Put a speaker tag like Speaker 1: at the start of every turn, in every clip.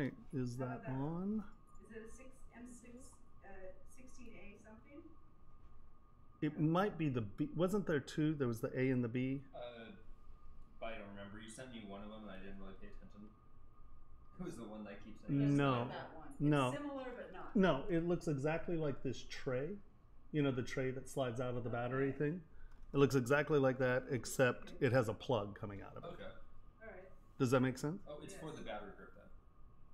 Speaker 1: right, is that on?
Speaker 2: Is it a M16A something?
Speaker 1: It might be the B. Wasn't there two? There was the A and the B.
Speaker 3: I don't remember. You sent me one of them, and I didn't really pay attention. It was the one that keeps saying.
Speaker 1: No,
Speaker 2: like that one.
Speaker 1: no,
Speaker 2: it's similar but not.
Speaker 1: No, it looks exactly like this tray. You know, the tray that slides out of the battery thing. It looks exactly like that, except it has a plug coming out of it.
Speaker 3: Okay.
Speaker 2: All right.
Speaker 1: Does that make sense?
Speaker 3: Oh, it's for the battery grip then,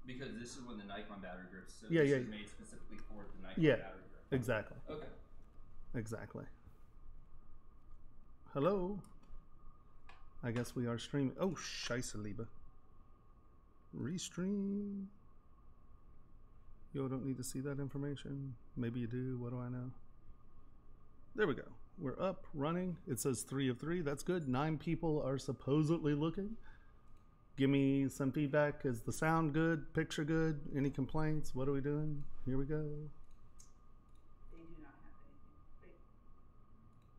Speaker 3: because this is when the Nikon battery grips. So
Speaker 1: Yeah,
Speaker 3: this
Speaker 1: yeah.
Speaker 3: is made specifically for the Nikon
Speaker 1: Yeah,
Speaker 3: battery grip.
Speaker 1: exactly.
Speaker 3: Okay.
Speaker 1: Exactly. Hello. I guess we are streaming. Oh, scheisse Liebe. Restream. You don't need to see that information. Maybe you do. What do I know? There we go. We're up, running. It says 3 of 3. That's good. 9 people are supposedly looking. Give me some feedback. Is the sound good? Picture good? Any complaints? What are we doing? Here we go.
Speaker 2: They do not have anything.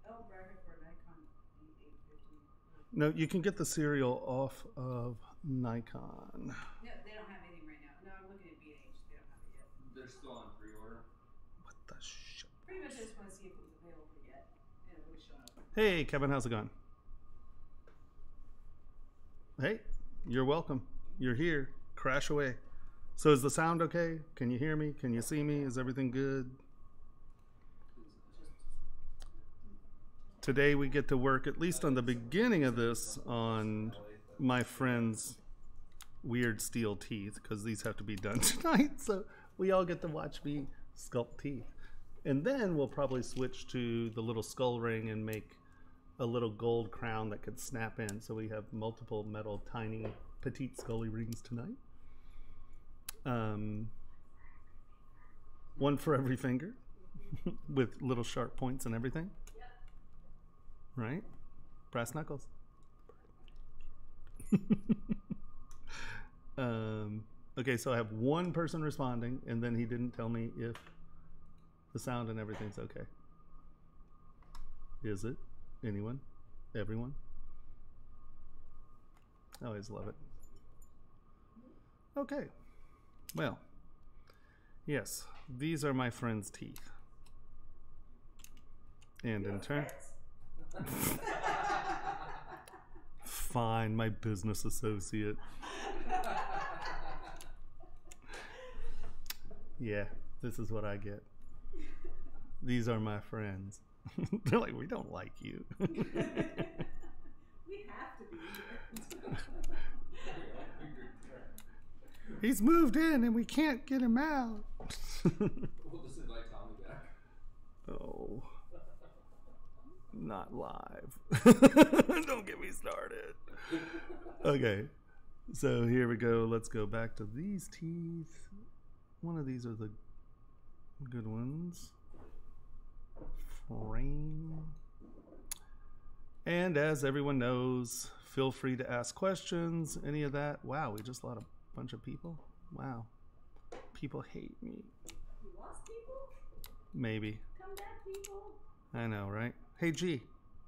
Speaker 2: Oh, bracket for Nikon D850.
Speaker 1: No, you can get the serial off of Nikon.
Speaker 2: No, they don't have anything right now. No, I'm looking at B&H. They don't have it yet.
Speaker 3: They're still on pre-order.
Speaker 1: What the shit?
Speaker 2: Pretty much just want to see if it was available yet. And it was showing up.
Speaker 1: Hey, Kevin, how's it going? Hey, you're welcome. You're here. Crash away. So is the sound okay? Can you hear me? Can you see me? Is everything good? Today we get to work, at least on the beginning of this, on my friend's weird steel teeth, because these have to be done tonight. So we all get to watch me sculpt teeth. And then we'll probably switch to the little skull ring and make a little gold crown that could snap in. So we have multiple metal, tiny, petite scully rings tonight. One for every finger with little sharp points and everything. Right? Brass knuckles. Okay, so I have one person responding, and then he didn't tell me if the sound and everything's okay. Is it? Anyone? Everyone? I always love it. Okay. Well, yes, these are my friend's teeth. And in turn... Fine, my business associate. Yeah, this is what I get. These are my friends. They're like, we don't like you.
Speaker 2: We have to be here.
Speaker 1: He's moved in and we can't get him out.
Speaker 3: We'll just invite Tommy back.
Speaker 1: Oh. Not live. Don't get me started. Okay, so here we go. Let's go back to these teeth. One of these are the good ones. Frame. And as everyone knows, feel free to ask questions, any of that. Wow, we just lost a bunch of people. Wow. People hate me.
Speaker 2: You lost people?
Speaker 1: Maybe.
Speaker 2: Come back, people.
Speaker 1: I know, right? Hey, G,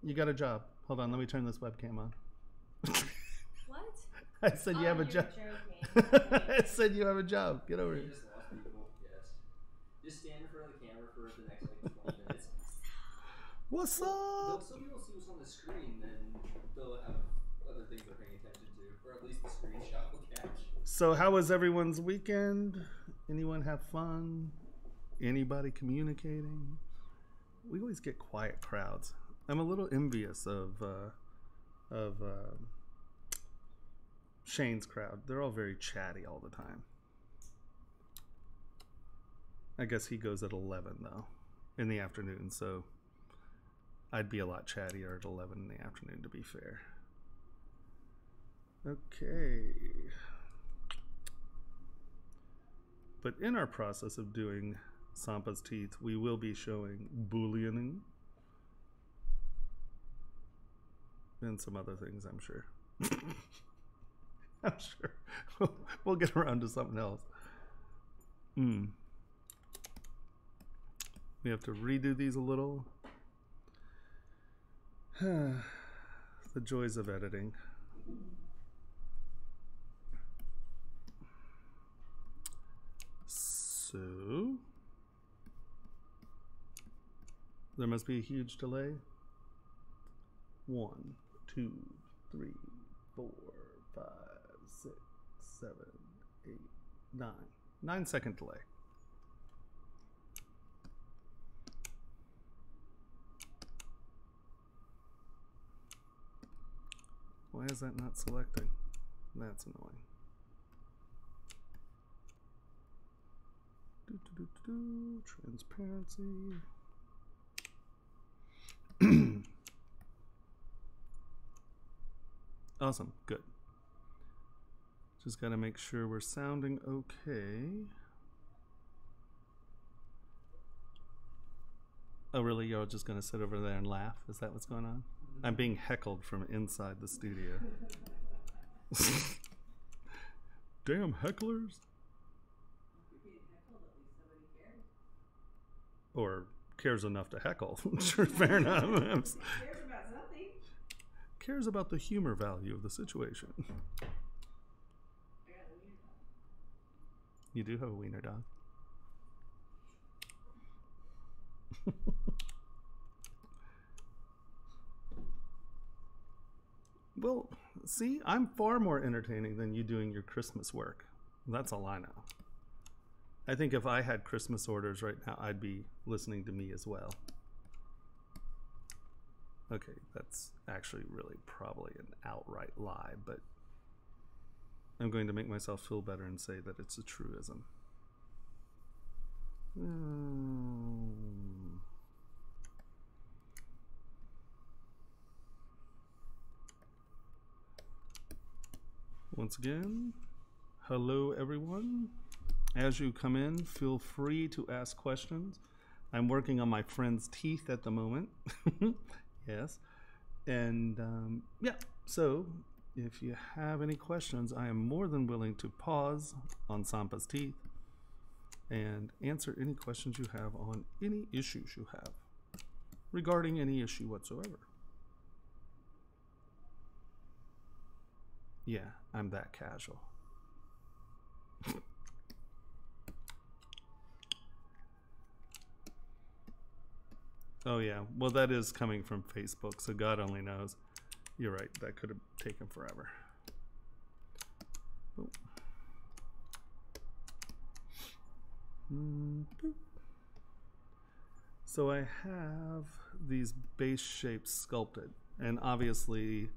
Speaker 1: you got a job. Hold on, let me turn this webcam on.
Speaker 4: What?
Speaker 1: I said you have a job. I said you have a job. Get over
Speaker 3: You
Speaker 1: here.
Speaker 3: just lost people, yes. Just stand in front of the camera for the next like 20 minutes.
Speaker 1: What's up?
Speaker 3: Some people see what's on the screen, then they'll have other things they're paying attention to, or at least the screenshot will catch.
Speaker 1: So how was everyone's weekend? Anyone have fun? Anybody communicating? We always get quiet crowds. I'm a little envious of Shane's crowd. They're all very chatty all the time. I guess he goes at 11 though, in the afternoon, so I'd be a lot chattier at 11 in the afternoon, to be fair. Okay. But in our process of doing Sampa's teeth, we will be showing Booleaning and some other things, I'm sure. I'm sure we'll get around to something else. We have to redo these a little. The joys of editing. There must be a huge delay. 1, 2, 3, 4, 5, 6, 7, 8, 9. 9-second delay. Why is that not selecting? That's annoying. Transparency. Awesome, good. Just got to make sure we're sounding okay. Oh, really? You're just going to sit over there and laugh? Is that what's going on? I'm being heckled from inside the studio. Damn hecklers. Or cares enough to heckle. Sure, fair enough.
Speaker 2: Cares about something.
Speaker 1: Cares about the humor value of the situation.
Speaker 2: I got a wiener dog.
Speaker 1: You do have a wiener dog. Well, see, I'm far more entertaining than you doing your Christmas work. That's all I know. I think if I had Christmas orders right now, I'd be listening to me as well. Okay, that's actually really probably an outright lie, but I'm going to make myself feel better and say that it's a truism. Once again, hello everyone. As you come in, feel free to ask questions. I'm working on my friend's teeth at the moment. Yes. And yeah, so if you have any questions, I am more than willing to pause on Sampa's teeth and answer any questions you have on any issues you have regarding any issue whatsoever. Yeah, I'm that casual. Oh yeah, well that is coming from Facebook, so God only knows. You're right, that could have taken forever. Oh. So I have these base shapes sculpted, and obviously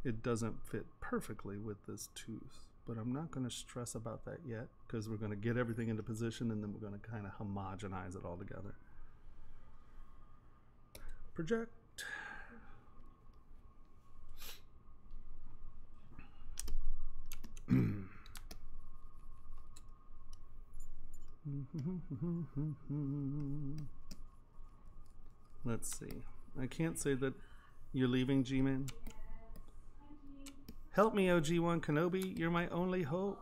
Speaker 1: it doesn't fit perfectly with this tooth, but I'm not going to stress about that yet because we're going to get everything into position and then we're going to kind of homogenize it all together. Project. Let's see. I can't say that you're leaving, G-Man. Help me, OG1 Kenobi. You're my only hope.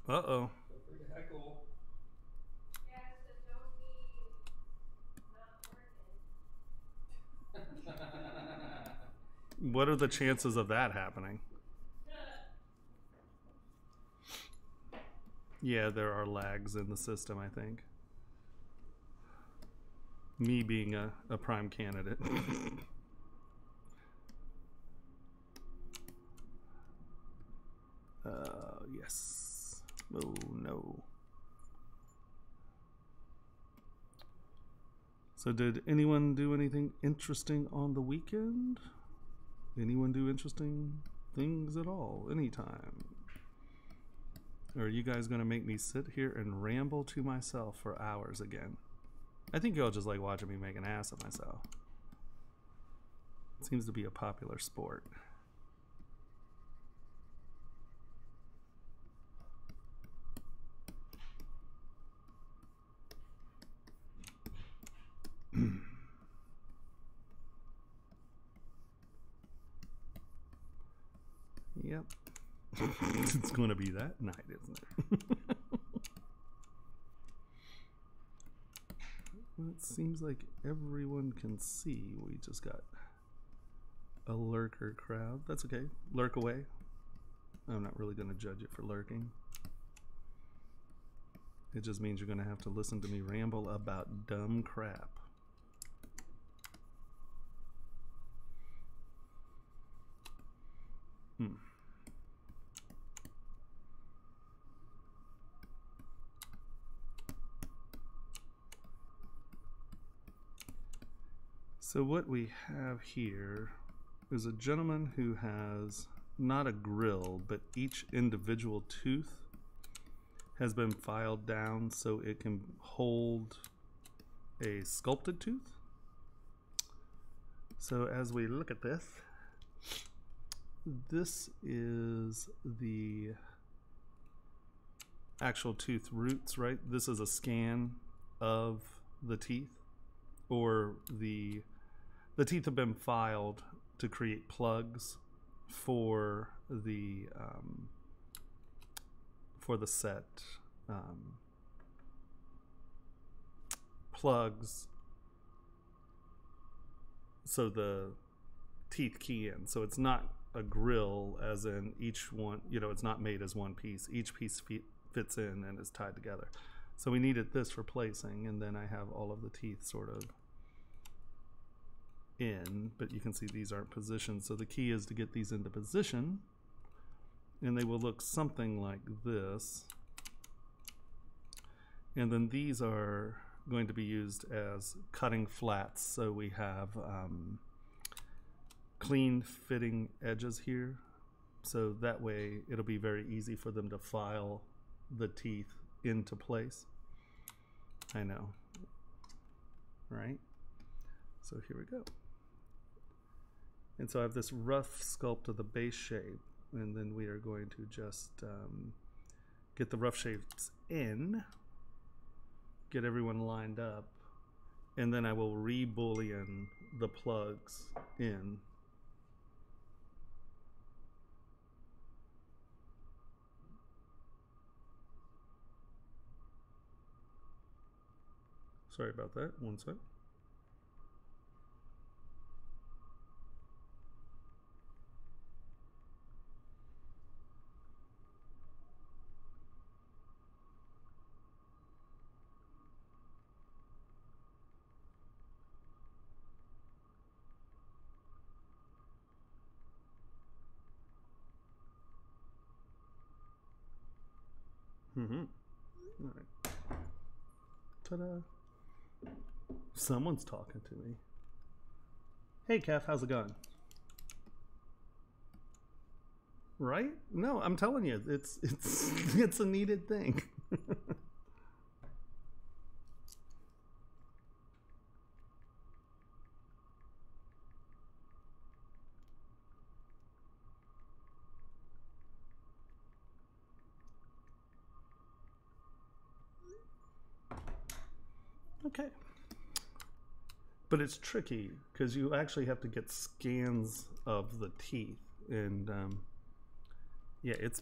Speaker 1: Uh-oh.
Speaker 3: Feel free to heckle.
Speaker 1: What are the chances of that happening? Yeah, there are lags in the system, I think. Me being a prime candidate. Yes. Oh, no. So did anyone do anything interesting on the weekend? Anyone do interesting things at all, anytime? Or are you guys gonna make me sit here and ramble to myself for hours again? I think y'all just like watching me make an ass of myself. It seems to be a popular sport. Yep. It's going to be that night, isn't it? Well, it seems like everyone can see we just got a lurker crowd. That's okay. Lurk away. I'm not really going to judge it for lurking. It just means you're going to have to listen to me ramble about dumb crap. So what we have here is a gentleman who has not a grill, but each individual tooth has been filed down so it can hold a sculpted tooth. So as we look at this, this is the actual tooth roots, right? This is a scan of the teeth, or the teeth have been filed to create plugs for the set plugs, so the teeth key in. So it's not a grill as in each one, you know, it's not made as one piece. Each piece fits in and is tied together. So we needed this for placing, and then I have all of the teeth sort of in, but you can see these aren't positioned. So the key is to get these into position, and they will look something like this. And then these are going to be used as cutting flats, so we have clean fitting edges here, so that way it'll be very easy for them to file the teeth into place. I know, right? So here we go. And so I have this rough sculpt of the base shape, and then we are going to just get the rough shapes in, get everyone lined up, and then I will re-boolean the plugs in. Sorry about that, one sec. All right. Ta-da. Someone's talking to me. Hey, Kef, how's it going? Right? No, I'm telling you, it's it's a needed thing. Okay. But it's tricky because you actually have to get scans of the teeth, and yeah, it's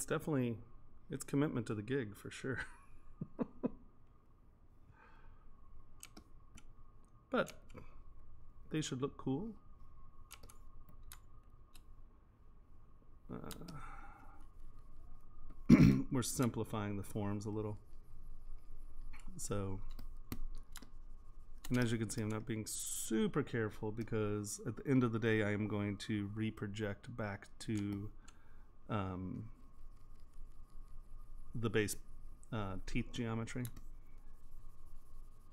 Speaker 1: definitely, it's commitment to the gig for sure. But they should look cool. We're simplifying the forms a little. So, and as you can see, I'm not being super careful because at the end of the day, I am going to reproject back to the base teeth geometry.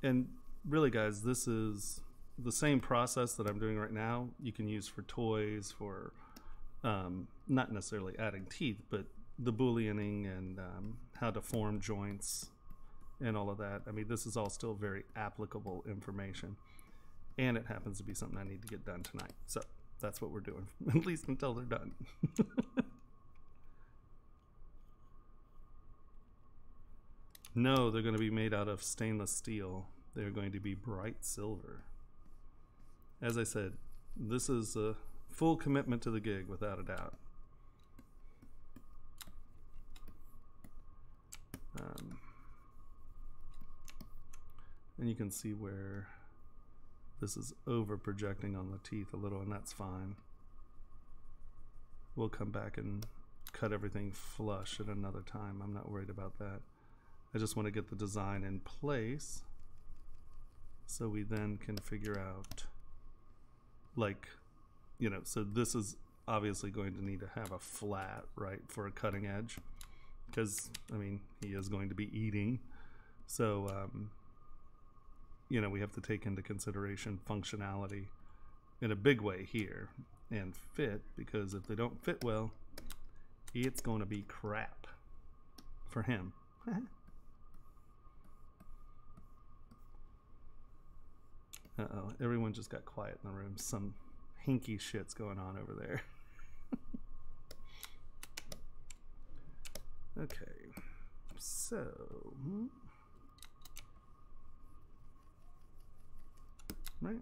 Speaker 1: And really, guys, this is the same process that I'm doing right now. You can use for toys, for not necessarily adding teeth, but the booleaning and how to form joints and all of that. I mean, this is all still very applicable information, and it happens to be something I need to get done tonight. So that's what we're doing, at least until they're done. No, they're going to be made out of stainless steel. They're going to be bright silver. As I said, this is a full commitment to the gig, without a doubt. And you can see where this is over projecting on the teeth a little, and that's fine. We'll come back and cut everything flush at another time. I'm not worried about that. I just want to get the design in place so we then can figure out, like, you know, so this is obviously going to need to have a flat, right, for a cutting edge, because, I mean, he is going to be eating. So, you know, we have to take into consideration functionality in a big way here, and fit, because if they don't fit well, it's going to be crap for him. Uh-oh, everyone just got quiet in the room. Some hinky shit's going on over there. Okay, so right,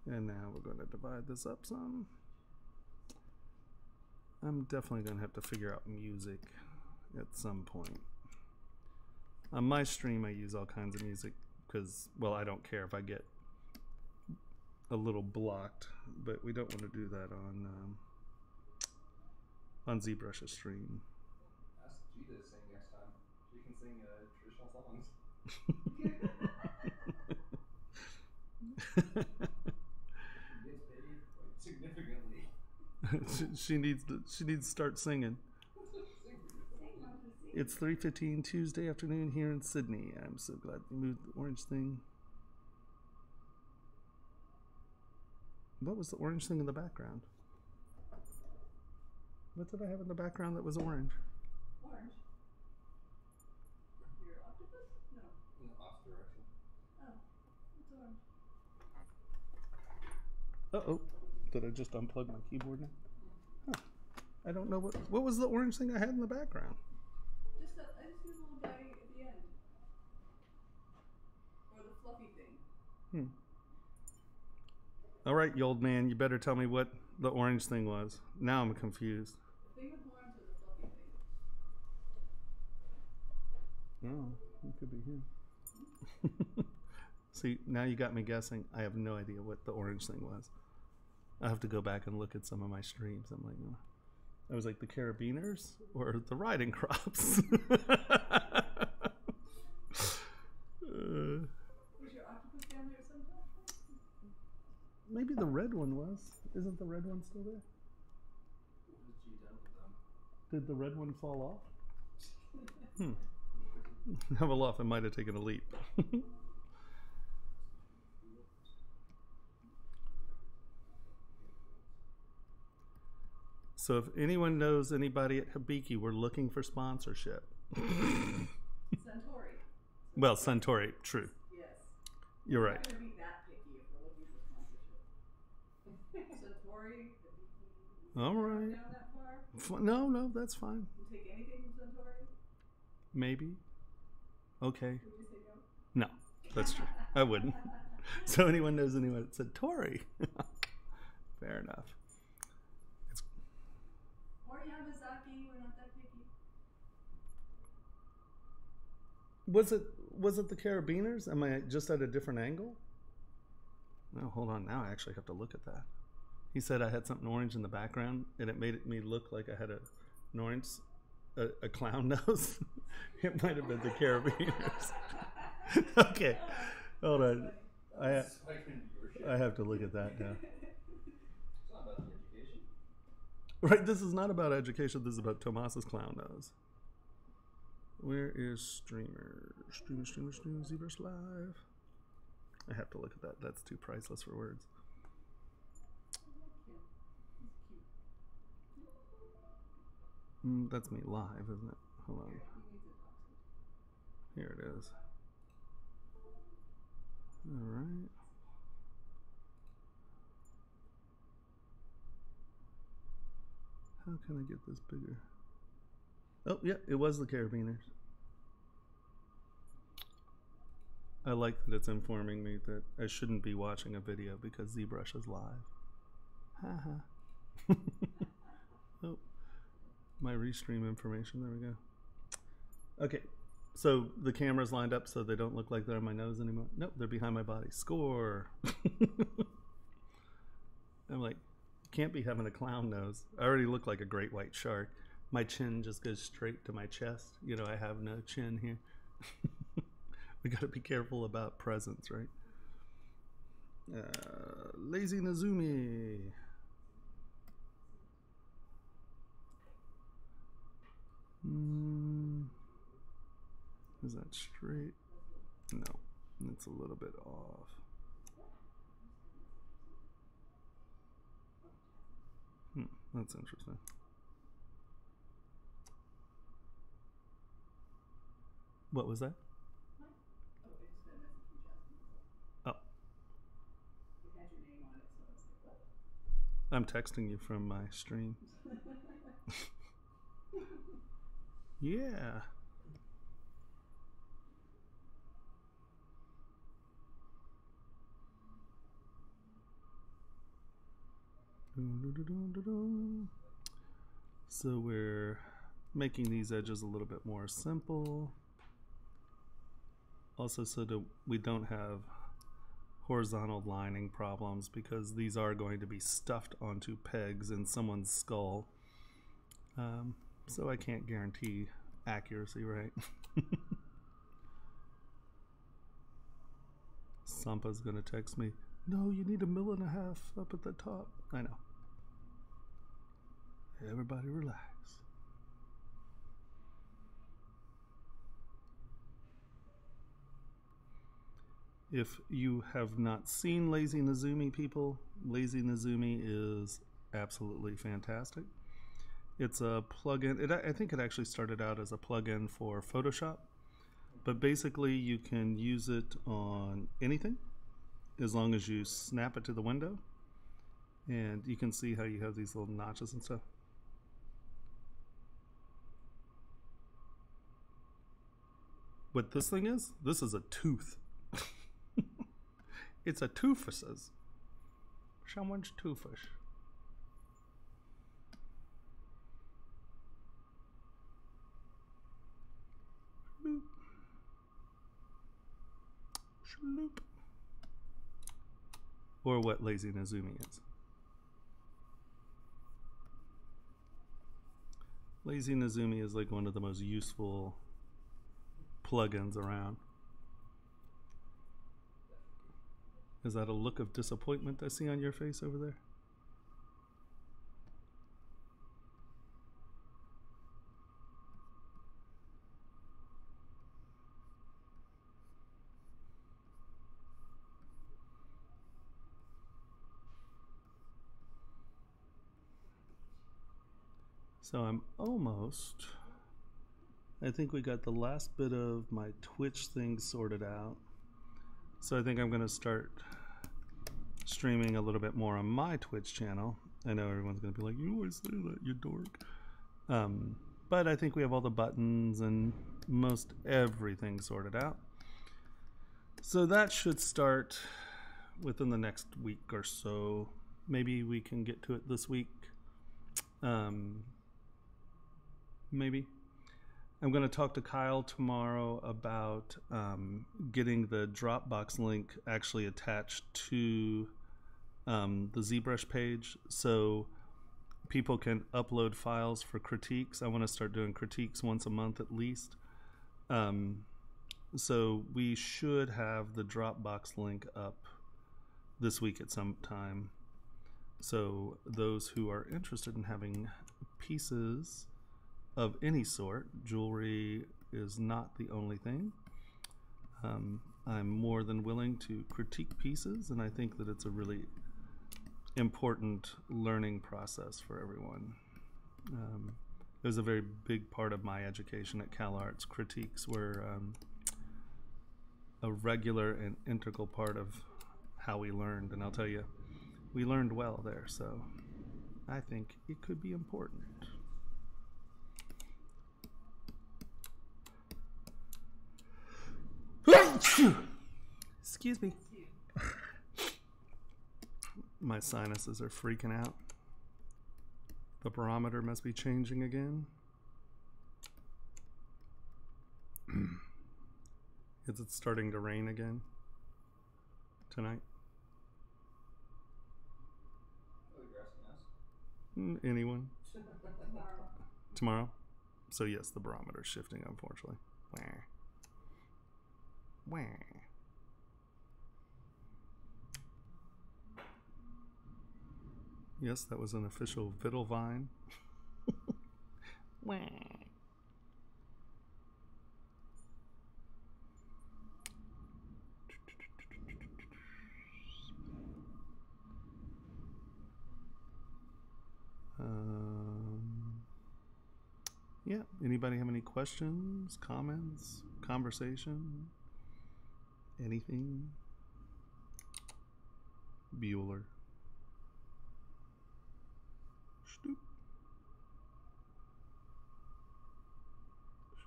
Speaker 1: and now we're going to divide this up some. I'm definitely going to have to figure out music at some point. On my stream I use all kinds of music because, well, I don't care if I get a little blocked, but we don't want to do that on ZBrush's stream.
Speaker 3: Ask G to sing next time. She can sing traditional songs. She gets paid quite significantly.
Speaker 1: she needs to start singing. It's 3:15 Tuesday afternoon here in Sydney. I'm so glad they moved the orange thing. What was the orange thing in the background? What did I have in the background that was orange?
Speaker 2: Orange? Your octopus? No.
Speaker 3: In the off direction.
Speaker 2: Oh, it's orange.
Speaker 1: Uh-oh. Did I just unplug my keyboard now? Huh. I don't know what was the orange thing I had in the background?
Speaker 2: I just see the little guy at the end. Or the fluffy thing.
Speaker 1: All right, you old man, you better tell me what the orange thing was. Now I'm confused.
Speaker 2: The thing with horns or the fluffy thing?
Speaker 1: Oh, it could be him. See, now you got me guessing. I have no idea what the orange thing was. I have to go back and look at some of my streams. I'm like, oh. I was like, the carabiners or the riding crops?
Speaker 2: Was your octopus down there sometime?
Speaker 1: Maybe the red one was. Isn't the red one still there?
Speaker 3: What has G done with them?
Speaker 1: Did the red one fall off? Have a laugh. It might have taken a leap. So if anyone knows anybody at Hibiki, we're looking for sponsorship.
Speaker 2: Suntory.
Speaker 1: Well, Suntory, true.
Speaker 2: Yes.
Speaker 1: You're
Speaker 2: We're
Speaker 1: right.
Speaker 2: not going to be that picky if we're looking for sponsorship. Suntory, Hibiki.
Speaker 1: All right.
Speaker 2: Down that far?
Speaker 1: No, that's fine.
Speaker 2: You take anything from Suntory?
Speaker 1: Maybe. Okay.
Speaker 2: Would you say no?
Speaker 1: No, that's true. I wouldn't. So anyone knows anyone at Suntory? Fair enough.
Speaker 2: Or Yamazaki, we're not that picky.
Speaker 1: Was it the carabiners? Am I just at a different angle? No, hold on. Now I actually have to look at that. He said I had something orange in the background, and it made me look like I had an orange, a clown nose. It might have been the carabiners. Okay, hold on. I have to look at that now.
Speaker 3: It's not about the education.
Speaker 1: Right, this is not about education. This is about Tomas's clown nose. Where is streamer? Streamer, ZBrush Live. I have to look at that. That's too priceless for words. That's me live, isn't it? Hold on. Here it is. All right. How can I get this bigger? Oh, yeah, it was the carabiners. I like that it's informing me that I shouldn't be watching a video because ZBrush is live. Haha. Oh, my restream information. There we go. Okay, so the camera's lined up so they don't look like they're on my nose anymore. Nope, they're behind my body. Score. I'm like, can't be having a clown nose. I already look like a great white shark. My chin just goes straight to my chest. You know, I have no chin here. We gotta be careful about presents, right? Lazy Nazumi. Is that straight? No, it's a little bit off. That's interesting. What was that?
Speaker 2: Oh, I just got a message from Justin.
Speaker 1: Oh,
Speaker 2: It had your name on it, so I was like, what?
Speaker 1: I'm texting you from my stream. Yeah. So we're making these edges a little bit more simple. Also so that we don't have horizontal lining problems, because these are going to be stuffed onto pegs in someone's skull. So I can't guarantee accuracy, right? Sampa's gonna text me, no, you need 1.5 mil up at the top. I know. Everybody relax. If you have not seen Lazy Nazumi, people, Lazy Nazumi is absolutely fantastic. It's a plugin. I think it actually started out as a plugin for Photoshop, but basically you can use it on anything as long as you snap it to the window, and you can see how you have these little notches and stuff. What this thing is? This is a tooth. It's a toothless. Someone's toothless. Shloop. Shloop. Or what Lazy Nazumi is. Lazy Nazumi is like one of the most useful plugins around. Is that a look of disappointment I see on your face over there? So I'm almost, I think we got the last bit of my Twitch thing sorted out. So I think I'm gonna start streaming a little bit more on my Twitch channel. I know everyone's gonna be like, you always say that, you dork. But I think we have all the buttons and most everything sorted out. So that should start within the next week or so. Maybe we can get to it this week. Maybe. I'm going to talk to Kyle tomorrow about getting the Dropbox link actually attached to the ZBrush page, so people can upload files for critiques. I want to start doing critiques once a month at least. So we should have the Dropbox link up this week at some time. So those who are interested in having pieces of any sort, jewelry is not the only thing. I'm more than willing to critique pieces, and I think that it's a really important learning process for everyone. It was a very big part of my education at CalArts. Critiques were a regular and integral part of how we learned, and I'll tell you, we learned well there, so I think it could be important. Excuse me. My sinuses are freaking out. The barometer must be changing again. Is it starting to rain again tonight?
Speaker 3: Are you asking us?
Speaker 1: Anyone?
Speaker 2: Tomorrow.
Speaker 1: Tomorrow? So yes, the barometer's shifting, unfortunately. Where? Where? Yes, that was an official Wittelsbach. Where? Yeah, anybody have any questions, comments, conversation, anything? Bueller. Stoop.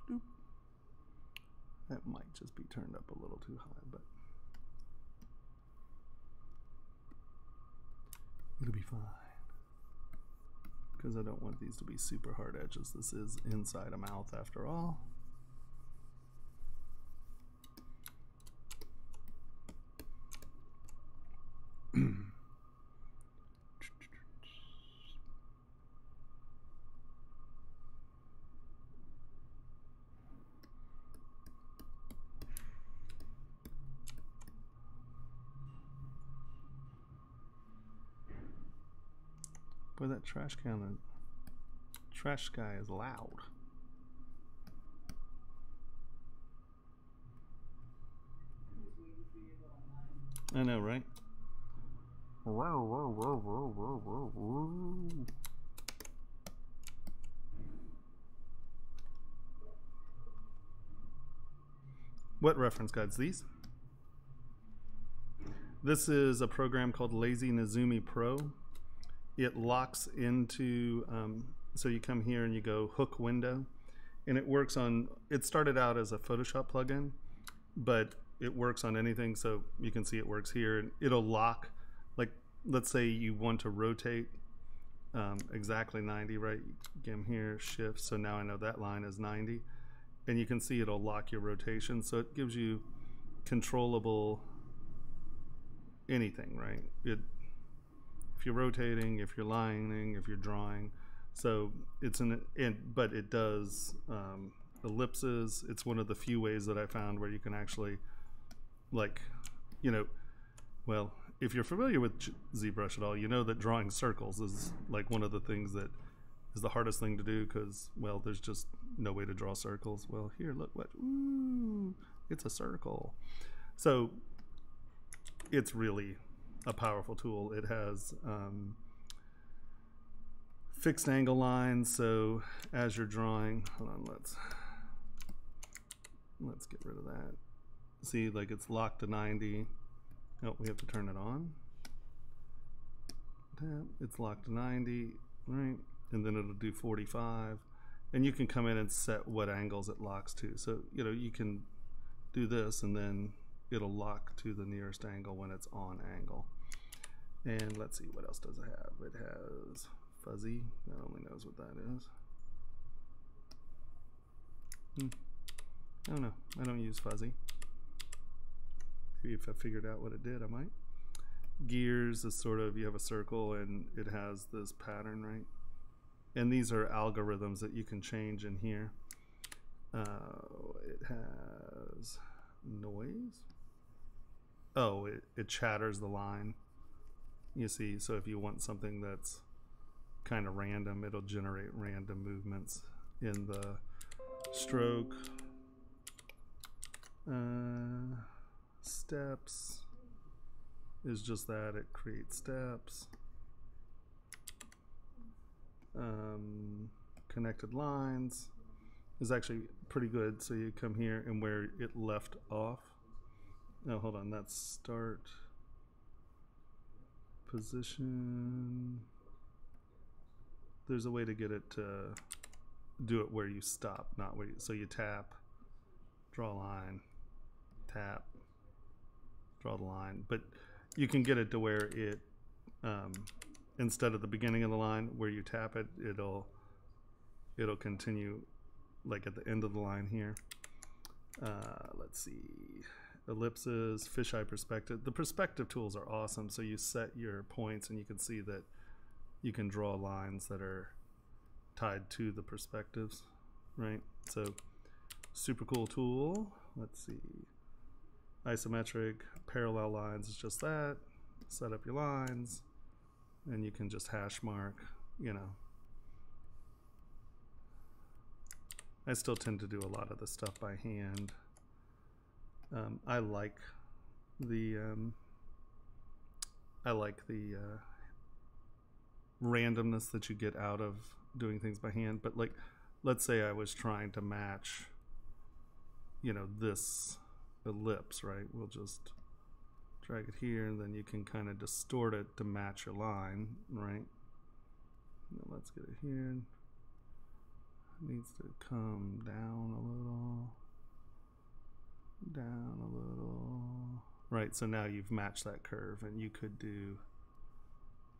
Speaker 1: Stoop. That might just be turned up a little too high, but it'll be fine. Because I don't want these to be super hard edges. This is inside a mouth after all. Boy, that trash guy is loud. I know, right? Whoa, whoa, whoa, whoa, whoa, whoa, whoa. What reference guides these? This is a program called Lazy Nezumi Pro. It locks into, so you come here and you go hook window, and it works on, it started out as a Photoshop plugin, but it works on anything. So you can see it works here, and it'll lock, like let's say you want to rotate exactly 90, right? Come here, shift, so now I know that line is 90, and you can see it'll lock your rotation, so it gives you controllable anything, right? If you're rotating, if you're lining, if you're drawing, so it's but it does ellipses. It's one of the few ways that I found where you can actually, like, you know, well, if you're familiar with ZBrush at all, you know that drawing circles is like one of the things that is the hardest thing to do, because, well, there's just no way to draw circles. Well, here, look what, ooh, it's a circle. So it's really a powerful tool. It has fixed angle lines, so as you're drawing, hold on, let's get rid of that. See, like it's locked to 90. Oh, we have to turn it on. Tap, it's locked to 90, right? And then it'll do 45. And you can come in and set what angles it locks to. So, you know, you can do this and then it'll lock to the nearest angle when it's on angle. And let's see, what else does it have? It has fuzzy. That only knows what that is. I don't know. I don't use fuzzy. Maybe if I figured out what it did, I might. Gears is sort of, you have a circle and it has this pattern, right? And these are algorithms that you can change in here. It has noise. Oh, it chatters the line. You see, so if you want something that's kind of random, it'll generate random movements in the stroke. Steps is just that, it creates steps. Connected lines is actually pretty good, so you come here and where it left off. No, hold on, that's start. Position. There's a way to get it to do it where you stop, not where you, so you tap, draw a line, tap, draw the line, but you can get it to where it instead of the beginning of the line where you tap it, it'll continue like at the end of the line here. Let's see, ellipses, fisheye perspective. The perspective tools are awesome, so you set your points and you can see that you can draw lines that are tied to the perspectives, right? So super cool tool. Let's see. Isometric, parallel lines is just that. Set up your lines, and you can just hash mark, you know. I still tend to do a lot of this stuff by hand. I like the randomness that you get out of doing things by hand. But like, let's say I was trying to match, you know, this ellipse, right? We'll just drag it here, and then you can kind of distort it to match your line, right? Now let's get it here. It needs to come down a little. Down a little. Right, so now you've matched that curve, and you could do,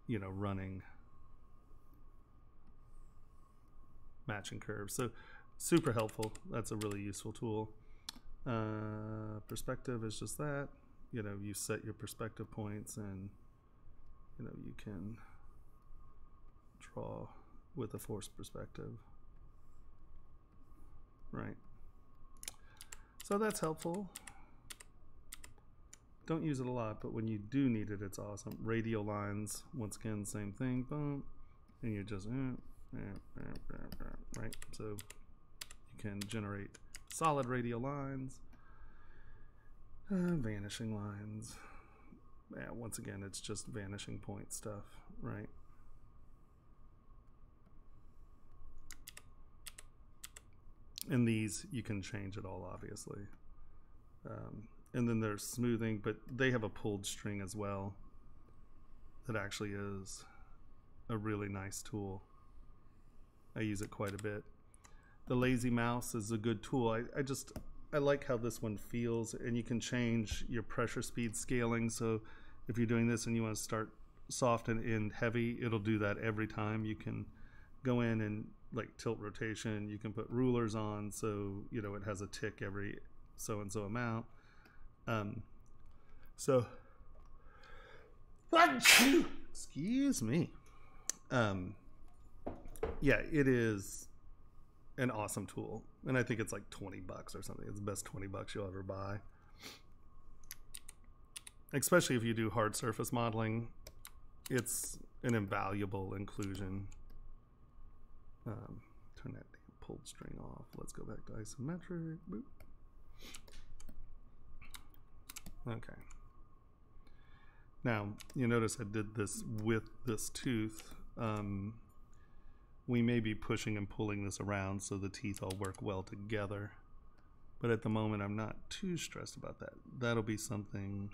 Speaker 1: you know, running matching curves. So super helpful. That's a really useful tool. Perspective is just that. You know, you set your perspective points, and you know, you can draw with a forced perspective. Right. So that's helpful. Don't use it a lot, but when you do need it, it's awesome. Radial lines, once again, same thing, boom, and you're just, right? So you can generate solid radial lines, vanishing lines. Yeah, once again, it's just vanishing point stuff, right? And these, you can change it all, obviously. And then there's smoothing, but they have a pulled string as well. That actually is a really nice tool. I use it quite a bit. The lazy mouse is a good tool. I like how this one feels, and you can change your pressure speed scaling. So if you're doing this and you want to start soft and end heavy, it'll do that every time. You can go in and like tilt rotation. You can put rulers on, so you know it has a tick every so and so amount. So excuse me. Yeah, it is an awesome tool, and I think it's like $20 or something. It's the best $20 you'll ever buy, especially if you do hard surface modeling. It's an invaluable inclusion. Turn that pulled string off. Let's go back to isometric. Boop. Okay. Now, you notice I did this with this tooth. We may be pushing and pulling this around so the teeth all work well together. But at the moment, I'm not too stressed about that. That'll be something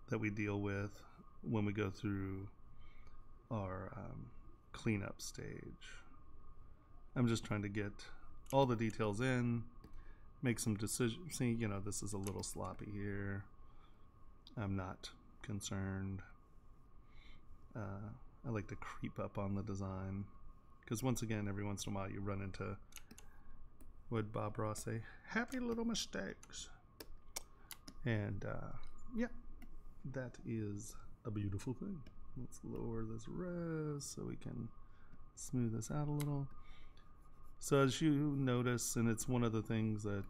Speaker 1: that we deal with when we go through our cleanup stage. I'm just trying to get all the details in, make some decisions. See, you know, this is a little sloppy here. I'm not concerned. I like to creep up on the design, because once again, every once in a while you run into, would Bob Ross say, happy little mistakes. And yeah, that is a beautiful thing. Let's lower this res so we can smooth this out a little. So as you notice, and it's one of the things that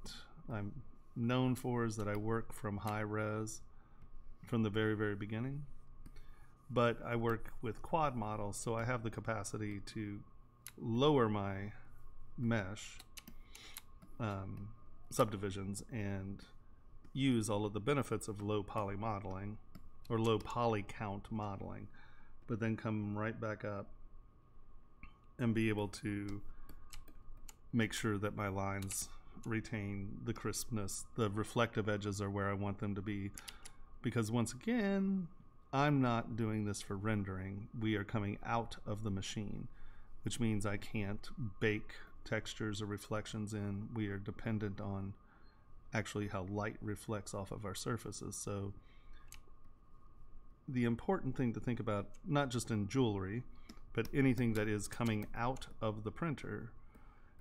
Speaker 1: I'm known for, is that I work from high res from the very, very beginning. But I work with quad models, so I have the capacity to lower my mesh subdivisions and use all of the benefits of low poly modeling or low poly count modeling, but then come right back up and be able to make sure that my lines retain the crispness. The reflective edges are where I want them to be, because once again, I'm not doing this for rendering. We are coming out of the machine, which means I can't bake textures or reflections in. We are dependent on actually how light reflects off of our surfaces. So the important thing to think about, not just in jewelry, but anything that is coming out of the printer,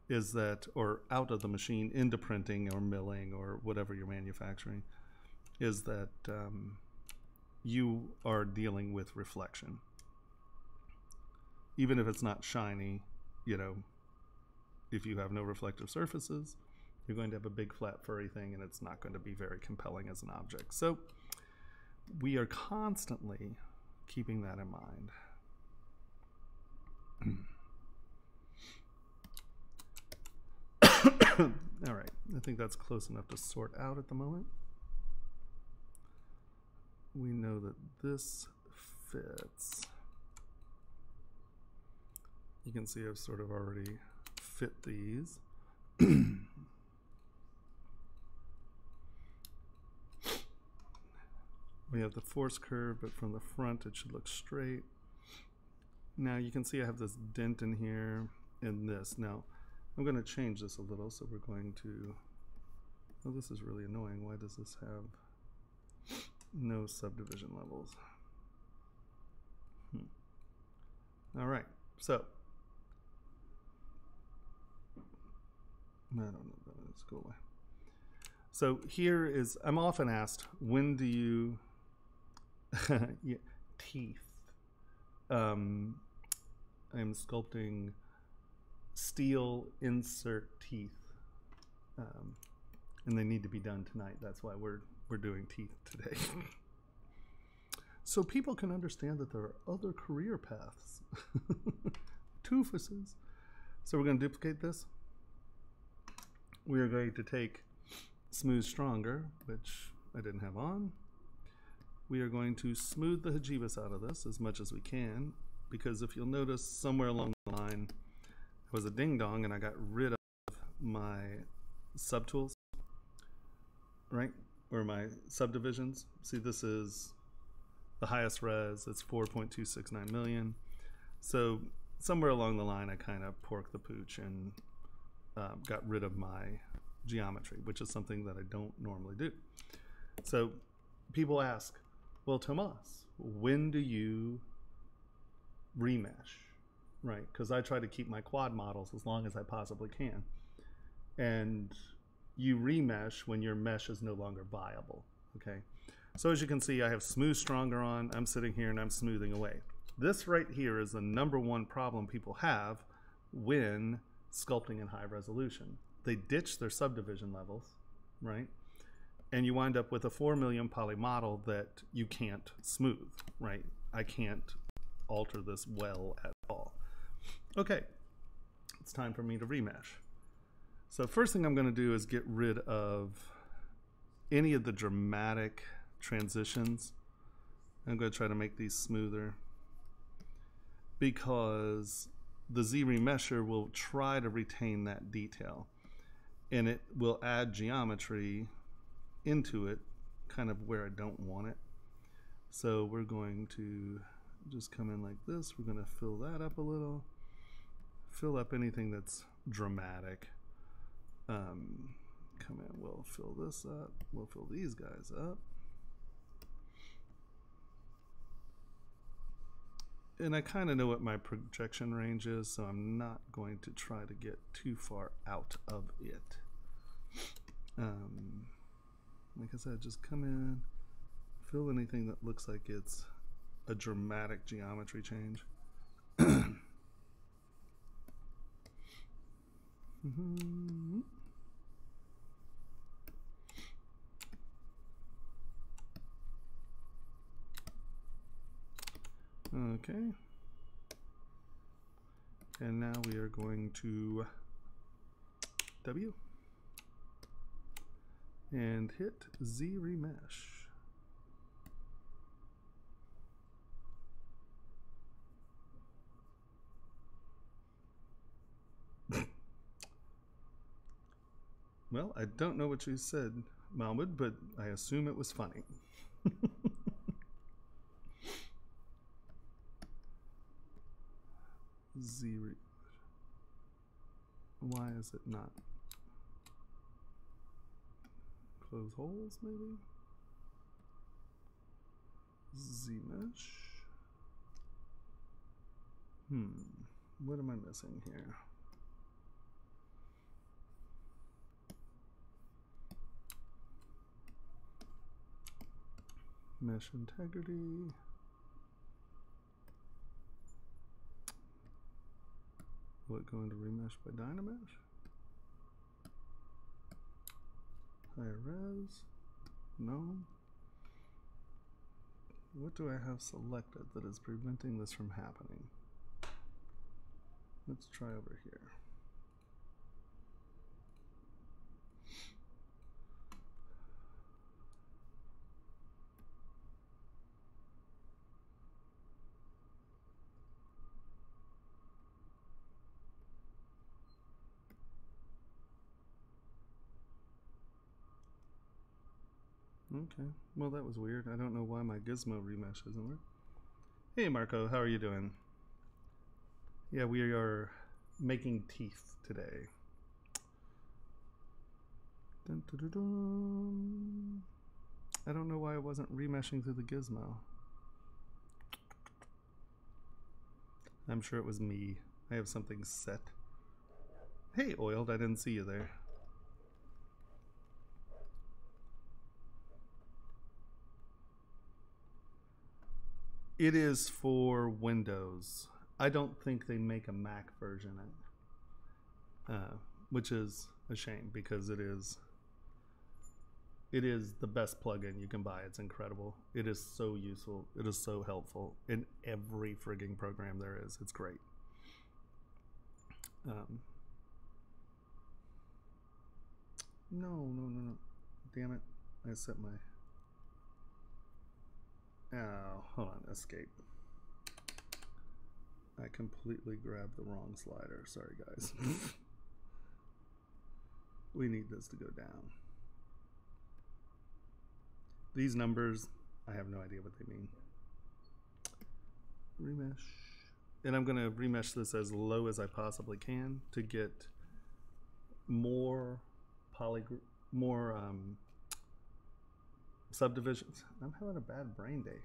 Speaker 1: is that, or out of the machine into printing or milling or whatever you're manufacturing, is that you are dealing with reflection. Even if it's not shiny, you know, if you have no reflective surfaces, you're going to have a big flat furry thing and it's not going to be very compelling as an object. So we are constantly keeping that in mind. All right, I think that's close enough to sort out at the moment. We know that this fits. You can see I've sort of already fit these. We have the force curve, but from the front it should look straight. Now you can see I have this dent in here and this. Now I'm going to change this a little, so we're going to, oh, this is really annoying. Why does this have no subdivision levels? All right, so I don't know, let's go away. So here is, I'm often asked, when do you, yeah, teeth. I'm sculpting steel insert teeth, and they need to be done tonight. That's why we're doing teeth today. So people can understand that there are other career paths. Toofuses. So we're going to duplicate this. We are going to take Smooth Stronger, which I didn't have on. We are going to smooth the hejibas out of this as much as we can, because if you'll notice, somewhere along the line was a ding-dong and I got rid of my subtools, right? Or my subdivisions. See, this is the highest res, it's 4.269 million. So somewhere along the line I kind of porked the pooch and got rid of my geometry, which is something that I don't normally do. So people ask, well, Tomas, when do you remesh, right? Because I try to keep my quad models as long as I possibly can. And you remesh when your mesh is no longer viable, okay? So as you can see, I have Smooth Stronger on. I'm sitting here and I'm smoothing away. This right here is the #1 problem people have when sculpting in high resolution. They ditch their subdivision levels, right? And you wind up with a 4 million poly model that you can't smooth, right? I can't alter this well at all. Okay, it's time for me to remesh. So first thing I'm going to do is get rid of any of the dramatic transitions. I'm going to try to make these smoother because the Z remesher will try to retain that detail, and it will add geometry into it kind of where I don't want it. So we're going to just come in like this. We're going to fill that up a little, fill up anything that's dramatic. Come in, we'll fill this up, we'll fill these guys up. And I kind of know what my projection range is, so I'm not going to try to get too far out of it. Like I said, just come in, fill anything that looks like it's a dramatic geometry change. Okay. And now we are going to W and hit Z remesh. Well, I don't know what you said, Mahmoud, but I assume it was funny. Z remesh. Why is it not? Close holes, maybe? Z mesh. What am I missing here? Mesh integrity. Will it go into remesh by Dynamesh? Higher res? No. What do I have selected that is preventing this from happening? Let's try over here. Okay, well that was weird. I don't know why my gizmo remesh isn't working. Hey Marco, how are you doing? Yeah, we are making teeth today. Dun, dun, dun, dun. I don't know why I wasn't remeshing through the gizmo. I'm sure it was me. I have something set. Hey Oiled, I didn't see you there. It is for Windows. I don't think they make a Mac version, which is a shame because it is the best plugin you can buy. It's incredible. It is so useful. It is so helpful in every frigging program there is. It's great. No. Damn it. I set my... Oh, hold on, escape. I completely grabbed the wrong slider. Sorry, guys. We need this to go down. These numbers, I have no idea what they mean. Remesh. And I'm going to remesh this as low as I possibly can to get more subdivisions. I'm having a bad brain day.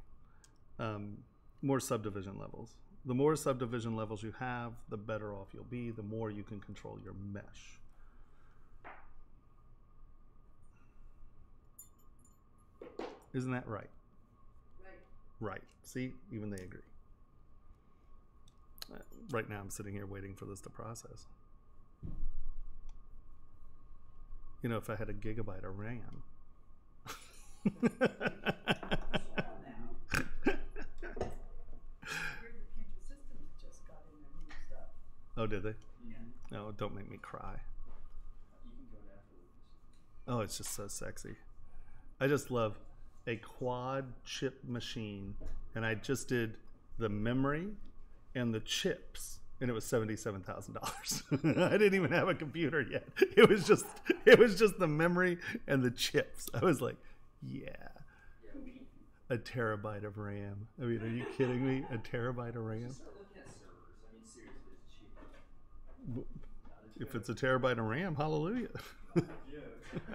Speaker 1: More subdivision levels. The more subdivision levels you have, the better off you'll be, the more you can control your mesh. Isn't that right? Right. See, even they agree. Right now I'm sitting here waiting for this to process. You know, if I had a gigabyte of RAM. Oh, did they?
Speaker 2: Yeah.
Speaker 1: No, don't make me cry.
Speaker 3: You can go afterwards.
Speaker 1: Oh, it's just so sexy. I just love a quad chip machine, and I just did the memory and the chips, and it was $77,000. I didn't even have a computer yet. It was just the memory and the chips. I was like, yeah. A terabyte of RAM. I mean, are you kidding me? A terabyte of RAM?
Speaker 3: Start looking at servers. I mean, seriously, it's cheap.
Speaker 1: If it's a terabyte of RAM, hallelujah.
Speaker 3: Wish it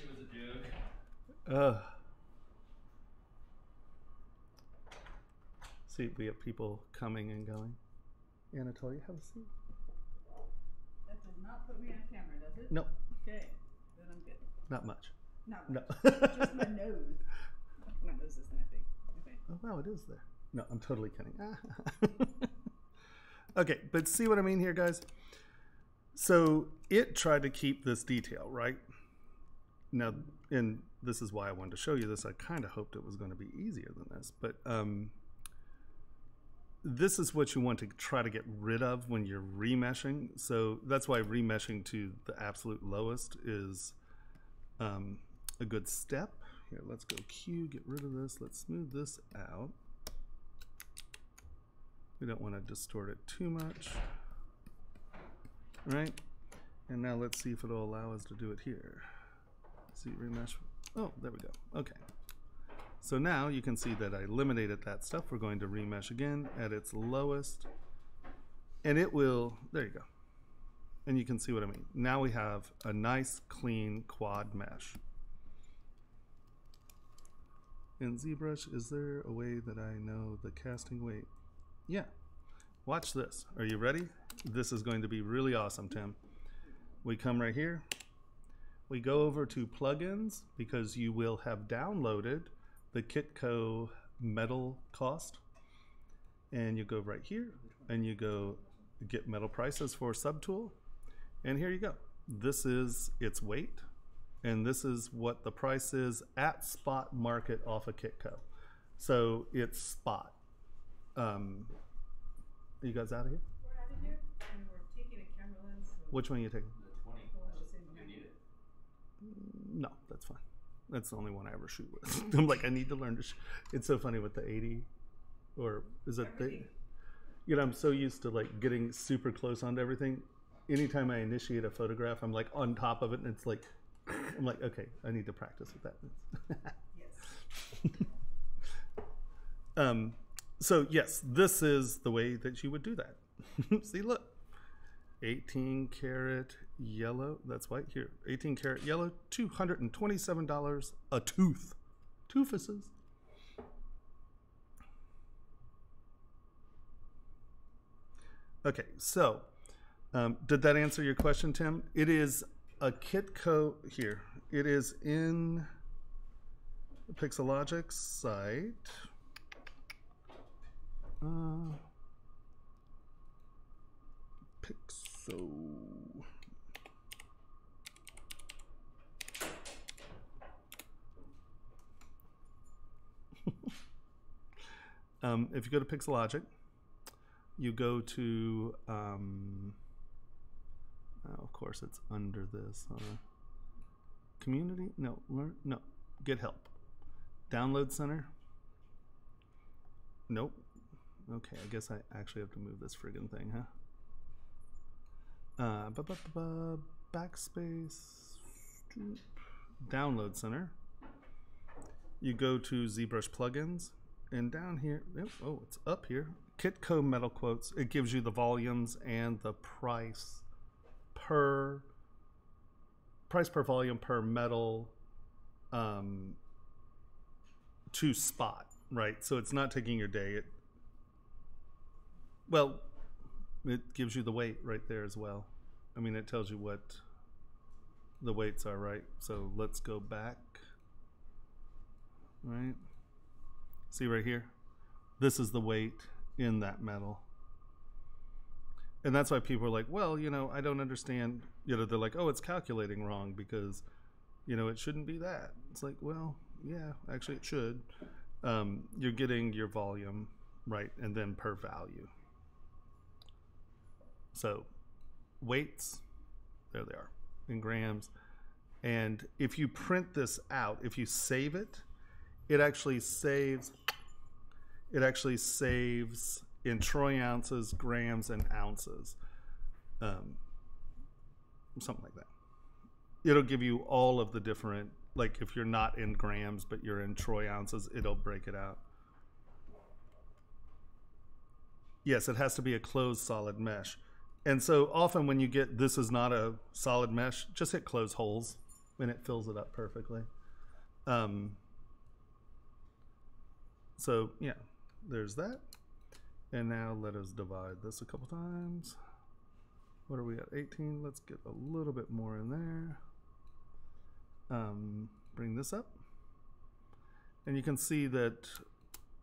Speaker 3: was a joke.
Speaker 1: See, we have people coming and going. Anatoly, have a seat.
Speaker 2: That does not put me on camera, does it?
Speaker 1: No,
Speaker 2: Okay, then I'm good.
Speaker 1: not much.
Speaker 2: Not
Speaker 1: No.
Speaker 2: much. Just my nose. My nose isn't that big. Okay.
Speaker 1: Oh, wow, it is there. No, I'm totally kidding. Okay, but see what I mean here, guys? So it tried to keep this detail, right? Now, and this is why I wanted to show you this. I kind of hoped it was going to be easier than this, but this is what you want to try to get rid of when you're remeshing. So that's why remeshing to the absolute lowest is a good step. Here, let's go Q, get rid of this. Let's smooth this out. We don't want to distort it too much. All right, and now let's see if it'll allow us to do it here. See, remesh. Oh, there we go. Okay. So now you can see that I eliminated that stuff. We're going to remesh again at its lowest, and it will, there you go. And you can see what I mean. Now we have a nice, clean quad mesh. In ZBrush, is there a way that I know the casting weight? Yeah. Watch this. Are you ready? This is going to be really awesome, Tim. We come right here. We go over to plugins because you will have downloaded the Kitco metal cost. And you go right here, and you go get metal prices for subtool, and here you go. This is its weight, and this is what the price is at spot market off of Kitco. So it's spot. Are you guys out of here?
Speaker 2: We're out of here, and we're taking a camera lens. So
Speaker 1: Which one are you taking?
Speaker 3: The 20.
Speaker 2: we'll just say
Speaker 3: You need it.
Speaker 1: No, that's fine. That's the only one I ever shoot with. I'm like, I need to learn to shoot. It's so funny with the 80, or is it the,
Speaker 2: Everything.
Speaker 1: you know, I'm so used to like getting super close onto everything. Anytime I initiate a photograph, I'm like on top of it, and it's like, I'm like, okay, I need to practice with that.
Speaker 2: Yes.
Speaker 1: So yes, this is the way that you would do that. See, look, 18 karat yellow, that's white here. 18 karat yellow, $227 a tooth. Toofuses. Okay, so did that answer your question, Tim? It is a Kitco here. It is in the Pixelogic site. Pixo. If you go to Pixelogic, you go to, of course it's under this, community, no, learn, no, get help. Download center, nope. Okay, I guess I actually have to move this friggin' thing, huh? Backspace, download center. You go to ZBrush plugins, and down here, oh, it's up here. Kitco metal quotes. It gives you the volumes and the price per volume per metal to spot, right? So it's not taking your day. Well, it gives you the weight right there as well. I mean, it tells you what the weights are, right? So let's go back, right? See right here? This is the weight in that metal. And that's why people are like, well, you know, I don't understand. You know, they're like, oh, it's calculating wrong because, you know, it shouldn't be that. It's like, well, yeah, actually it should. You're getting your volume, right? And then per value. So weights, there they are in grams. And if you print this out, if you save it, it actually saves in troy ounces, grams, and ounces. Something like that. It'll give you all of the different, like if you're not in grams, but you're in troy ounces, it'll break it out. Yes, it has to be a closed solid mesh. And so often when you get, this is not a solid mesh, just hit close holes and it fills it up perfectly. So yeah, there's that. And now let us divide this a couple times. What are we at, 18? Let's get a little bit more in there. Bring this up. And you can see that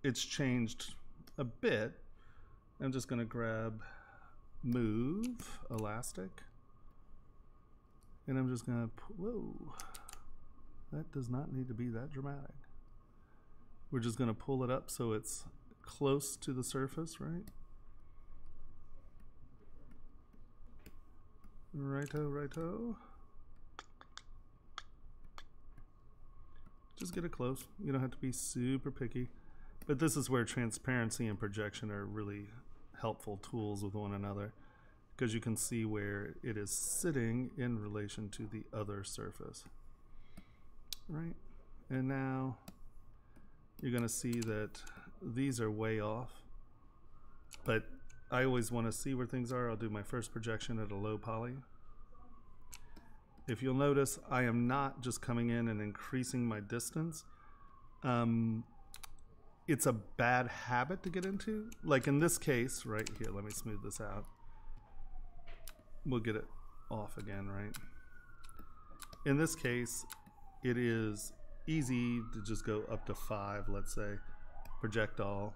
Speaker 1: it's changed a bit. I'm just gonna grab move elastic, and I'm just gonna whoa, that does not need to be that dramatic. We're just gonna pull it up so it's close to the surface, right? Righto. Just get it close. You don't have to be super picky, but this is where transparency and projection are really helpful tools with one another, because you can see where it is sitting in relation to the other surface, right? And now you're going to see that these are way off, but I always want to see where things are. I'll do my first projection at a low poly. If you'll notice, I am not just coming in and increasing my distance. It's a bad habit to get into. Like in this case, right here, let me smooth this out. We'll get it off again, right? In this case, it is easy to just go up to 5, let's say, project all,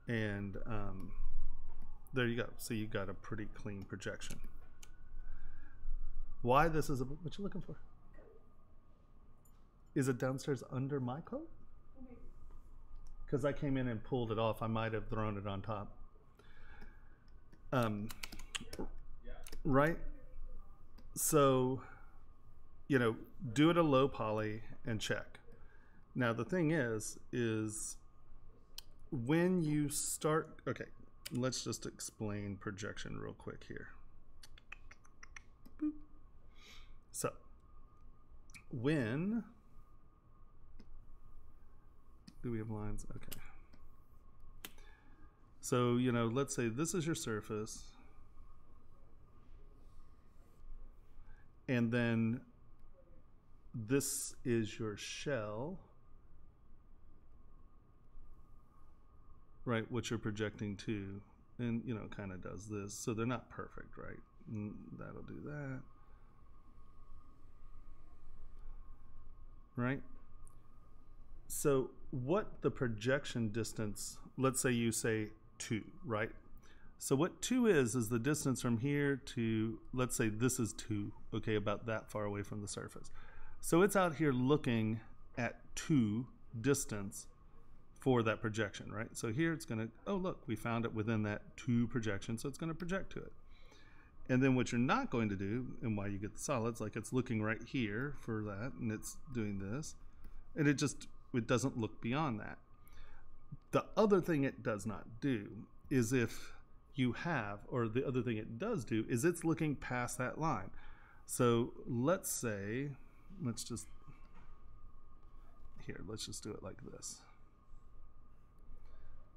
Speaker 1: and there you go. So you got a pretty clean projection. Why this is what you looking for? Is it downstairs under my coat? Because I came in and pulled it off. I might have thrown it on top. Right? So, you know, do it a low poly and check. Now the thing is when you start, okay, let's just explain projection real quick here. Boop. So, when do we have lines? Okay. So, you know, let's say this is your surface. And then this is your shell, right, which you're projecting to. And, you know, it kind of does this. So they're not perfect, right? And that'll do that. Right? So what the projection distance, let's say you say 2, right? So what 2 is the distance from here to, let's say this is 2, okay, about that far away from the surface. So it's out here looking at 2 distance for that projection, right? So here it's gonna, oh look, we found it within that 2 projection, so it's gonna project to it. And then what you're not going to do, and why you get the solids, like it's looking right here for that, and it's doing this, and it doesn't look beyond that. The other thing it does not do is if you have, or the other thing it does do is it's looking past that line. So let's say, let's just do it like this.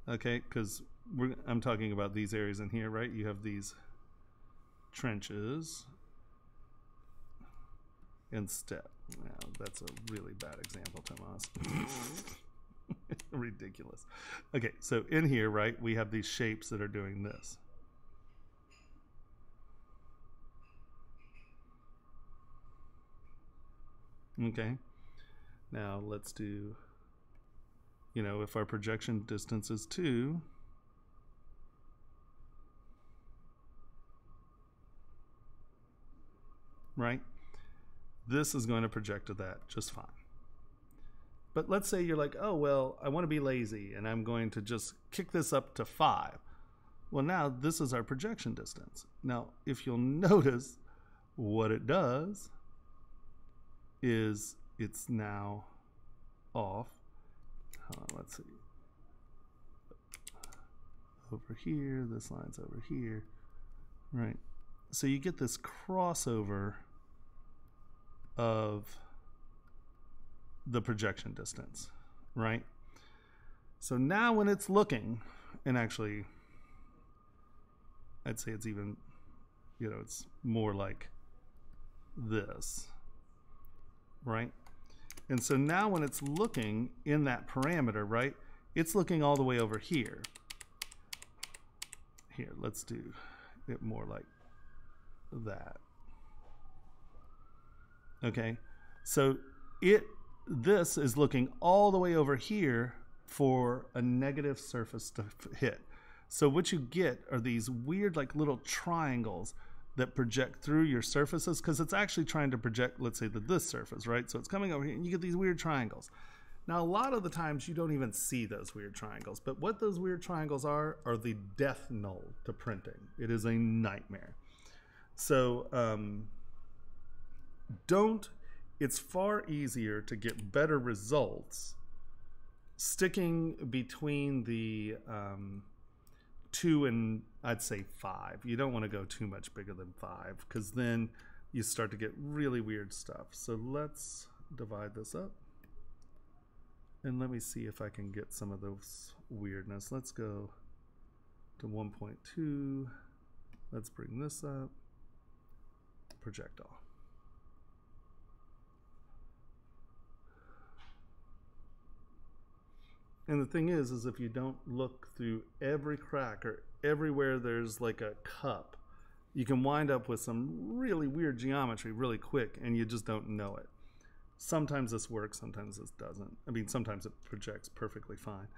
Speaker 1: Okay, because I'm talking about these areas in here, right? You have these trenches and step. Now, that's a really bad example, Tomas. Ridiculous. Okay, so in here, right, we have these shapes that are doing this. Okay, now let's do, you know, if our projection distance is 2, right, this is going to project to that just fine. But let's say you're like, oh, well, I want to be lazy and I'm going to just kick this up to 5. Well, now this is our projection distance. Now, if you'll notice, what it does is it's now off. Let's see. Over here, this line's over here, right? So you get this crossover of the projection distance, right? So now when it's looking, and actually I'd say it's even, you know, it's more like this, right? And so now when it's looking in that parameter, right, it's looking all the way over here. Here, let's do it more like that. Okay, so this is looking all the way over here for a negative surface to hit. So what you get are these weird like little triangles that project through your surfaces, because it's actually trying to project, let's say, this surface, right? So it's coming over here and you get these weird triangles. Now a lot of the times you don't even see those weird triangles, but what those weird triangles are the death knell to printing. It is a nightmare. So it's far easier to get better results sticking between the 2 and I'd say 5. You don't want to go too much bigger than 5, because then you start to get really weird stuff. So let's divide this up and let me see if I can get some of those weirdness. Let's go to 1.2. Let's bring this up. Projectile. And the thing is if you don't look through every crack or everywhere there's like a cup, you can wind up with some really weird geometry really quick and you just don't know it. Sometimes this works, sometimes this doesn't. I mean, sometimes it projects perfectly fine,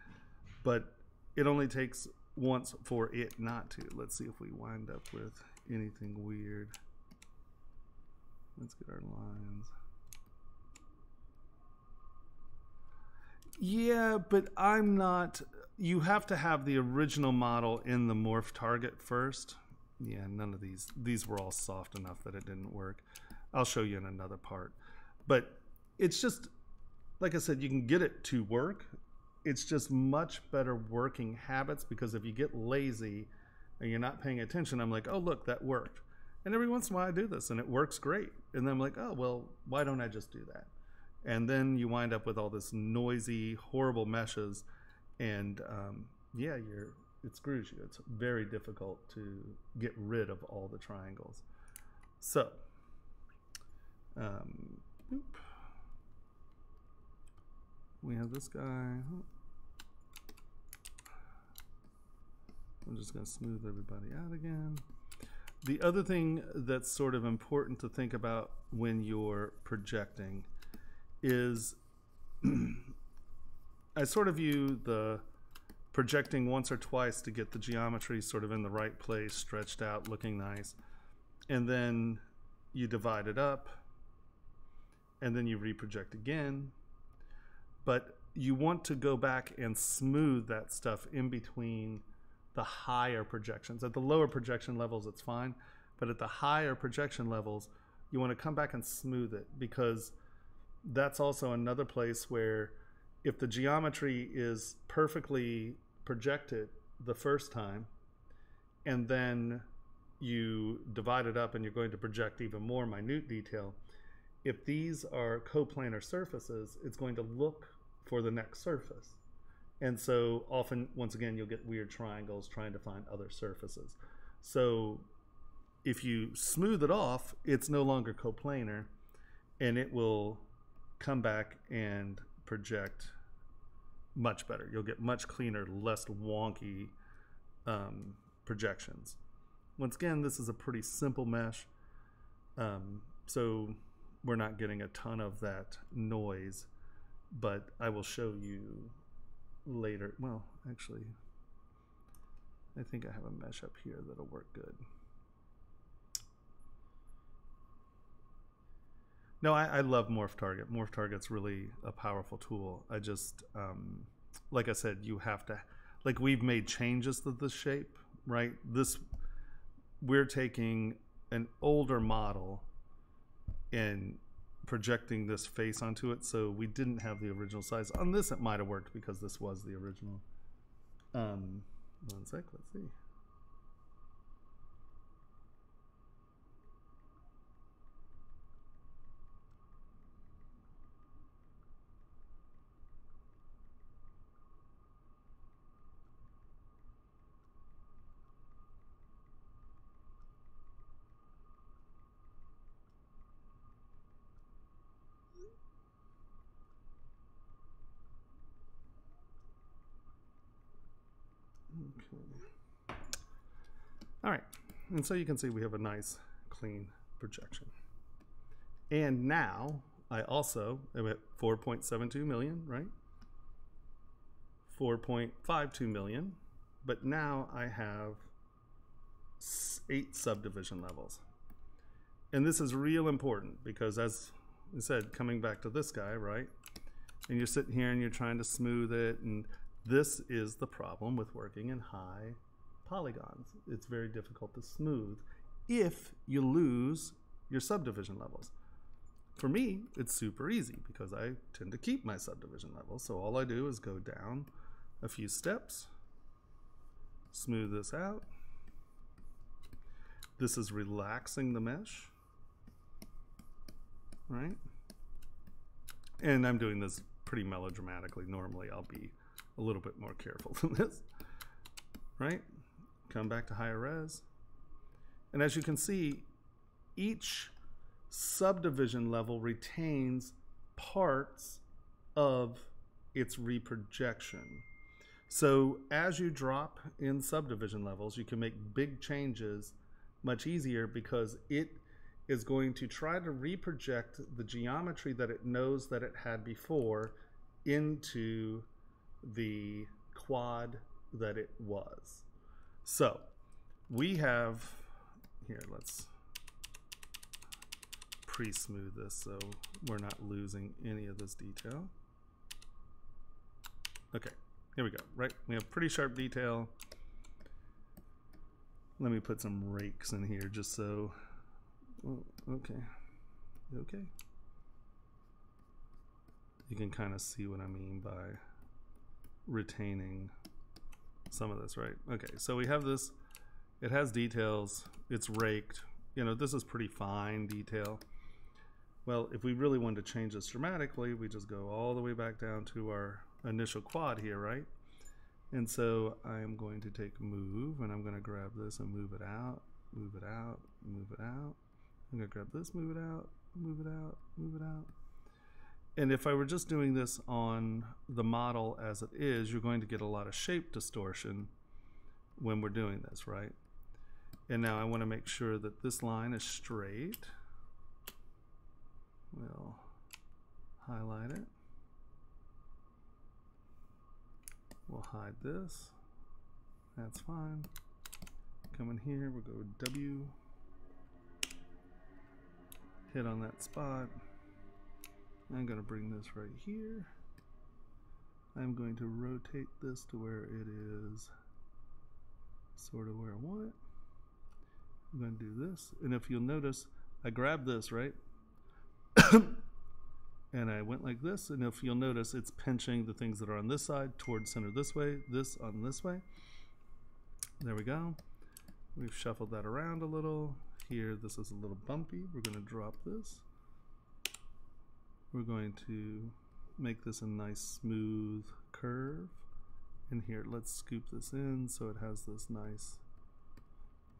Speaker 1: but it only takes wants for it not to. Let's see if we wind up with anything weird. Let's get our lines. Yeah, but I'm not, you have to have the original model in the morph target first. Yeah, none of these were all soft enough that it didn't work. I'll show you in another part. But it's just, like I said, you can get it to work. It's just much better working habits, because if you get lazy and you're not paying attention, I'm like, oh, look, that worked. And every once in a while I do this and it works great. And then I'm like, oh, well, why don't I just do that? And then you wind up with all this noisy, horrible meshes. And yeah, it screws you. It's very difficult to get rid of all the triangles. So, we have this guy. I'm just going to smooth everybody out again. The other thing that's sort of important to think about when you're projecting is I sort of view the projecting once or twice to get the geometry sort of in the right place, stretched out, looking nice. And then you divide it up, and then you reproject again. But you want to go back and smooth that stuff in between the higher projections. At the lower projection levels, it's fine. But at the higher projection levels, you want to come back and smooth it, because that's also another place where if the geometry is perfectly projected the first time, and then you divide it up and you're going to project even more minute detail, if these are coplanar surfaces, it's going to look for the next surface. And so often, once again, you'll get weird triangles trying to find other surfaces. So if you smooth it off, it's no longer coplanar, and it will come back and project much better. You'll get much cleaner, less wonky projections. Once again, this is a pretty simple mesh, so we're not getting a ton of that noise, but I will show you later. Well, actually, I think I have a mesh up here that'll work good. No, I love Morph Target. Morph Target's really a powerful tool. I just, like I said, you have to, like, we've made changes to this shape, right? We're taking an older model and projecting this face onto it, so we didn't have the original size. On this, it might have worked because this was the original. One sec, let's see. Okay. All right, and so you can see we have a nice clean projection. And now I also am at 4.72 million, right? 4.52 million, but now I have 8 subdivision levels. And this is real important because, as I said, coming back to this guy, right? And you're sitting here and you're trying to smooth it, and this is the problem with working in high polygons. It's very difficult to smooth if you lose your subdivision levels. For me, it's super easy because I tend to keep my subdivision levels. So all I do is go down a few steps, smooth this out. This is relaxing the mesh, right? And I'm doing this pretty melodramatically. Normally I'll be a little bit more careful than this, right? Come back to higher res. And as you can see, each subdivision level retains parts of its reprojection. So as you drop in subdivision levels, you can make big changes much easier because it is going to try to reproject the geometry that it knows that it had before into the quad that it was. So we have, here, let's pre-smooth this so we're not losing any of this detail. Okay, here we go, right? We have pretty sharp detail. Let me put some rakes in here just so, oh, okay, okay. You can kind of see what I mean by retaining some of this, right? Okay, so we have this, it has details, it's raked. You know, this is pretty fine detail. Well, if we really wanted to change this dramatically, we just go all the way back down to our initial quad here, right? And so I'm going to take move, and I'm going to grab this and move it out, move it out, move it out. I'm going to grab this, move it out, move it out, move it out. And if I were just doing this on the model as it is, you're going to get a lot of shape distortion when we're doing this, right? And now I want to make sure that this line is straight. We'll highlight it. We'll hide this. That's fine. Come in here, we'll go W. Hit on that spot. I'm going to bring this right here. I'm going to rotate this to where it is sort of where I want it. I'm going to do this. And if you'll notice, I grabbed this, right? And I went like this, and if you'll notice, it's pinching the things that are on this side towards center this way, this on this way. There we go. We've shuffled that around a little. Here, this is a little bumpy. We're going to drop this. We're going to make this a nice smooth curve. And here, let's scoop this in so it has this nice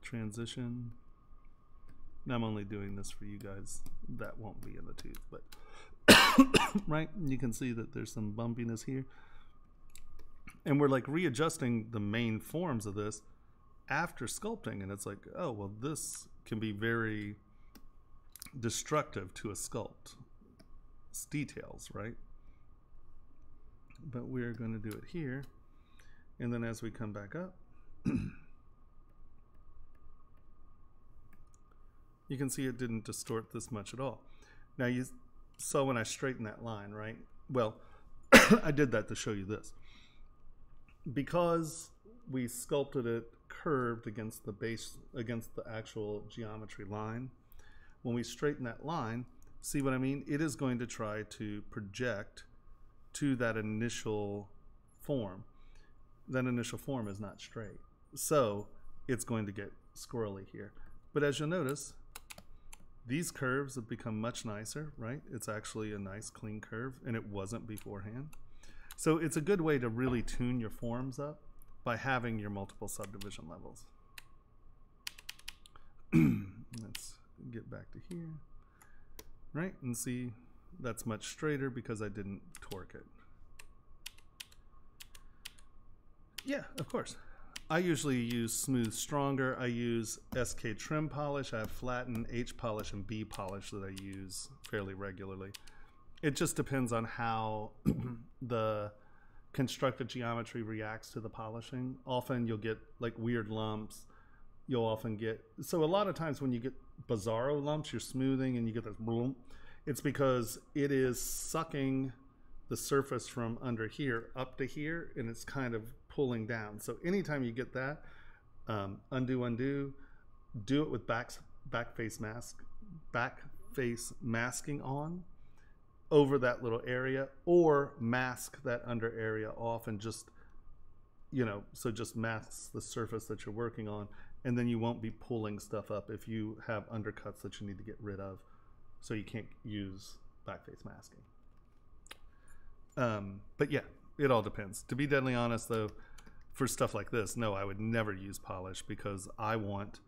Speaker 1: transition. Now I'm only doing this for you guys. That won't be in the tooth, but right? You can see that there's some bumpiness here. And we're like readjusting the main forms of this after sculpting, and it's like, oh, well, this can be very destructive to a sculpt. It's details, right? But we're going to do it here. And then as we come back up, you can see it didn't distort this much at all. Now you saw when I straightened that line, right? Well, I did that to show you this. Because we sculpted it curved against the base, against the actual geometry line, when we straighten that line, see what I mean? It is going to try to project to that initial form. That initial form is not straight. So it's going to get squirrely here. But as you'll notice, these curves have become much nicer, right? It's actually a nice clean curve, and it wasn't beforehand. So it's a good way to really tune your forms up by having your multiple subdivision levels. Let's get back to here, right? And see, that's much straighter because I didn't torque it. Yeah, of course. I usually use Smooth Stronger. I use SK Trim Polish. I have Flatten, H Polish, and B Polish that I use fairly regularly. It just depends on how the constructed geometry reacts to the polishing. Often you'll get like weird lumps. You'll often get, so a lot of times when you get bizarro lumps, you're smoothing and you get this boom. It's because it is sucking the surface from under here up to here, and it's kind of pulling down. So anytime you get that, undo, do it with back face masking on over that little area, or mask that under area off and just, you know, so just masks the surface that you're working on, and then you won't be pulling stuff up if you have undercuts that you need to get rid of, so you can't use back face masking. But yeah, it all depends. To be deadly honest though, for stuff like this, no, I would never use polish because I want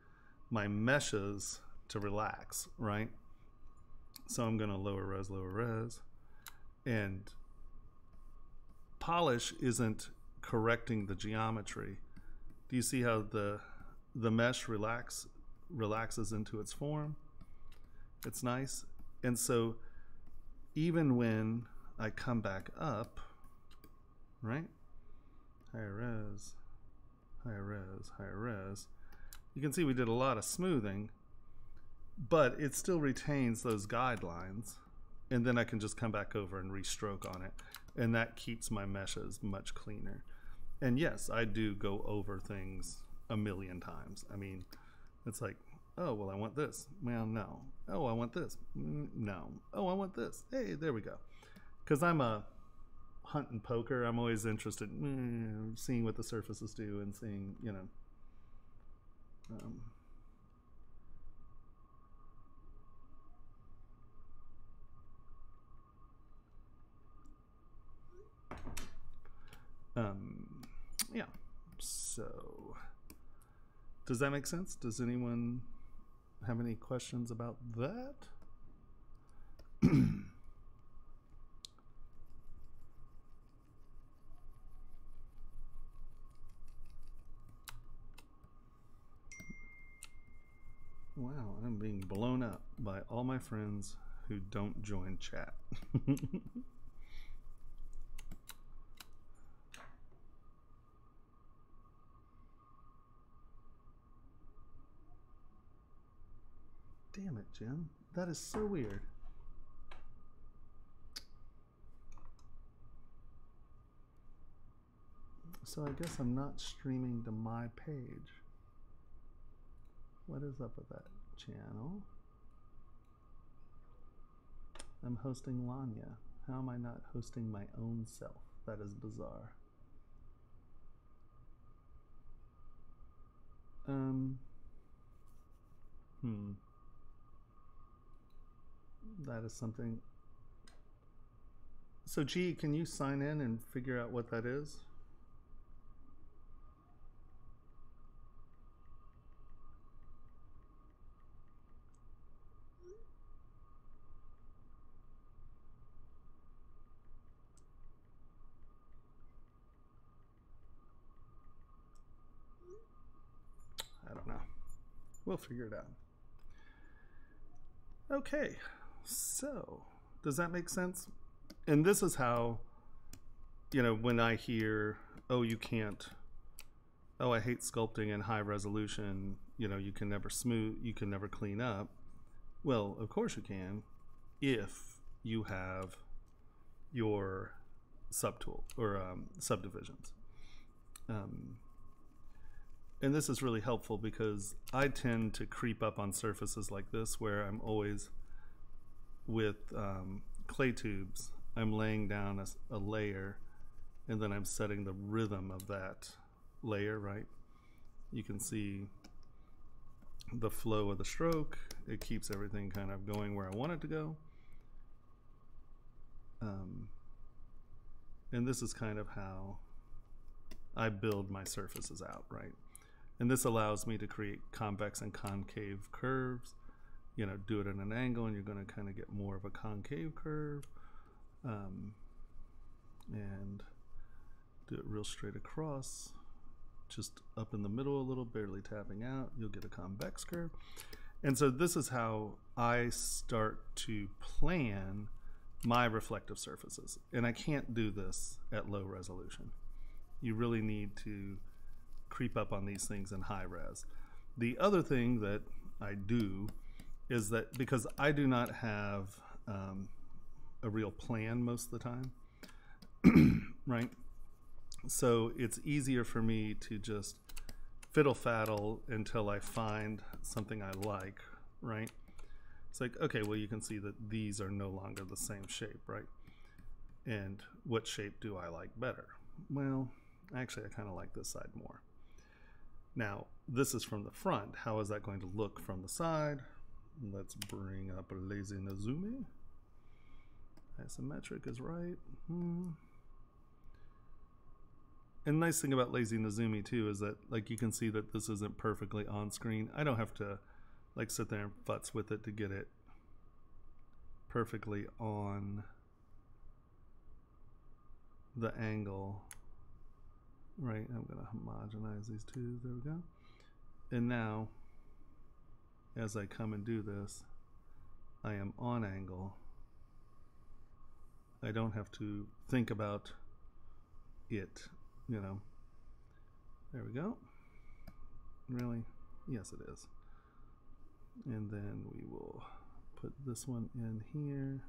Speaker 1: my meshes to relax, right? So I'm gonna lower res, and polish isn't correcting the geometry. Do you see how the mesh relaxes into its form? It's nice. And so even when I come back up, right? Higher res, higher res, higher res. You can see we did a lot of smoothing, but it still retains those guidelines. And then I can just come back over and restroke on it. And that keeps my meshes much cleaner. And yes, I do go over things a million times. I mean, it's like, oh, well, I want this. Well, no. Oh, I want this. No. Oh, I want this. Hey, there we go. Because I'm a hunt and poker. I'm always interested in seeing what the surfaces do and seeing, you know. Yeah. So, does that make sense? Does anyone have any questions about that? Wow, I'm being blown up by all my friends who don't join chat. Damn it, Jim. That is so weird. So I guess I'm not streaming to my page. What is up with that channel? I'm hosting Lanya. How am I not hosting my own self? That is bizarre. That is something. So G, can you sign in and figure out what that is? I don't know. We'll figure it out. Okay, so does that make sense? And this is how, you know, when I hear, oh, you can't, oh, I hate sculpting in high resolution, you know, you can never smooth, you can never clean up. Well, of course you can, if you have your subtool or subdivisions. And this is really helpful because I tend to creep up on surfaces like this where I'm always with clay tubes, I'm laying down a layer and then I'm setting the rhythm of that layer, right? You can see the flow of the stroke. It keeps everything kind of going where I want it to go. And this is kind of how I build my surfaces out, right? And this allows me to create convex and concave curves. You know, do it at an angle and you're going to kind of get more of a concave curve. And do it real straight across, just up in the middle a little, barely tapping out. You'll get a convex curve. And so this is how I start to plan my reflective surfaces. And I can't do this at low resolution. You really need to creep up on these things in high res. The other thing that I do is that because I do not have a real plan most of the time, right? So it's easier for me to just fiddle-faddle until I find something I like, right? It's like, okay, well, you can see that these are no longer the same shape, right? And what shape do I like better? Well, actually, I kind of like this side more. Now, this is from the front. How is that going to look from the side? Let's bring up a lazy Nazumi. Isometric is right. And the nice thing about lazy Nazumi too is that, like, you can see that this isn't perfectly on screen. I don't have to like sit there and futz with it to get it perfectly on the angle, right? I'm gonna homogenize these two. There we go. And now, as I come and do this, I am on angle. I don't have to think about it, you know. There we go. Really? Yes, it is. And then we will put this one in here.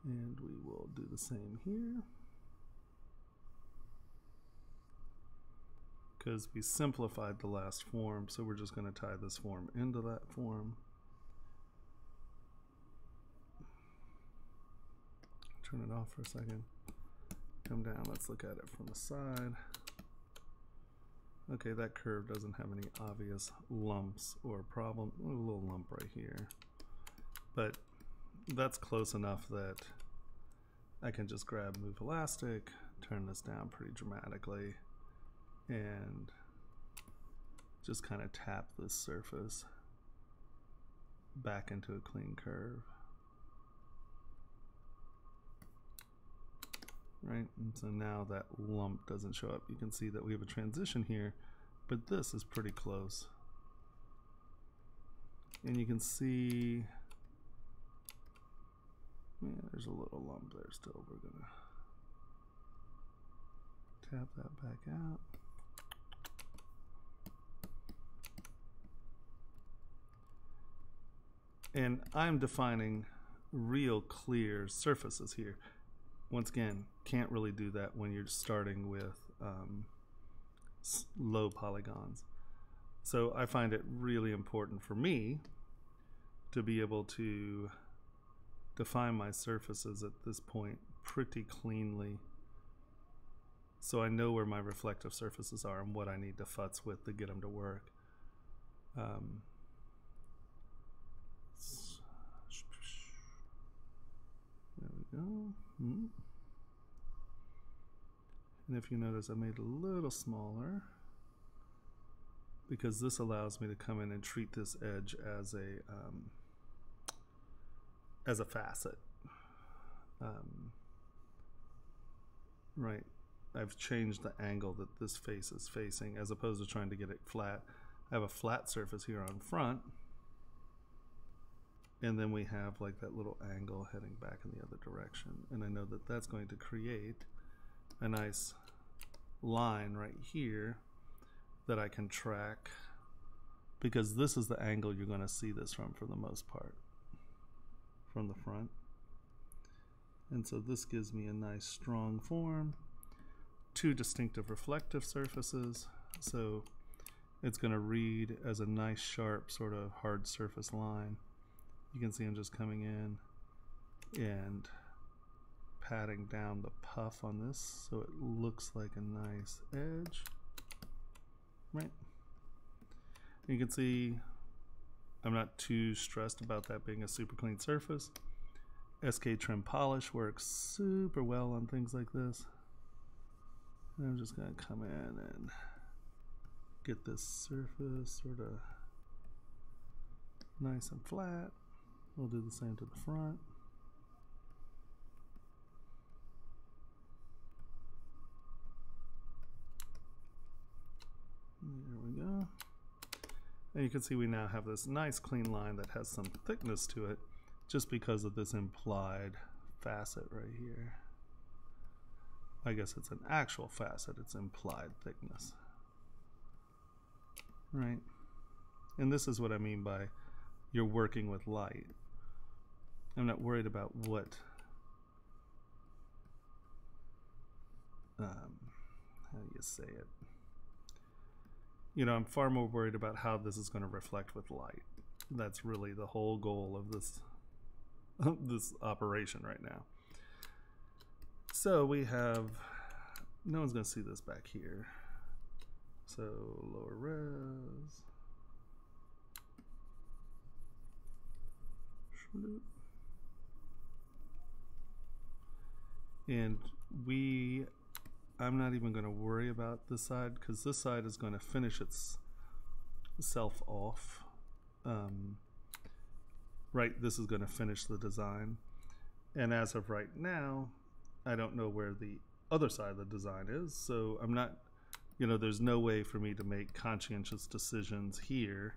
Speaker 1: And we will do the same here. Because we simplified the last form, so we're just going to tie this form into that form. Turn it off for a second. Come down, let's look at it from the side. Okay, that curve doesn't have any obvious lumps or problem. A little lump right here. But that's close enough that I can just grab Move Elastic, turn this down pretty dramatically, and just kind of tap this surface back into a clean curve. Right, and so now that lump doesn't show up. You can see that we have a transition here, but this is pretty close. And you can see, yeah, there's a little lump there still. We're gonna tap that back out. And I'm defining real clear surfaces here. Once again, can't really do that when you're starting with low polygons. So I find it really important for me to be able to define my surfaces at this point pretty cleanly, so I know where my reflective surfaces are and what I need to futz with to get them to work. There we go. And if you notice, I made it a little smaller because this allows me to come in and treat this edge as a facet. Right. I've changed the angle that this face is facing as opposed to trying to get it flat. I have a flat surface here on front, and then we have like that little angle heading back in the other direction, and I know that that's going to create a nice line right here that I can track, because this is the angle you're going to see this from for the most part, from the front. And so this gives me a nice strong form, two distinctive reflective surfaces, so it's going to read as a nice sharp sort of hard surface line. You can see I'm just coming in and patting down the puff on this so it looks like a nice edge, right? You can see I'm not too stressed about that being a super clean surface. SK Trim Polish works super well on things like this. And I'm just going to come in and get this surface sort of nice and flat. We'll do the same to the front. There we go. And you can see we now have this nice clean line that has some thickness to it just because of this implied facet right here. I guess it's an actual facet, it's implied thickness. Right? And this is what I mean by you're working with light. I'm not worried about what how do you say it? You know, I'm far more worried about how this is going to reflect with light. That's really the whole goal of this this operation right now. So we have, no one's going to see this back here. So lower res. And I'm not even going to worry about this side because this side is going to finish itself off. Right, this is going to finish the design. And as of right now, I don't know where the other side of the design is. So I'm not, you know, there's no way for me to make conscientious decisions here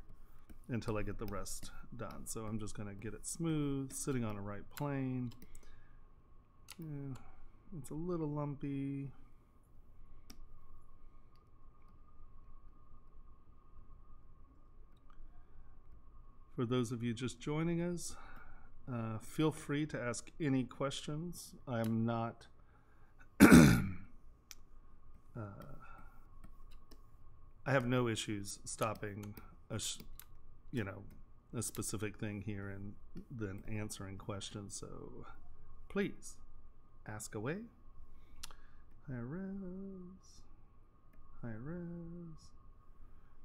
Speaker 1: until I get the rest done. So I'm just going to get it smooth, sitting on a right plane. Yeah, it's a little lumpy. For those of you just joining us, feel free to ask any questions. I'm not I have no issues stopping a specific thing here and then answering questions, so please ask away. High res. High res.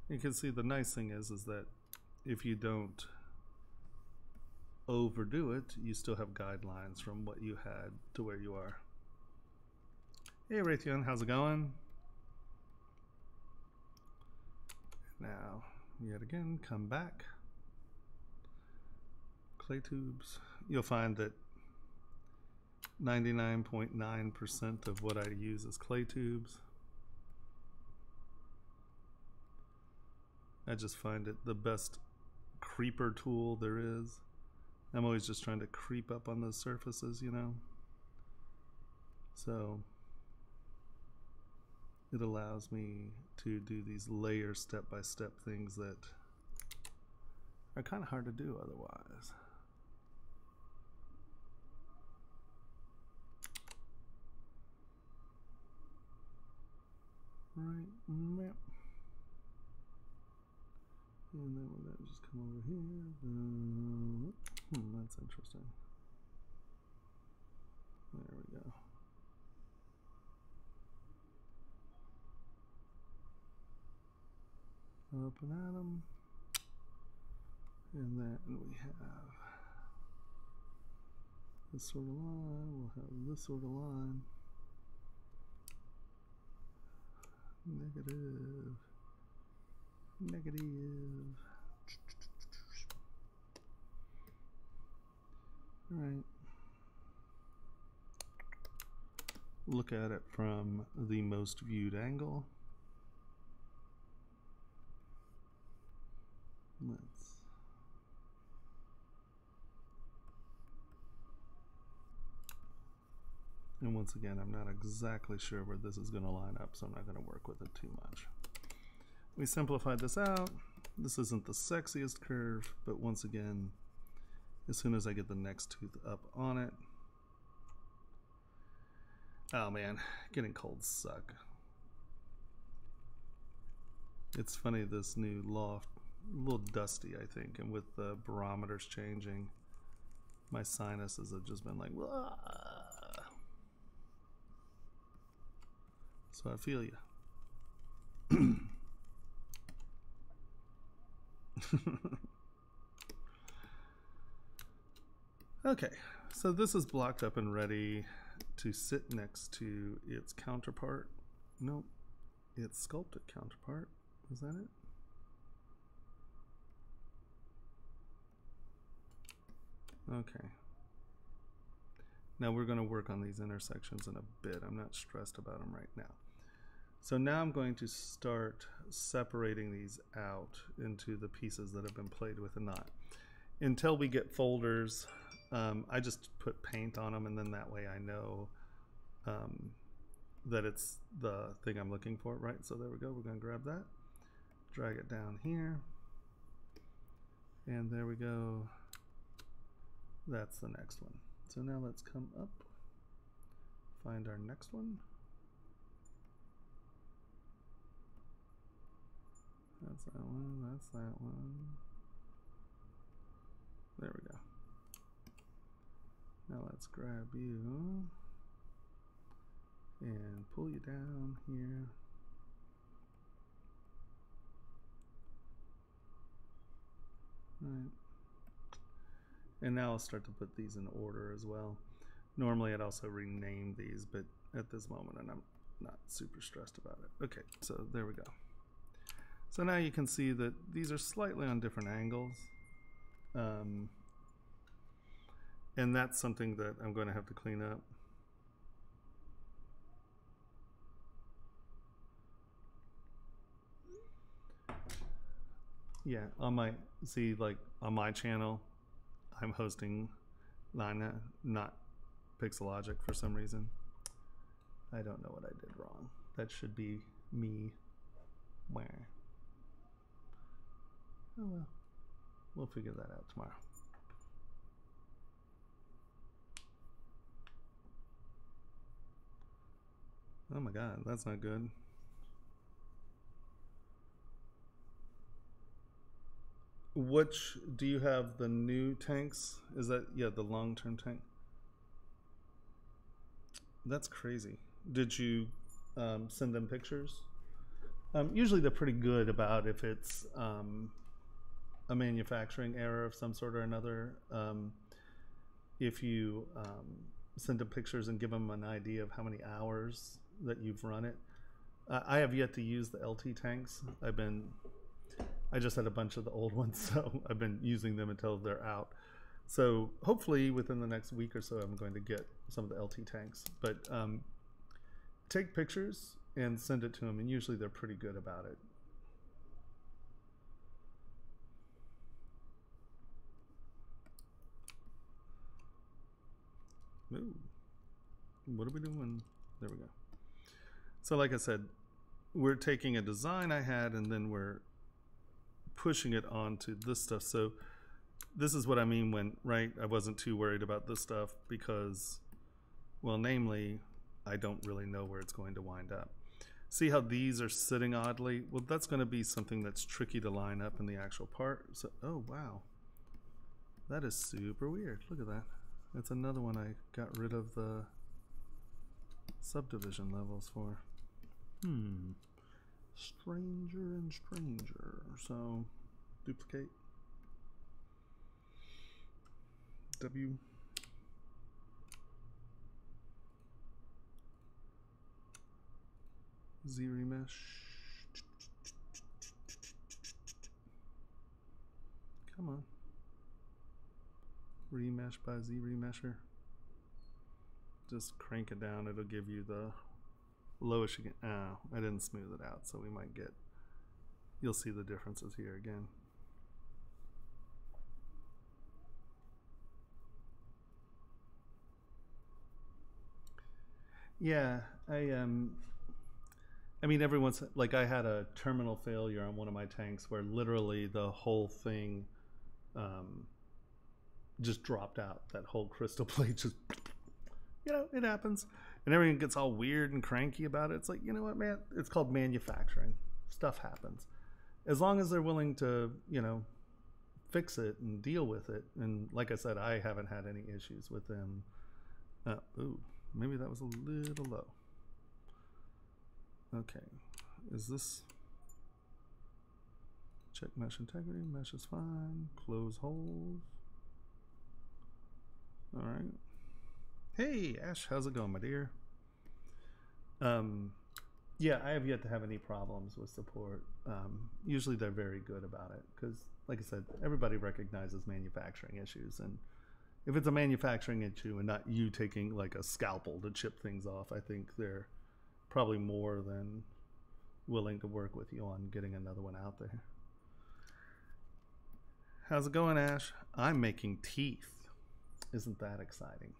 Speaker 1: You can see the nice thing is that if you don't overdo it, you still have guidelines from what you had to where you are. Hey Raytheon, how's it going? Now, yet again, come back. Clay tubes. You'll find that 99.9% of what I use is clay tubes. I just find it the best creeper tool there is. I'm always just trying to creep up on those surfaces, you know. So it allows me to do these layer step-by-step things that are kind of hard to do otherwise. Right, map. And then we're gonna just come over here. That's interesting. There we go. Open atom. And then we have this sort of line. We'll have this sort of line. Negative. Negative. All right. Look at it from the most viewed angle. And once again, I'm not exactly sure where this is going to line up, so I'm not going to work with it too much. We simplified this out. This isn't the sexiest curve, but once again, as soon as I get the next tooth up on it. Oh man, getting colds suck. It's funny, this new loft, a little dusty I think, and with the barometers changing, my sinuses have just been like, wah. So I feel you. Okay, so this is blocked up and ready to sit next to its counterpart. Nope, its sculpted counterpart. Is that it? Okay. Now we're going to work on these intersections in a bit. I'm not stressed about them right now. So now I'm going to start separating these out into the pieces that have been played with and not. Until we get folders, I just put paint on them, and then that way I know that it's the thing I'm looking for, right? So there we go. We're going to grab that, drag it down here, and there we go. That's the next one. So now let's come up, find our next one. That's that one, that's that one. There we go. Now let's grab you and pull you down here. Right. And now I'll start to put these in order as well. Normally I'd also rename these, but at this moment I'm not super stressed about it. Okay, so there we go. So now you can see that these are slightly on different angles. And that's something that I'm going to have to clean up. Yeah, on my, see, like on my channel, I'm hosting Lana, not Pixelogic for some reason. I don't know what I did wrong. That should be me. Where? Oh well. We'll figure that out tomorrow. Oh my God, that's not good. Which, do you have the new tanks? Is that, yeah, the long-term tank? That's crazy. Did you send them pictures? Usually they're pretty good about if it's a manufacturing error of some sort or another. If you send them pictures and give them an idea of how many hours that you've run it. I have yet to use the LT tanks. I just had a bunch of the old ones, so I've been using them until they're out. So hopefully within the next week or so, I'm going to get some of the LT tanks. But take pictures and send it to them, and usually they're pretty good about it. Ooh. What are we doing? There we go. So like I said, we're taking a design I had and then we're pushing it onto this stuff. So this is what I mean when, right, I wasn't too worried about this stuff because, well, namely, I don't really know where it's going to wind up. See how these are sitting oddly? Well, that's going to be something that's tricky to line up in the actual part. So, oh, wow. That is super weird. Look at that. That's another one I got rid of the subdivision levels for. Stranger and stranger. So, duplicate. W. Z remesh. Come on. Remesh by Z remesher. Just crank it down. It'll give you the lowest you can. Oh, I didn't smooth it out, so we might get. You'll see the differences here again. Yeah, I mean, every once, like I had a terminal failure on one of my tanks where literally the whole thing just dropped out. That whole crystal plate just, you know, it happens. And everyone gets all weird and cranky about it. It's like, you know what, man? It's called manufacturing. Stuff happens. As long as they're willing to, you know, fix it and deal with it. And like I said, I haven't had any issues with them. Ooh, maybe that was a little low. Okay, is this, check mesh integrity, mesh is fine, close holes. All right. Hey, Ash, how's it going, my dear? Yeah, I have yet to have any problems with support. Usually they're very good about it because, like I said, everybody recognizes manufacturing issues. And if it's a manufacturing issue and not you taking like a scalpel to chip things off, I think they're probably more than willing to work with you on getting another one out there. How's it going, Ash? I'm making teeth. Isn't that exciting?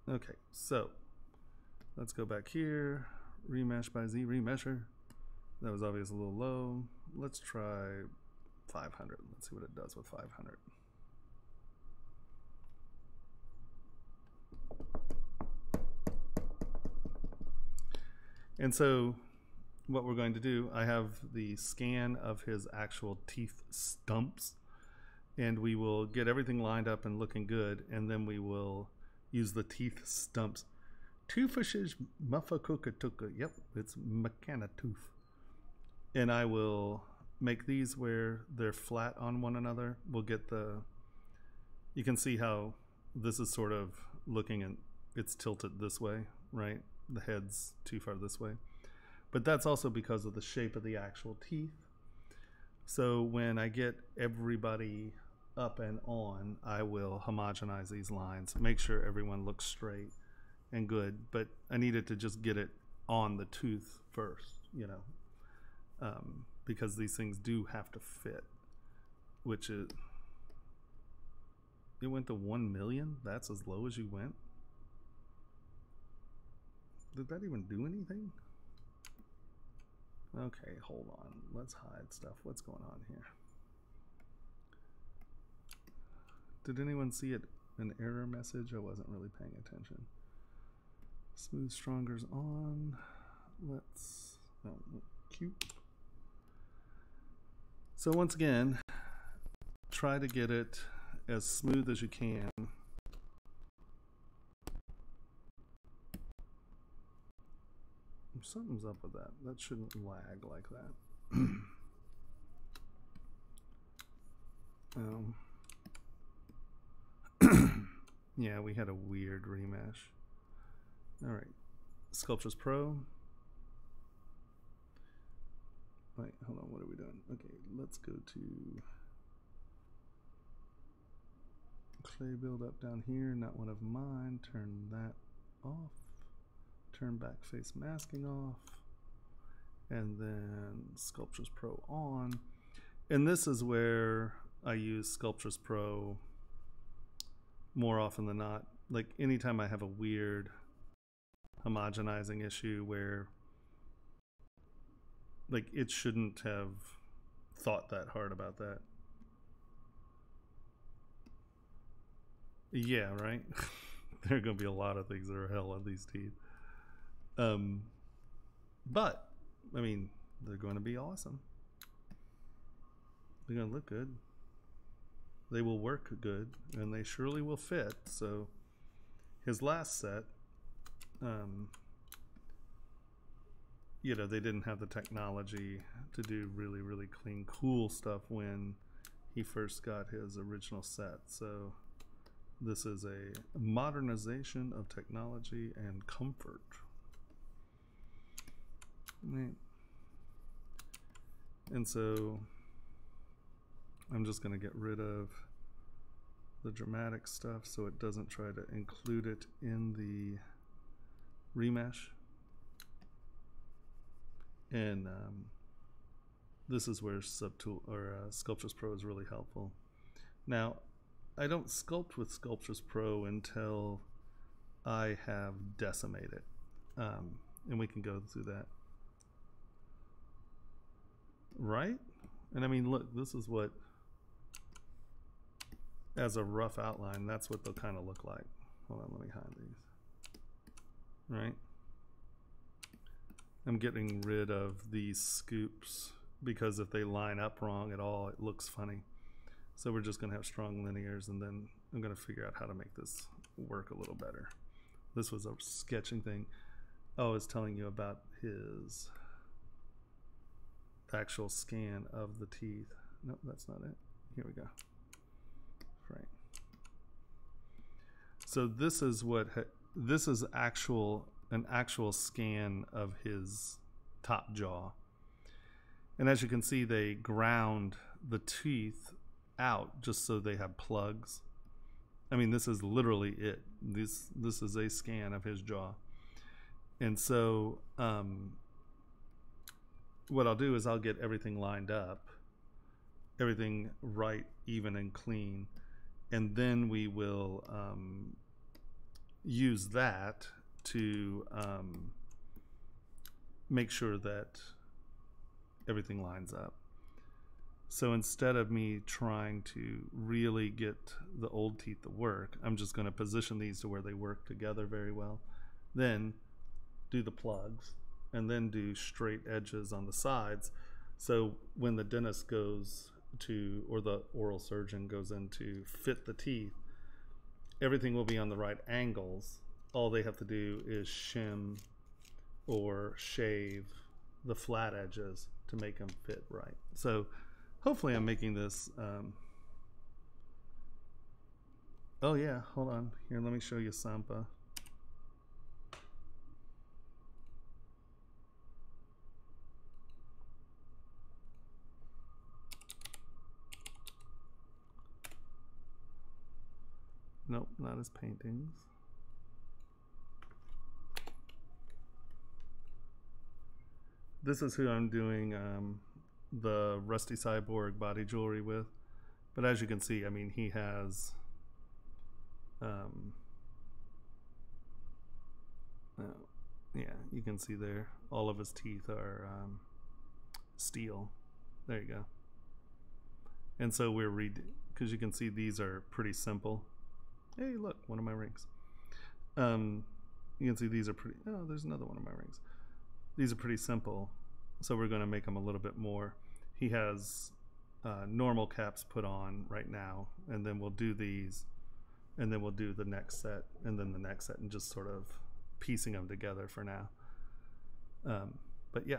Speaker 1: Okay, so let's go back here. Remesh by Z remesher. That was obviously a little low. Let's try 500. Let's see what it does with 500. And so what we're going to do, I have the scan of his actual teeth stumps, and we will get everything lined up and looking good, and then we will use the teeth stumps. Toofishes muffakukatuka. Yep, it's mechana tooth. And I will make these where they're flat on one another. We'll get the, you can see how this is sort of looking, and it's tilted this way, right? The head's too far this way. But that's also because of the shape of the actual teeth. So when I get everybody up and on, I will homogenize these lines, make sure everyone looks straight and good. But I needed to just get it on the tooth first, you know, because these things do have to fit, which is, it went to 1 million. That's as low as you went. Did that even do anything? Okay, hold on. Let's hide stuff. What's going on here? Did anyone see it? An error message? I wasn't really paying attention. Smooth Stronger's on. Let's... Oh, cute. So once again, try to get it as smooth as you can. Something's up with that. That shouldn't lag like that. Yeah, we had a weird remesh. All right, Sculptures Pro. Wait, hold on, what are we doing? Okay, let's go to clay build up down here, not one of mine. Turn that off. Turn back face masking off. And then Sculptures Pro on. And this is where I use Sculptures Pro more often than not. Like anytime I have a weird homogenizing issue where like it shouldn't have thought that hard about that. Yeah, right? There are going to be a lot of things that are hell on these teeth. But, I mean, they're going to be awesome. They're going to look good. They will work good, and they surely will fit. So, his last set, you know, they didn't have the technology to do really, really clean, cool stuff when he first got his original set. So, this is a modernization of technology and comfort. Right. And so I'm just going to get rid of the dramatic stuff so it doesn't try to include it in the remesh. And this is where Subtool or Sculptures Pro is really helpful. Now, I don't sculpt with Sculptures Pro until I have decimated, and we can go through that. Right? And I mean, look, this is what, as a rough outline, that's what they'll kind of look like. Hold on, let me hide these. Right? I'm getting rid of these scoops because if they line up wrong at all, it looks funny. So we're just going to have strong linears, and then I'm going to figure out how to make this work a little better. This was a sketching thing. Oh, I was telling you about his actual scan of the teeth. Nope, that's not it. Here we go. Right. So this is what this is an actual scan of his top jaw. And as you can see, they ground the teeth out just so they have plugs. I mean, this is literally it. This is a scan of his jaw. And so what I'll do is I'll get everything lined up, everything right, even, and clean, and then we will use that to make sure that everything lines up. So instead of me trying to really get the old teeth to work, I'm just going to position these to where they work together very well. Then do the plugs, and then do straight edges on the sides. So when the dentist goes to, or the oral surgeon goes in to fit the teeth, everything will be on the right angles. All they have to do is shim or shave the flat edges to make them fit right. So hopefully I'm making this, oh yeah, hold on. Here, let me show you Sampa. Nope, not his paintings. This is who I'm doing the Rusty Cyborg body jewelry with. But as you can see, I mean, he has yeah, you can see there all of his teeth are steel. There you go. And so we're because you can see these are pretty simple. Hey, look, one of my rings. You can see these are pretty, oh, there's another one of my rings. These are pretty simple, so we're going to make them a little bit more. He has normal caps put on right now, and then we'll do these, and then we'll do the next set, and then the next set, and just sort of piecing them together for now. But yeah,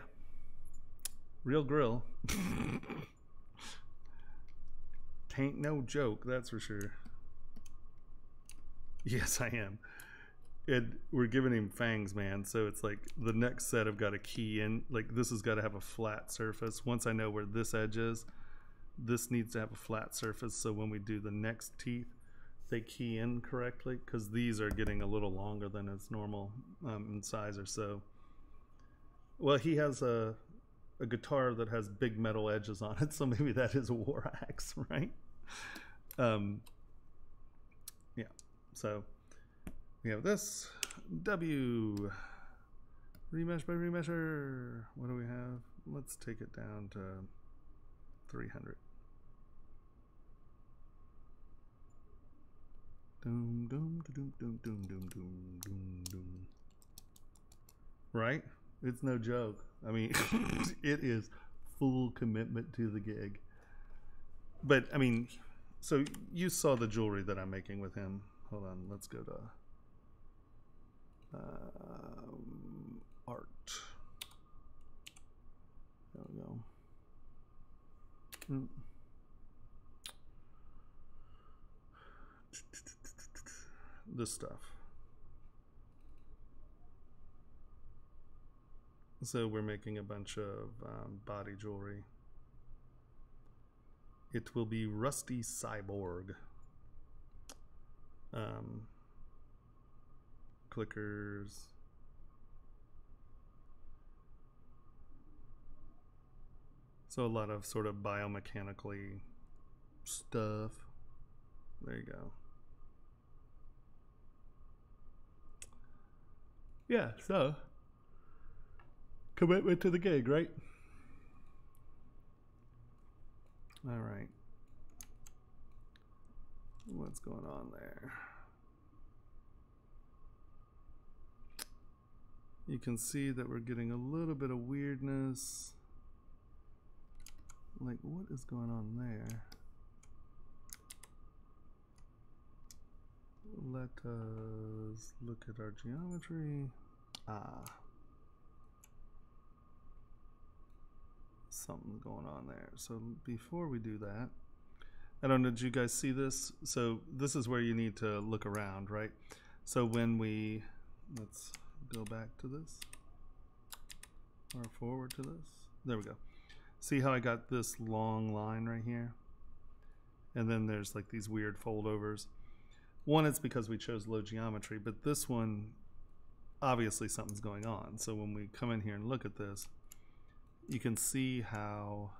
Speaker 1: real grill. Tain't no joke, that's for sure. Yes, I am. We're giving him fangs, man, so it's like the next set I've got to key in. Like, this has got to have a flat surface. Once I know where this edge is, this needs to have a flat surface, so when we do the next teeth, they key in correctly, because these are getting a little longer than its normal in size or so. Well, he has a guitar that has big metal edges on it, so maybe that is a war axe, right? Yeah, so we have this W remesh by remesher. What do we have? Let's take it down to 300. Doom doom doom doom doom doom doom doom doom. Right? It's no joke. I mean, it is full commitment to the gig. But I mean, so you saw the jewelry that I'm making with him. Hold on, let's go to art. There we go. This stuff. So we're making a bunch of body jewelry. It will be Rusty Cyborg. Clickers. So a lot of sort of biomechanically stuff. There you go. Yeah, so commitment to the gig, right? All right. What's going on there? You can see that we're getting a little bit of weirdness. Like, what is going on there? Let us look at our geometry. Something's going on there. So before we do that, I don't know, did you guys see this? So this is where you need to look around, right? So when we, let's go back to this, or forward to this. There we go. See how I got this long line right here? And then there's like these weird foldovers. One, it's because we chose low geometry, but this one, obviously something's going on. So when we come in here and look at this, you can see how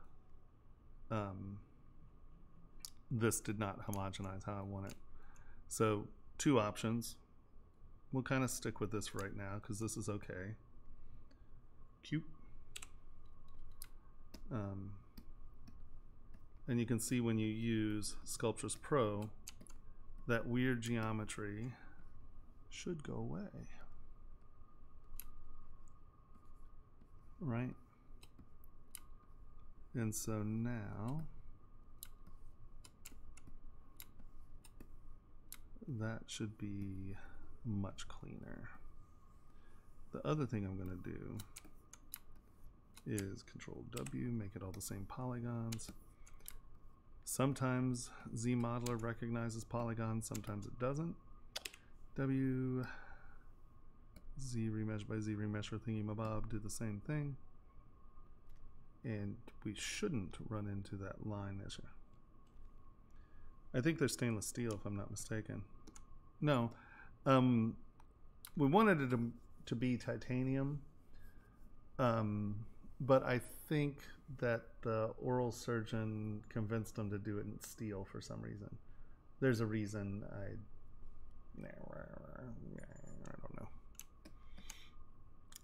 Speaker 1: this did not homogenize how I want it. So two options. We'll kind of stick with this right now because this is okay. Cute. And you can see when you use Sculptris Pro, that weird geometry should go away. Right? And so now that should be much cleaner. The other thing I'm going to do is Control W, make it all the same polygons. Sometimes ZModeler recognizes polygons, sometimes it doesn't. W, Z remesh by Z remesher thingy-mabob, do the same thing. And we shouldn't run into that line issue. I think they're stainless steel if I'm not mistaken. No, we wanted it to be titanium, but I think that the oral surgeon convinced them to do it in steel for some reason. There's a reason. I don't know.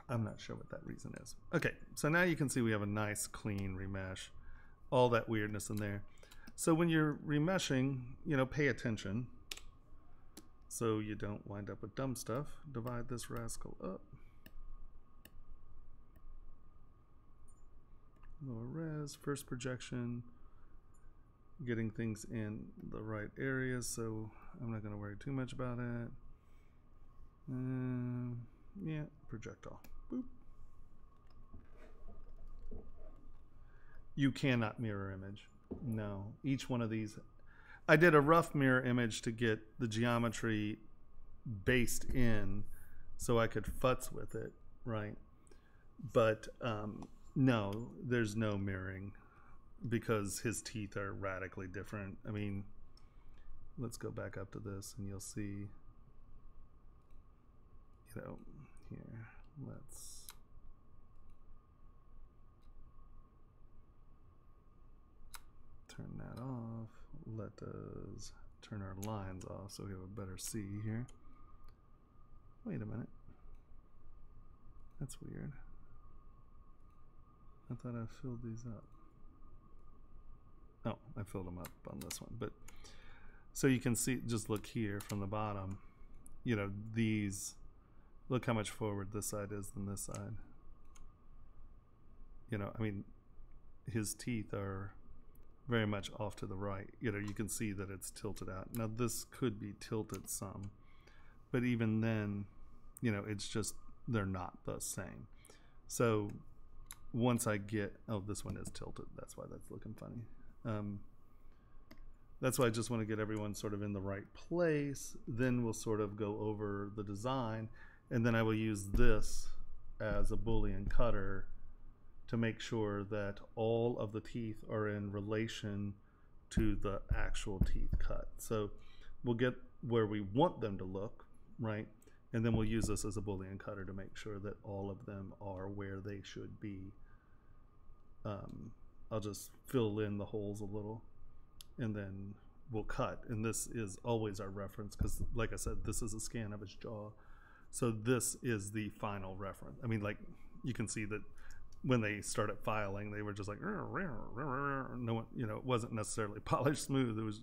Speaker 1: I'm not sure what that reason is. Okay, so now you can see we have a nice clean remesh, all that weirdness in there. So when you're remeshing, you know, pay attention so you don't wind up with dumb stuff. Divide this rascal up. Lower res, first projection, getting things in the right areas, so I'm not going to worry too much about it. Yeah, projectile. Boop. You cannot mirror image. No, each one of these. I did a rough mirror image to get the geometry based in so I could futz with it, right? But no, there's no mirroring because his teeth are radically different. I mean, let's go back up to this and you'll see, you know, here, let's turn that off. Let us turn our lines off so we have a better see here. Wait a minute. That's weird. I thought I filled these up. Oh, I filled them up on this one. But so you can see, just look here from the bottom, you know, these, look how much forward this side is than this side. You know, I mean, his teeth are very much off to the right. You know, you can see that it's tilted out. Now this could be tilted some, but even then, you know, it's just, they're not the same. So once I get, oh, this one is tilted. That's why that's looking funny. That's why I just want to get everyone sort of in the right place. Then we'll sort of go over the design, and then I will use this as a Boolean cutter to make sure that all of the teeth are in relation to the actual teeth cut. So we'll get where we want them to look, right? And then we'll use this as a Boolean cutter to make sure that all of them are where they should be. I'll just fill in the holes a little and then we'll cut. And this is always our reference because, like I said, this is a scan of his jaw. So this is the final reference. I mean, like, you can see that when they started filing, they were just like, no one, you know, it wasn't necessarily polished smooth. It was,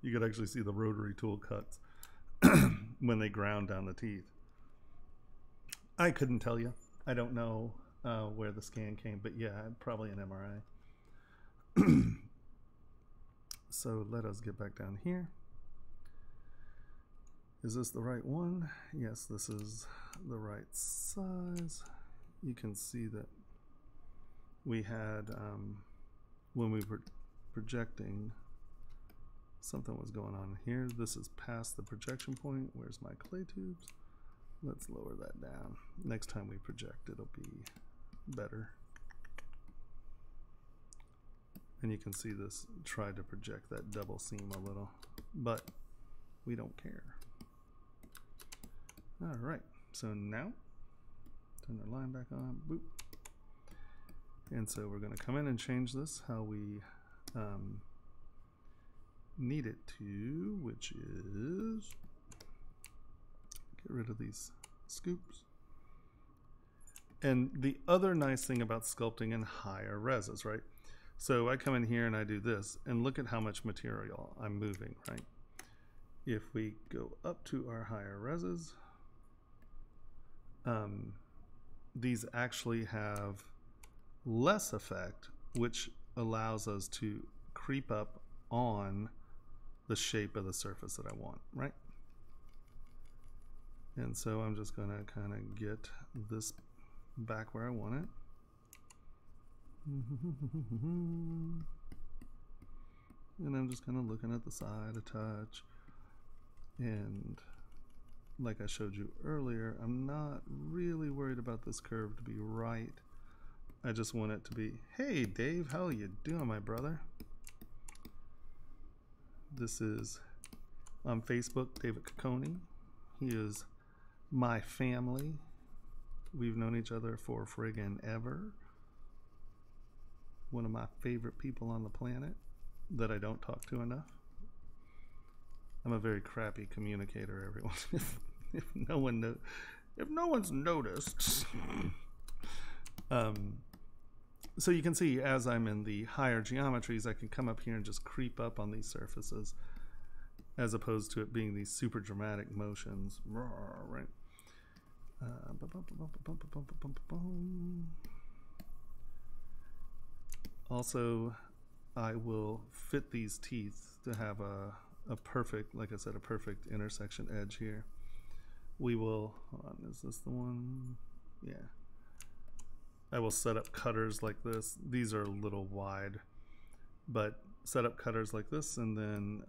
Speaker 1: you could actually see the rotary tool cuts when they ground down the teeth. I couldn't tell you. I don't know where the scan came, but yeah, probably an MRI. So let us get back down here. Is this the right one? Yes, this is the right size. You can see that we had, when we were projecting, something was going on here. This is past the projection point. Where's my clay tubes? Let's lower that down. Next time we project, it'll be better. And you can see this tried to project that double seam a little, but we don't care. All right, so now turn the line back on, boop. And so we're gonna come in and change this how we need it to, which is get rid of these scoops. And the other nice thing about sculpting in higher reses, right? So I come in here and I do this, and look at how much material I'm moving, right? If we go up to our higher reses, these actually have less effect, which allows us to creep up on the shape of the surface that I want, right? And so I'm just gonna kind of get this back where I want it. And I'm just kind of looking at the side a touch, and like I showed you earlier, I'm not really worried about this curve to be right. I just want it to be, hey Dave, how you doing, my brother? This is on Facebook, David Cocconi. He is my family. We've known each other for friggin' ever. One of my favorite people on the planet that I don't talk to enough. I'm a very crappy communicator, everyone. if no one's noticed, So you can see as I'm in the higher geometries, I can come up here and just creep up on these surfaces, as opposed to it being these super dramatic motions, right? Also, I will fit these teeth to have a perfect, like I said, a perfect intersection edge here. We will, hold on, is this the one? Yeah. I will set up cutters like this. These are a little wide, but set up cutters like this, and then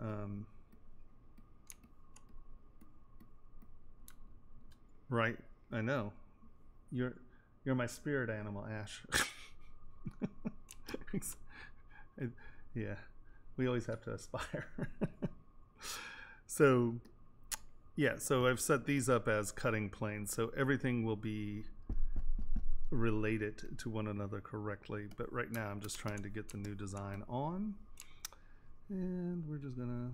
Speaker 1: right, I know. You're my spirit animal, Ash. Yeah, we always have to aspire. So yeah, so I've set these up as cutting planes, so everything will be related to one another correctly, but right now I'm just trying to get the new design on, and we're just gonna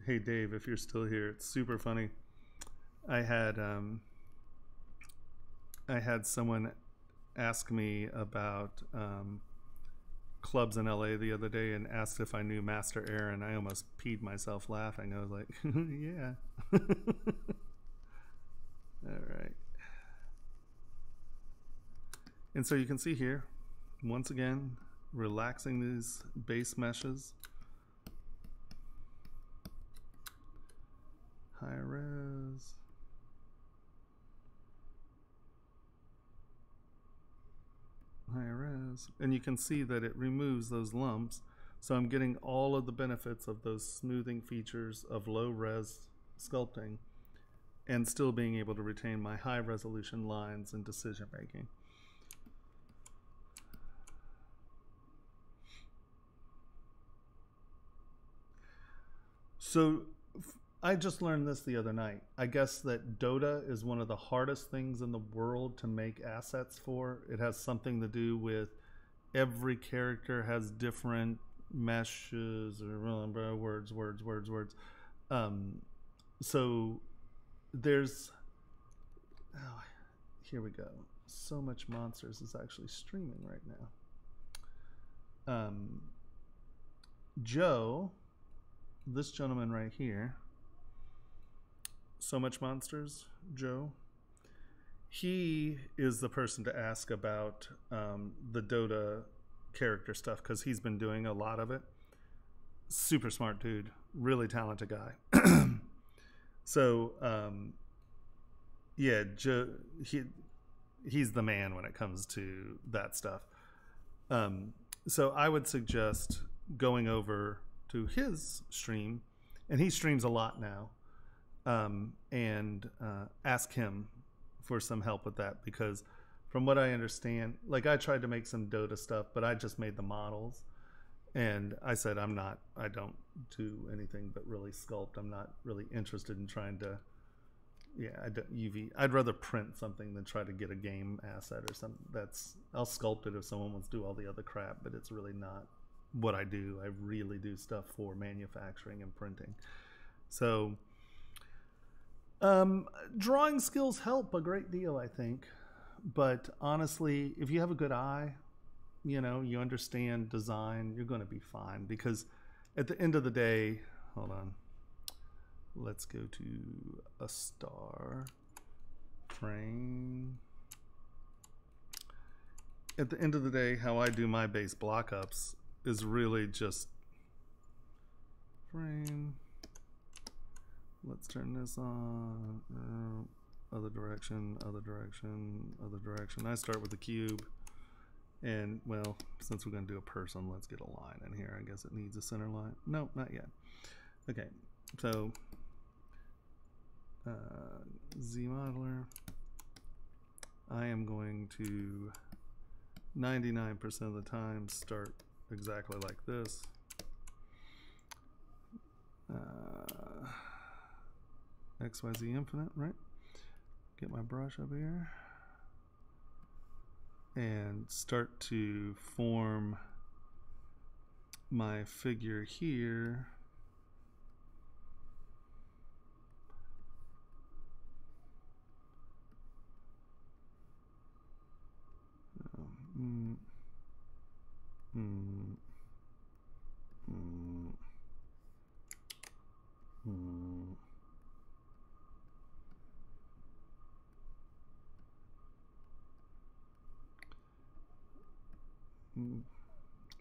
Speaker 1: Hey Dave, if you're still here, it's super funny. I had someone ask me about clubs in LA the other day and asked if I knew Master Aaron. I almost peed myself laughing. I was like, yeah. All right. And so you can see here, once again, relaxing these base meshes. High res. High res. And you can see that it removes those lumps. So I'm getting all of the benefits of those smoothing features of low res sculpting and still being able to retain my high resolution lines and decision making. So I just learned this the other night. I guess that Dota is one of the hardest things in the world to make assets for. It has something to do with every character has different meshes or words. So there's, oh, here we go. So Much Monsters is actually streaming right now. Joe, this gentleman right here, So Much Monsters, Joe, he is the person to ask about the Dota character stuff, because he's been doing a lot of it. Super smart dude, really talented guy. So yeah, Joe, he's the man when it comes to that stuff. So I would suggest going over to his stream, and he streams a lot now, and ask him for some help with that, because from what I understand, like I tried to make some Dota stuff, but I just made the models, and I said I don't do anything but really sculpt. I'm not really interested in trying to, yeah, I don't UV. I'd rather print something than try to get a game asset or something. I'll sculpt it if someone wants to do all the other crap, but it's really not what I do. I really do stuff for manufacturing and printing. So drawing skills help a great deal, I think, but honestly, if you have a good eye, you know, you understand design, you're going to be fine, because at the end of the day, hold on, let's go to a star frame. At the end of the day, how I do my base block ups is really just frame. Let's turn this on. Other direction, other direction, other direction. I start with the cube. And, well, since we're going to do a person, let's get a line in here. I guess it needs a center line. No, not yet. Okay, so Z modeler. I am going to 99% of the time start exactly like this. XYZ infinite, right? Get my brush up here. and start to form my figure here.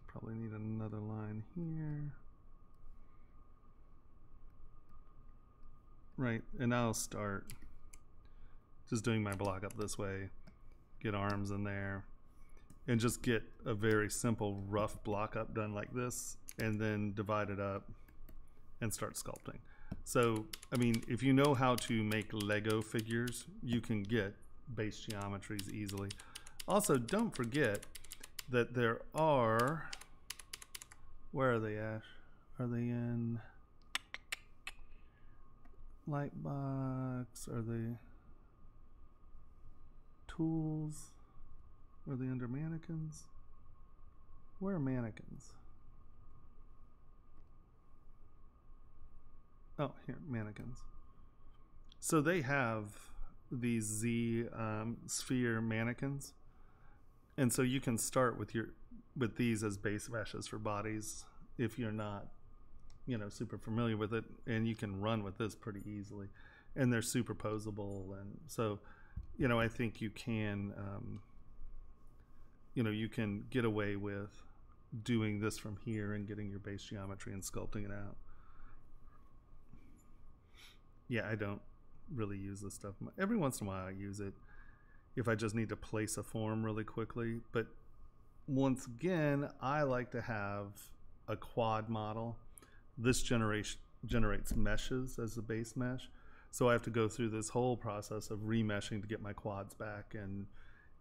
Speaker 1: Probably need another line here. Right, and I'll start just doing my block up this way, get arms in there, and just get a very simple rough block up done like this, and then divide it up and start sculpting. So, I mean, if you know how to make Lego figures, you can get base geometries easily. Also, don't forget that there are, where are they, Ash? Are they in Lightbox? Are they tools? Are they under mannequins? Where are mannequins? Oh, here, mannequins. So they have these Sphere Mannequins, and so you can start with these as base meshes for bodies if you're not, you know, super familiar with it, and you can run with this pretty easily, and they're superposable, and so, you know, I think you can, you know, you can get away with doing this from here and getting your base geometry and sculpting it out. Yeah, I don't really use this stuff. Every once in a while I use it if I just need to place a form really quickly. But once again, I like to have a quad model. This generates meshes as the base mesh. So I have to go through this whole process of remeshing to get my quads back. And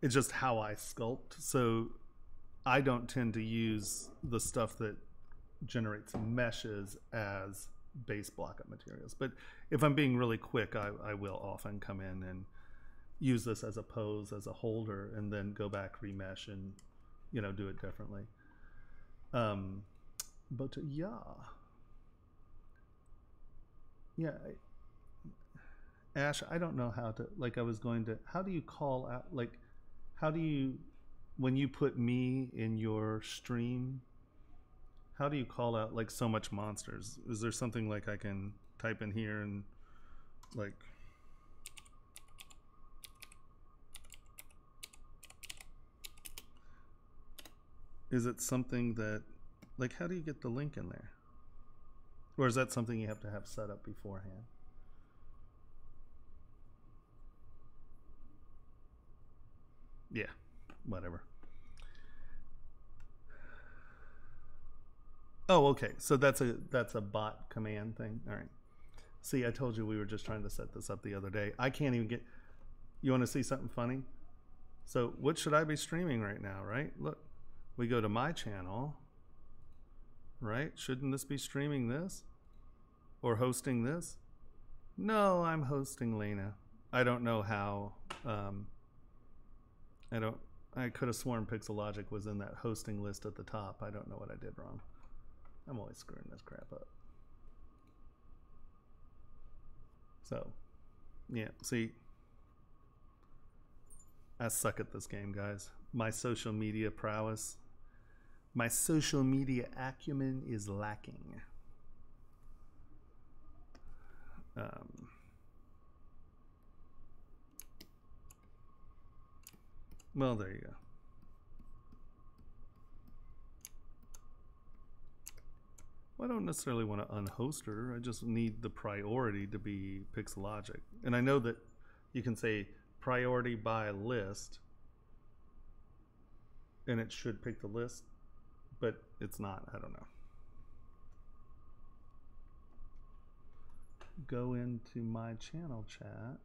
Speaker 1: it's just how I sculpt. So I don't tend to use the stuff that generates meshes as base block-up materials. But if I'm being really quick, I will often come in and use this as a pose, as a holder, and then go back, remesh, and, you know, do it differently. But yeah. Ash, I don't know how to, like, I was going to, how do you call out, like, how do you, when you put me in your stream, how do you call out, like, so much monsters? Is there something like I can type in here and, like, is it something that, like, how do you get the link in there? Or is that something you have to have set up beforehand? Yeah, whatever. Oh, okay. So that's a bot command thing. All right. See, I told you we were just trying to set this up the other day. I can't even get. You want to see something funny? So what should I be streaming right now, right? Look, we go to my channel, right? Shouldn't this be streaming this? Or hosting this? No, I'm hosting Lena. I don't know how. I could have sworn Pixelogic was in that hosting list at the top. I don't know what I did wrong. I'm always screwing this crap up. So, yeah, see, I suck at this game, guys. My social media prowess, my social media acumen is lacking. Well, there you go. Well, I don't necessarily want to unhost her. I just need the priority to be Pixelogic. And I know that you can say priority by list, and it should pick the list, but it's not. I don't know. Go into my channel chat.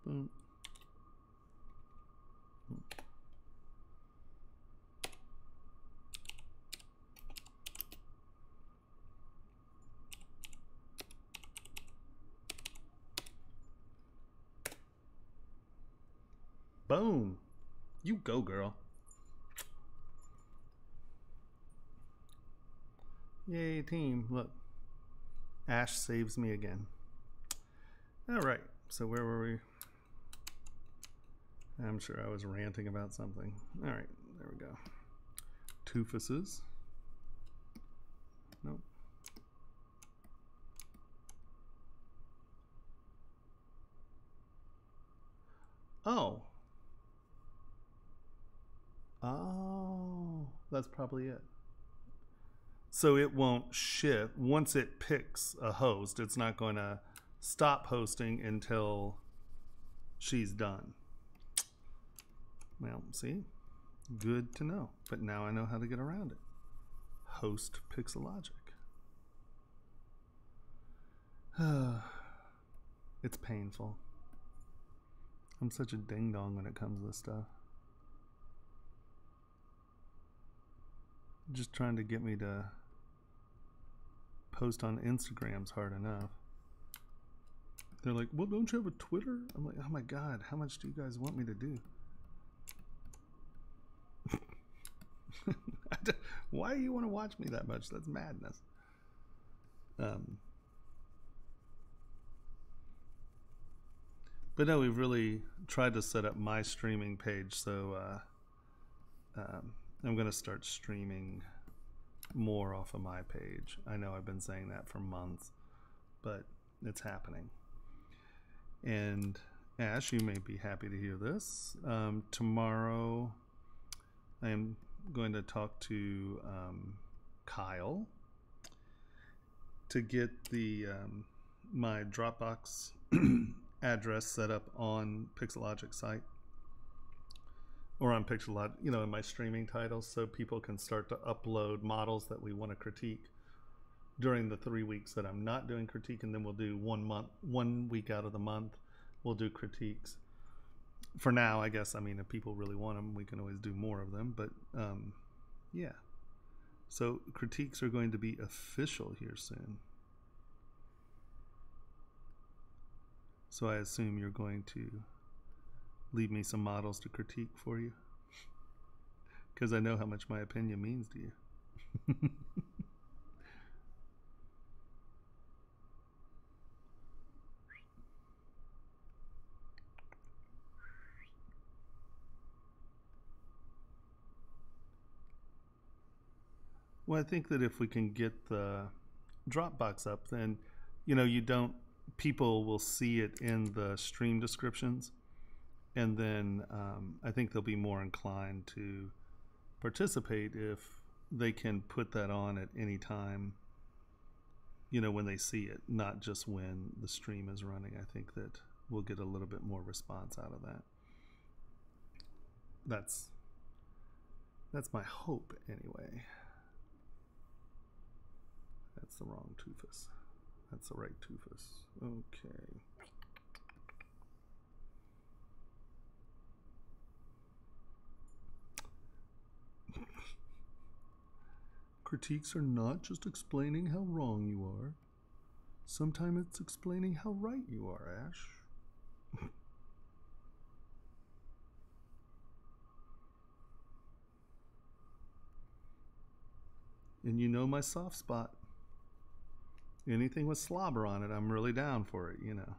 Speaker 1: Boom. Boom. You go, girl. Yay, team. Look. Ash saves me again. All right. So where were we? I'm sure I was ranting about something. All right. There we go. Toofuses. Nope. Oh. Oh. That's probably it. So it won't shift. Once it picks a host, it's not going to stop hosting until she's done. Well, see? Good to know. But now I know how to get around it. Host Pixelogic. It's painful. I'm such a ding-dong when it comes to this stuff. Just trying to get me to post on Instagram's hard enough. They're like, well, don't you have a Twitter? I'm like, oh my God, how much do you guys want me to do? Why do you want to watch me that much? That's madness. But no, we've really tried to set up my streaming page, so I'm going to start streaming more off of my page. I know I've been saying that for months, but it's happening. And Ash, you may be happy to hear this. Tomorrow I am going to talk to Kyle to get the my Dropbox address set up on Pixelogic site, or on Pixelogic, you know, in my streaming titles, so people can start to upload models that we want to critique during the 3 weeks that I'm not doing critique, and then we'll do 1 week out of the month we'll do critiques. For now, I guess, I mean, if people really want them, we can always do more of them, but yeah. So critiques are going to be official here soon. So I assume you're going to leave me some models to critique for you, because I know how much my opinion means to you. Well, I think that if we can get the Dropbox up, then, you know, people will see it in the stream descriptions, and then I think they'll be more inclined to participate if they can put that on at any time, you know, when they see it, not just when the stream is running. I think that we'll get a little bit more response out of that. That's my hope, anyway. That's the wrong Toofus. That's the right Toofus. Okay. Critiques are not just explaining how wrong you are. Sometimes it's explaining how right you are, Ash. And you know my soft spot. Anything with slobber on it, I'm really down for it, you know.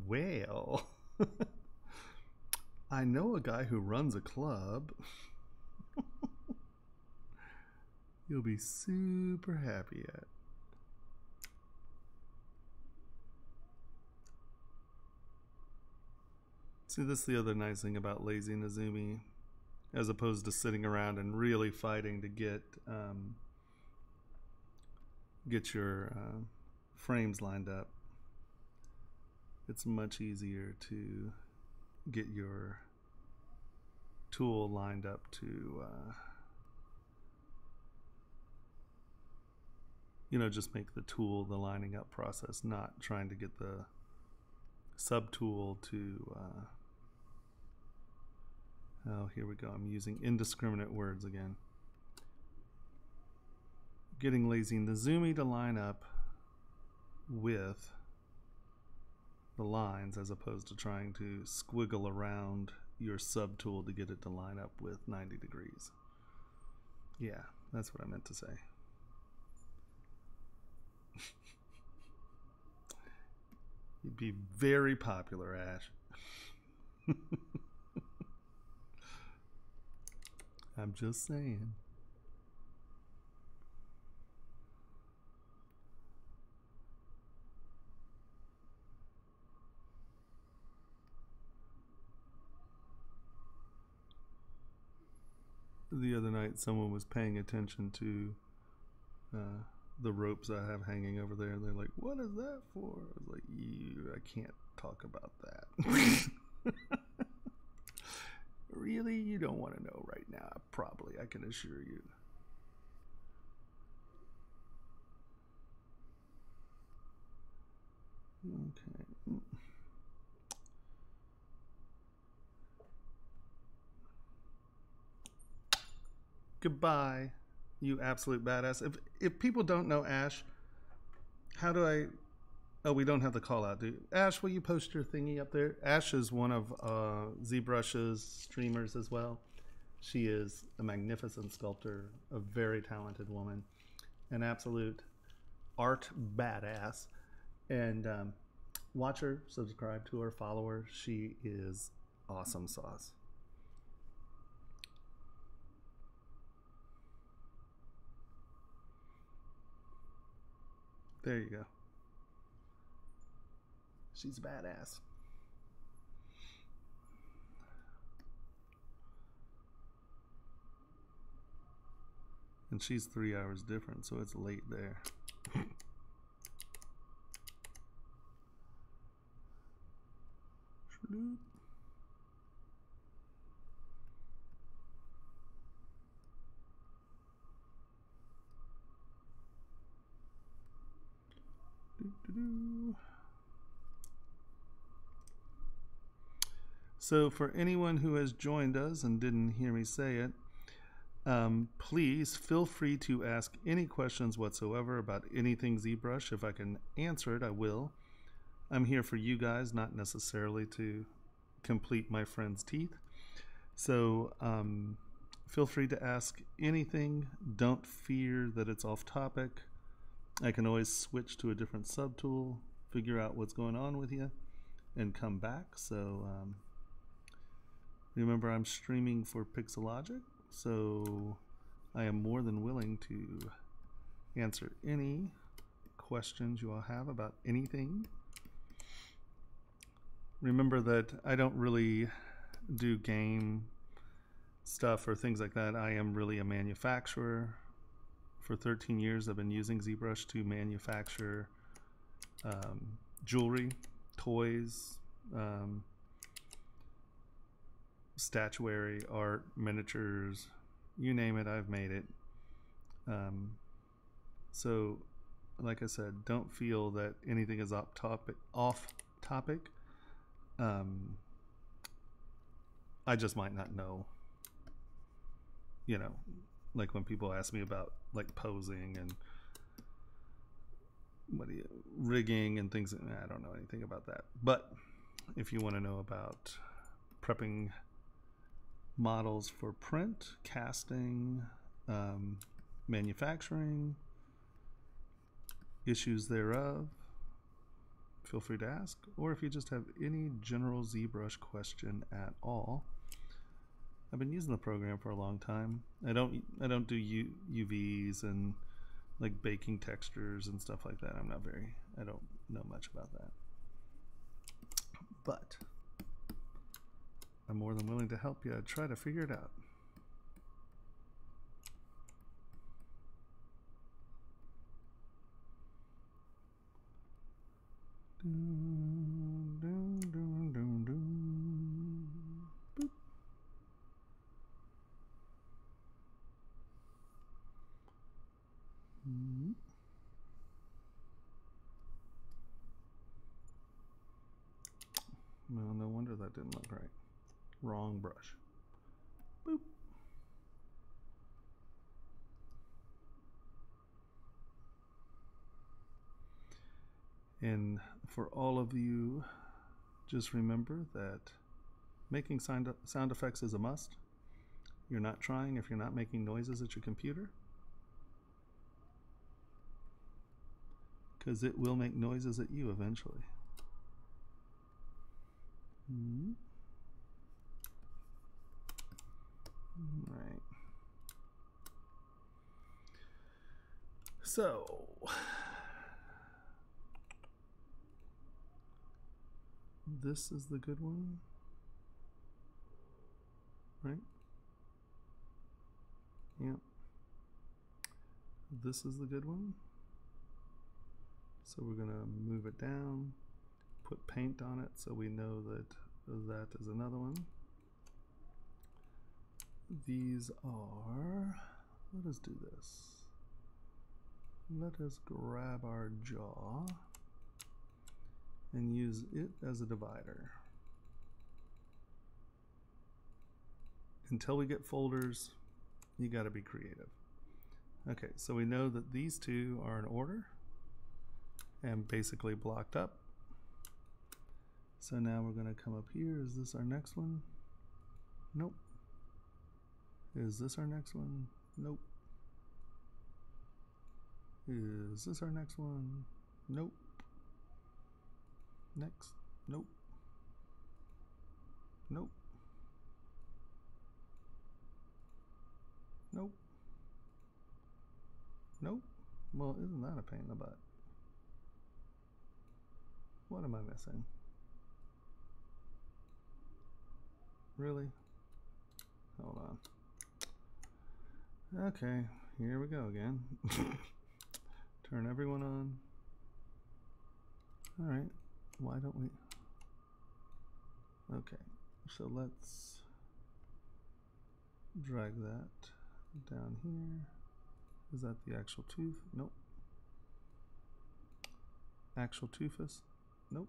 Speaker 1: Well, I know a guy who runs a club. You'll be super happy at. See, this is the other nice thing about lazy Nezumi, as opposed to sitting around and really fighting to get your frames lined up. It's much easier to get your tool lined up to you know, just make the tool the lining up process, not trying to get the subtool to, oh, here we go. I'm using indiscriminate words again. Getting lazy in the zoomy to line up with the lines as opposed to trying to squiggle around your subtool to get it to line up with 90 degrees. Yeah, that's what I meant to say. You'd be very popular, Ash. I'm just saying. The other night, someone was paying attention to the ropes I have hanging over there, and they're like, "What is that for?" I was like, I can't talk about that." Really? You don't want to know right now? Probably, I can assure you. Okay. Goodbye, you absolute badass. If people don't know Ash, how do I... Oh, we don't have the call out, do you? Ash, will you post your thingy up there? Ash is one of ZBrush's streamers as well. She is a magnificent sculptor, a very talented woman, an absolute art badass. And watch her, subscribe to her, follow her. She is awesome sauce. There you go. She's badass. And she's 3 hours different, so it's late there. So for anyone who has joined us and didn't hear me say it, please feel free to ask any questions whatsoever about anything ZBrush. If I can answer it, I will. I'm here for you guys, not necessarily to complete my friend's teeth. So feel free to ask anything. Don't fear that it's off topic. I can always switch to a different subtool, figure out what's going on with you, and come back. So remember, I'm streaming for Pixelogic, so I am more than willing to answer any questions you all have about anything. Remember that I don't really do game stuff or things like that. I am really a manufacturer. For 13 years, I've been using ZBrush to manufacture jewelry, toys, statuary, art, miniatures, you name it, I've made it. So, like I said, don't feel that anything is off topic. I just might not know, you know, like when people ask me about like posing and rigging and things, I don't know anything about that. But if you want to know about prepping models for print, casting, manufacturing, issues thereof, feel free to ask. Or if you just have any general ZBrush question at all, I've been using the program for a long time. I don't do UVs and like baking textures and stuff like that. I don't know much about that. But I'm more than willing to help you try to figure it out. Boop. didn't look right. Wrong brush. Boop. And for all of you, just remember that making sound effects is a must. You're not trying if you're not making noises at your computer, because it will make noises at you eventually. Right. So this is the good one, right? Yep. This is the good one. So we're going to move it down, put paint on it so we know that that is another one. These are, let us do this. Let us grab our jaw and use it as a divider. Until we get folders, you got to be creative. Okay, so we know that these two are in order and basically blocked up. So now we're going to come up here. Is this our next one? Nope. Is this our next one? Nope. Is this our next one? Nope. Next. Nope. Nope. Nope. Nope. Well, isn't that a pain in the butt? What am I missing? Really? Hold on. Okay, here we go again. Turn everyone on. All right, why don't we? Okay, so let's drag that down here. Is that the actual tooth? Nope. Actual toothus? Nope.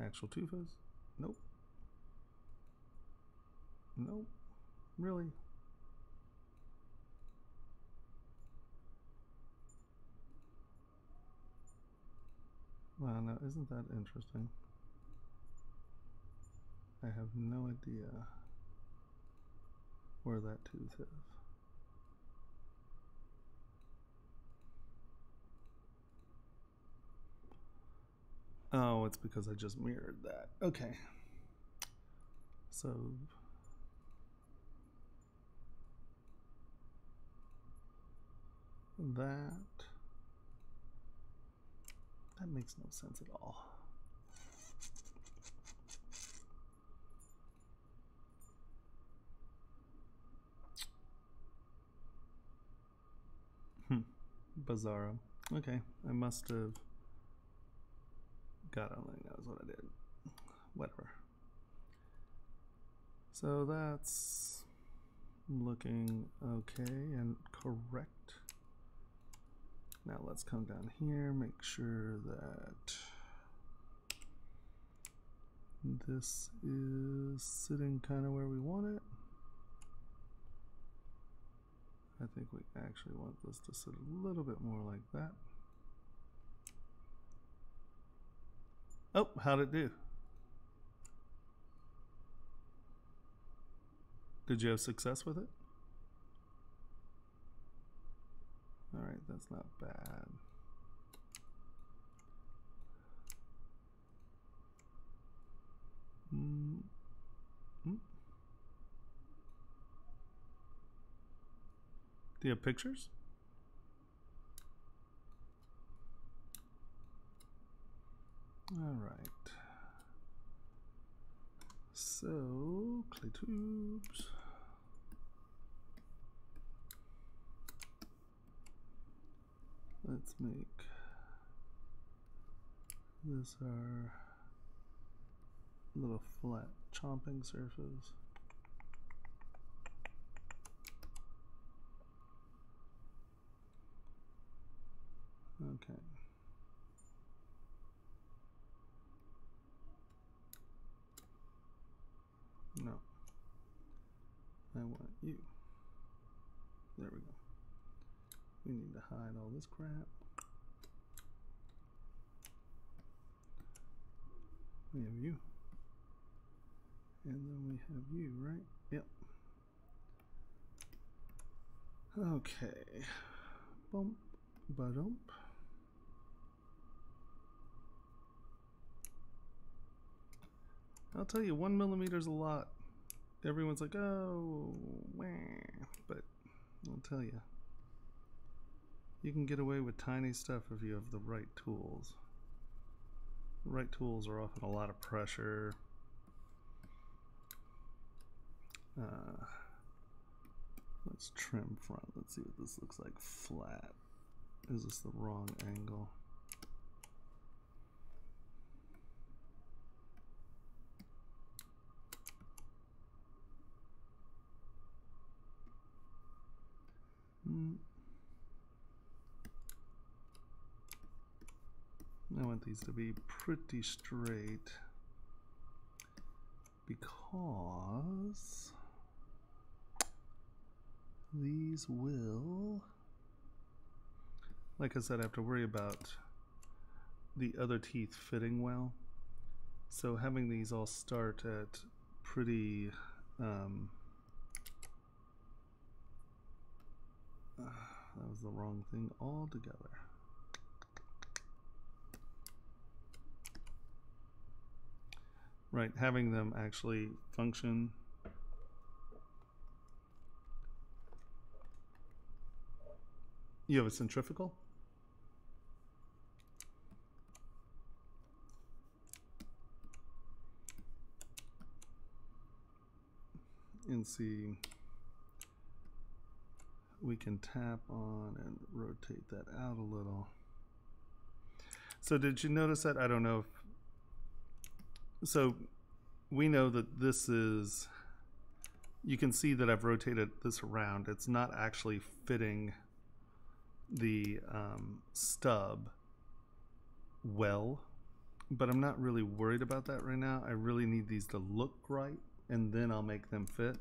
Speaker 1: Actual toothus? Nope. Nope. Really? Wow, now isn't that interesting? I have no idea where that tooth is. Oh, it's because I just mirrored that. Okay. So that makes no sense at all. Bizarro. Okay, I must have. God only knows what I did. Whatever. So that's looking okay and correct. Now let's come down here, make sure that this is sitting kind of where we want it. I think we actually want this to sit a little bit more like that. Oh, how'd it do? Did you have success with it? All right, that's not bad. Do you have pictures? All right. So, clay tubes. Let's make this our little flat chomping surface. Okay. I want you. There we go. We need to hide all this crap. We have you. And then we have you, right? Yep. Okay. Bump, ba-dump. I'll tell you, 1 millimeter is a lot. Everyone's like, oh, wah. But I'll tell you, you can get away with tiny stuff if you have the right tools. The right tools are often a lot of pressure. Let's trim front. Let's see what this looks like flat. Is this the wrong angle? I want these to be pretty straight because these will, like I said, I have to worry about the other teeth fitting well. So having these all start at pretty that was the wrong thing altogether. Right, having them actually function. You have a centrifugal? And see, we can tap on and rotate that out a little. So did you notice that? I don't know if, so we know that this is, you can see that I've rotated this around. It's not actually fitting the stub well, but I'm not really worried about that right now. I really need these to look right, and then I'll make them fit.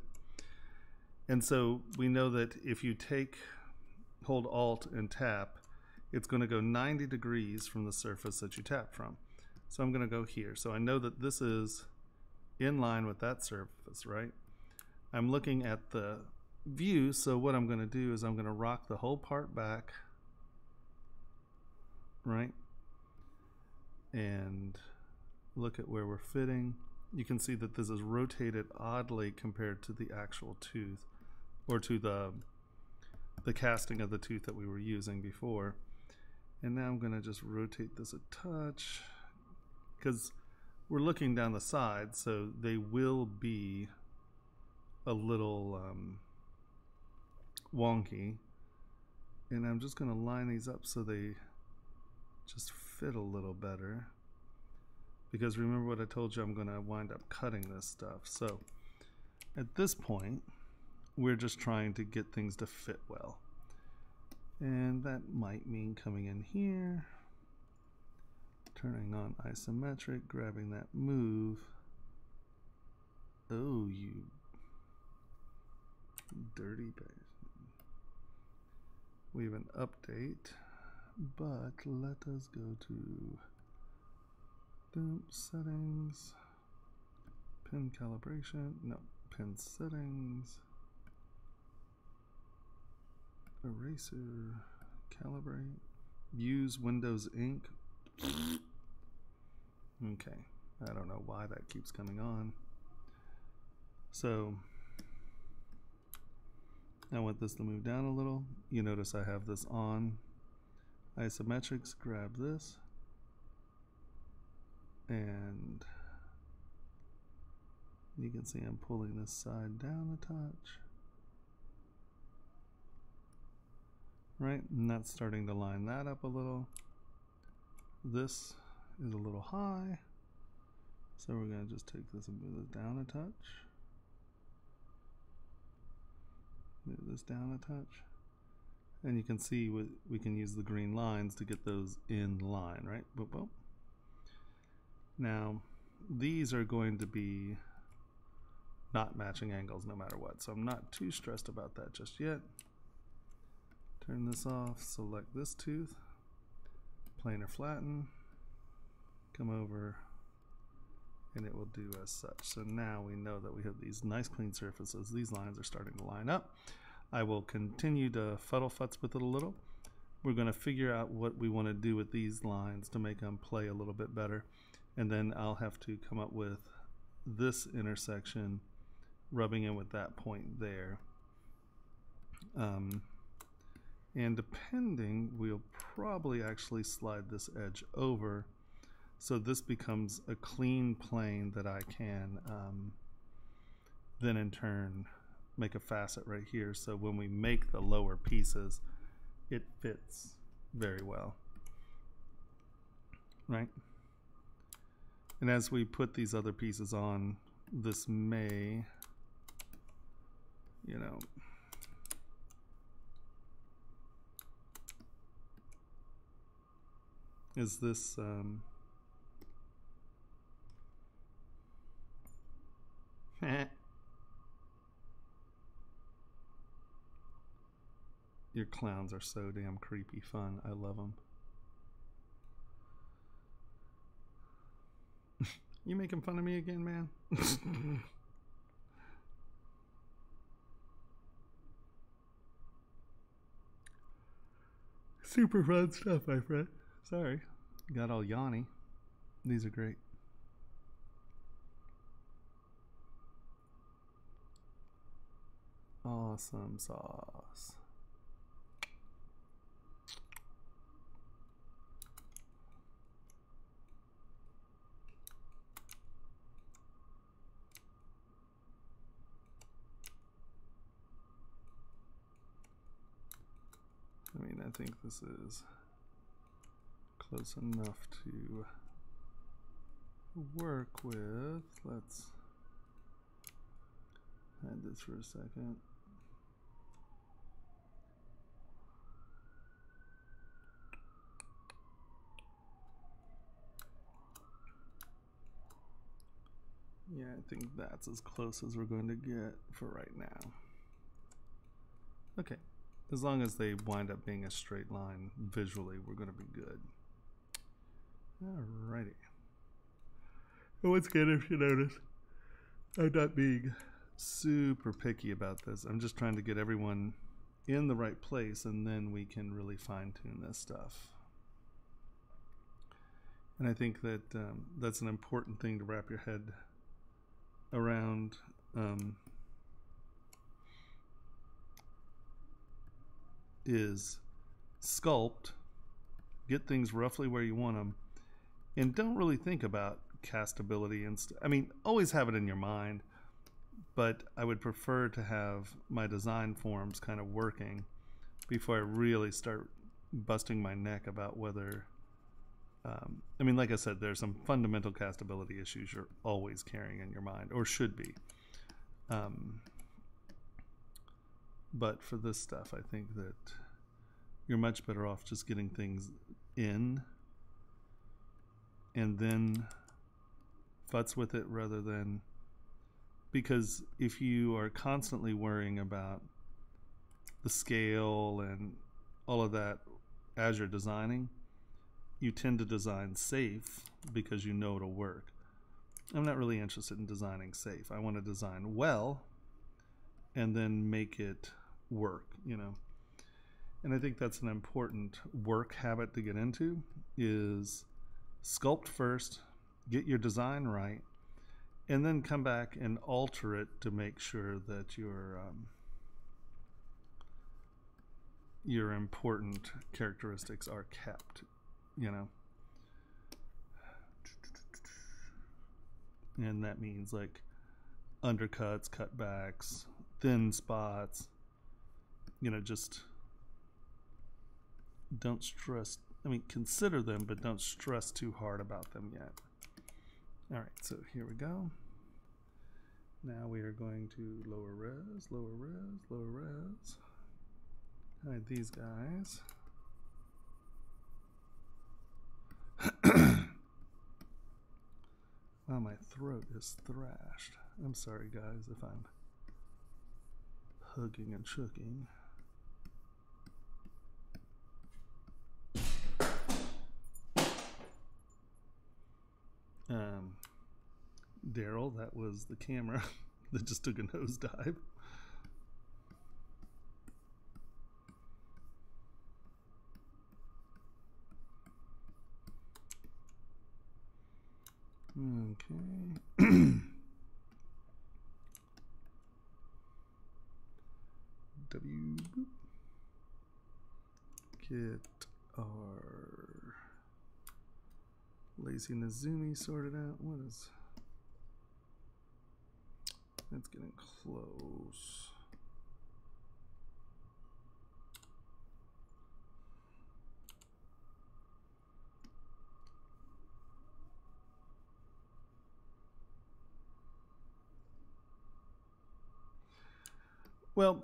Speaker 1: And so we know that if you hold Alt and tap, it's going to go 90 degrees from the surface that you tap from. So I'm going to go here. So I know that this is in line with that surface, right? I'm looking at the view, so what I'm going to do is I'm going to rock the whole part back, right? And look at where we're fitting. You can see that this is rotated oddly compared to the actual tooth, or to the casting of the tooth that we were using before. And now I'm going to just rotate this a touch, because we're looking down the side, so they will be a little wonky. And I'm just going to line these up so they just fit a little better, because remember what I told you, I'm going to wind up cutting this stuff. So at this point, we're just trying to get things to fit well. And that might mean coming in here, turning on isometric, grabbing that move. Oh, you dirty base. We have an update, but let us go to settings, pin calibration, no, pin settings, eraser, calibrate, use Windows Ink. Okay, I don't know why that keeps coming on. So I want this to move down a little. You notice I have this on. Isometrics, grab this. And you can see I'm pulling this side down a touch. Right, and that's starting to line that up a little. This is a little high, so we're going to just take this and move this down a touch. Move this down a touch. And you can see we can use the green lines to get those in line, right? Boop, boop. Now, these are going to be not matching angles no matter what. So I'm not too stressed about that just yet. Turn this off, select this tooth, planar flatten, come over, and it will do as such. So now we know that we have these nice clean surfaces. These lines are starting to line up. I will continue to futz with it a little. We're going to figure out what we want to do with these lines to make them play a little bit better. And then I'll have to come up with this intersection rubbing in with that point there. And depending, we'll probably actually slide this edge over so this becomes a clean plane that I can then in turn make a facet right here, so when we make the lower pieces it fits very well, right? And as we put these other pieces on, this may, you know, is this your clowns are so damn creepy fun. I love them. You making fun of me again, man? Super fun stuff, my friend. Sorry, got all yawny. These are great. Awesome sauce. I mean, I think this is close enough to work with. Let's hide this for a second. Yeah, I think that's as close as we're going to get for right now. Okay, as long as they wind up being a straight line visually, we're going to be good. Alrighty. And once again, if you notice, I'm not being super picky about this. I'm just trying to get everyone in the right place, and then we can really fine-tune this stuff. And I think that that's an important thing to wrap your head around. Is sculpt, get things roughly where you want them, and don't really think about castability and I mean, always have it in your mind, but I would prefer to have my design forms kind of working before I really start busting my neck about whether I mean, like I said, there's some fundamental castability issues you're always carrying in your mind, or should be. But for this stuff, I think that you're much better off just getting things in and then futz with it, rather than, because if you are constantly worrying about the scale and all of that as you're designing, you tend to design safe because you know it'll work. I'm not really interested in designing safe. I want to design well and then make it work, you know. And I think that's an important work habit to get into, is sculpt first, get your design right, and then come back and alter it to make sure that your important characteristics are kept, you know. And that means like undercuts, cutbacks, thin spots, you know, just don't stress. I mean, consider them, but don't stress too hard about them yet. All right, so here we go. Now we are going to lower res, lower res, lower res. Hide these guys. Oh, my throat is thrashed. I'm sorry, guys, if I'm hugging and chooking. Daryl, that was the camera that just took a nosedive. Okay. W. Get our lazy Nazumi sorted out. What is? It's getting close. Well,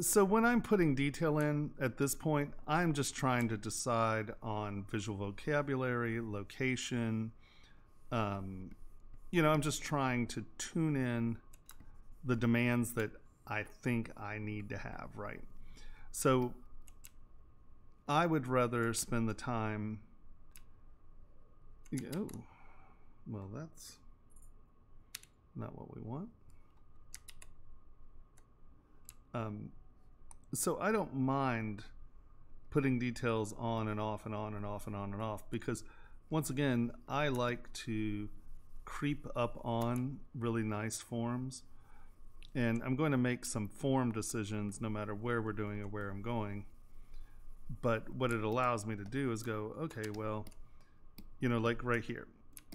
Speaker 1: so when I'm putting detail in at this point, I'm just trying to decide on visual vocabulary, location. You know, I'm just trying to tune in the demands that I think I need to have, right? So I would rather spend the time. Oh, well, that's not what we want. So I don't mind putting details on and off and on and off and on and off, because once again, I like to creep up on really nice forms, and I'm going to make some form decisions no matter where we're doing or where I'm going. But what it allows me to do is go, okay, well, you know, like right here.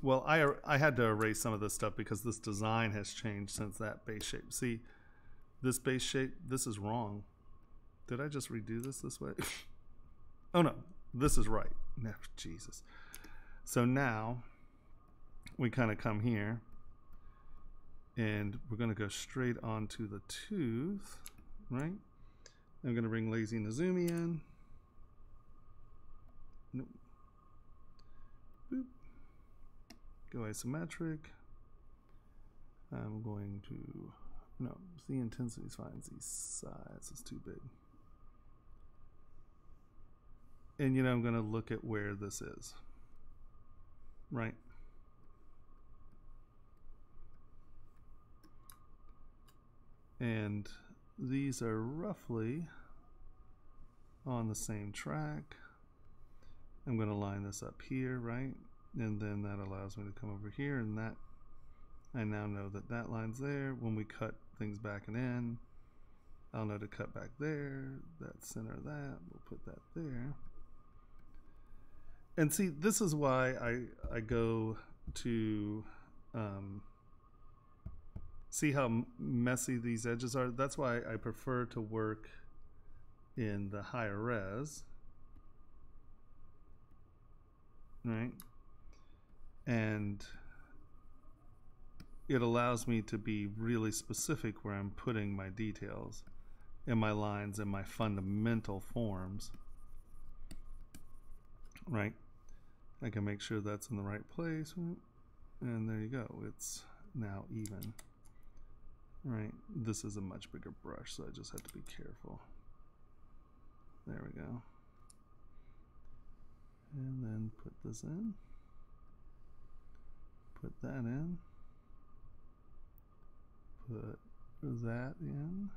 Speaker 1: Well, I had to erase some of this stuff because this design has changed since that base shape. See, this base shape, this is wrong. Did I just redo this way? Oh no, this is right. No, Jesus. So now we kind of come here and we're going to go straight onto the tooth, right? I'm going to bring lazy Nazumi in. Nope. Boop. Go isometric. I'm going to, no, the intensity is fine. The size is too big. And you know, I'm going to look at where this is, right? And these are roughly on the same track. I'm going to line this up here, right? And then that allows me to come over here, and that I now know that that line's there. When we cut things back and in, I'll know to cut back there, that center of that, we'll put that there. And see, this is why I go to see how messy these edges are. That's why I prefer to work in the higher res, right? And it allows me to be really specific where I'm putting my details and my lines and my fundamental forms, right? I can make sure that's in the right place, and there you go. It's now even, right? This is a much bigger brush, so I just have to be careful. There we go. And then put this in. Put that in. Put that in.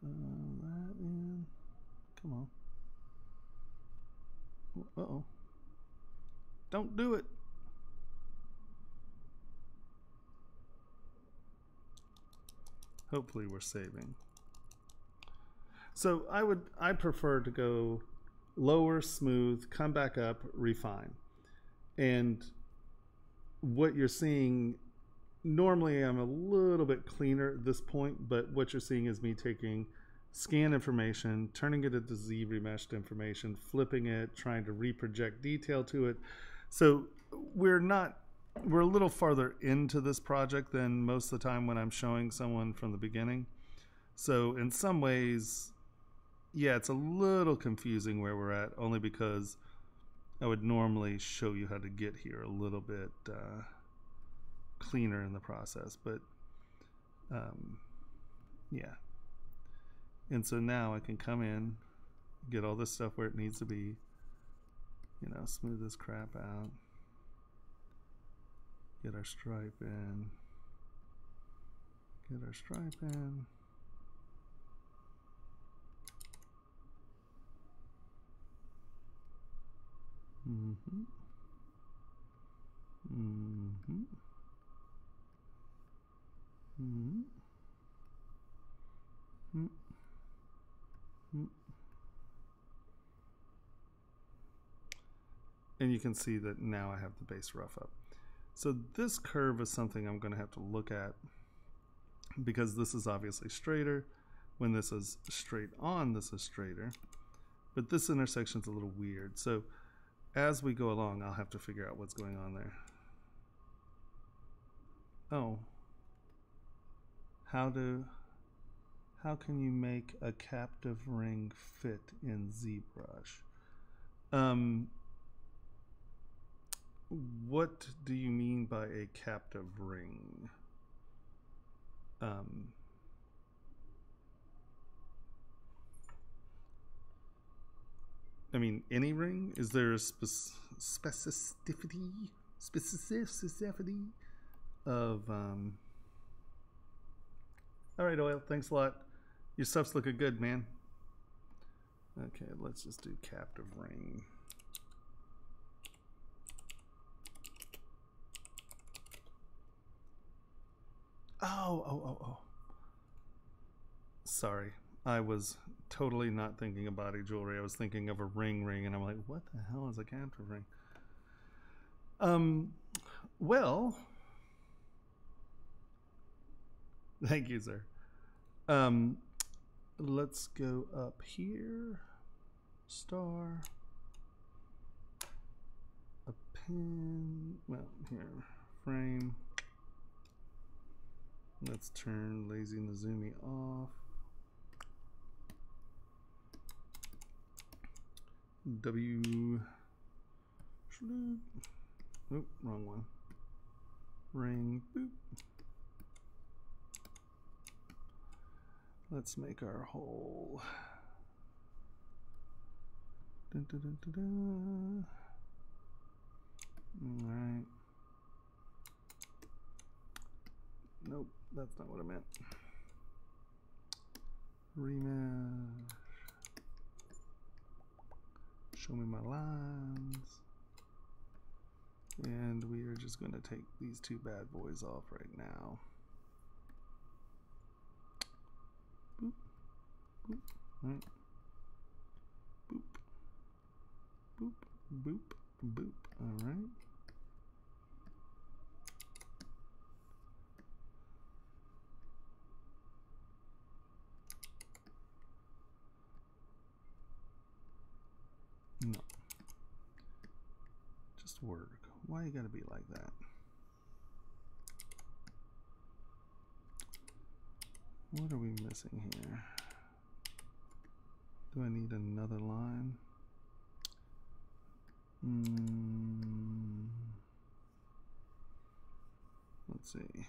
Speaker 1: That in. Come on. Uh-oh. Don't do it. Hopefully we're saving. So I prefer to go lower, smooth, come back up, refine. And what you're seeing, normally I'm a little bit cleaner at this point, but what you're seeing is me taking scan information, turning it into Z remeshed information, flipping it, trying to reproject detail to it. So we're a little farther into this project than most of the time when I'm showing someone from the beginning. So in some ways, yeah, it's a little confusing where we're at, only because I would normally show you how to get here a little bit cleaner in the process, but yeah. And so now I can come in, get all this stuff where it needs to be, you know, smooth this crap out, get our stripe in, get our stripe in. Mm-hmm. Mm-hmm. Mm-hmm. Mm-hmm. And you can see that now I have the base rough up. So this curve is something I'm going to have to look at, because this is obviously straighter. When this is straight on, this is straighter. But this intersection is a little weird. So as we go along, I'll have to figure out what's going on there. Oh. How can you make a captive ring fit in ZBrush? What do you mean by a captive ring? I mean, any ring? Is there a specificity of all right, Oil, thanks a lot. Your stuff's looking good, man. Okay, let's just do captive ring. Oh. Sorry, I was totally not thinking of body jewelry. I was thinking of a ring, and I'm like, what the hell is a captive ring? Well, thank you, sir. Let's go up here. Star. A pin. Well, here. Frame. Let's turn lazy and the zoomy off. W. Oop, wrong one. Ring. Boop. Let's make our hole. Dun, dun, dun, dun, dun. All right. Nope, that's not what I meant. Remesh. Show me my lines. And we are just going to take these two bad boys off right now. Boop, boop, right. Boop, boop, boop, boop. All right. No. Just work. Why you gotta be like that? What are we missing here? Do I need another line? Let's see.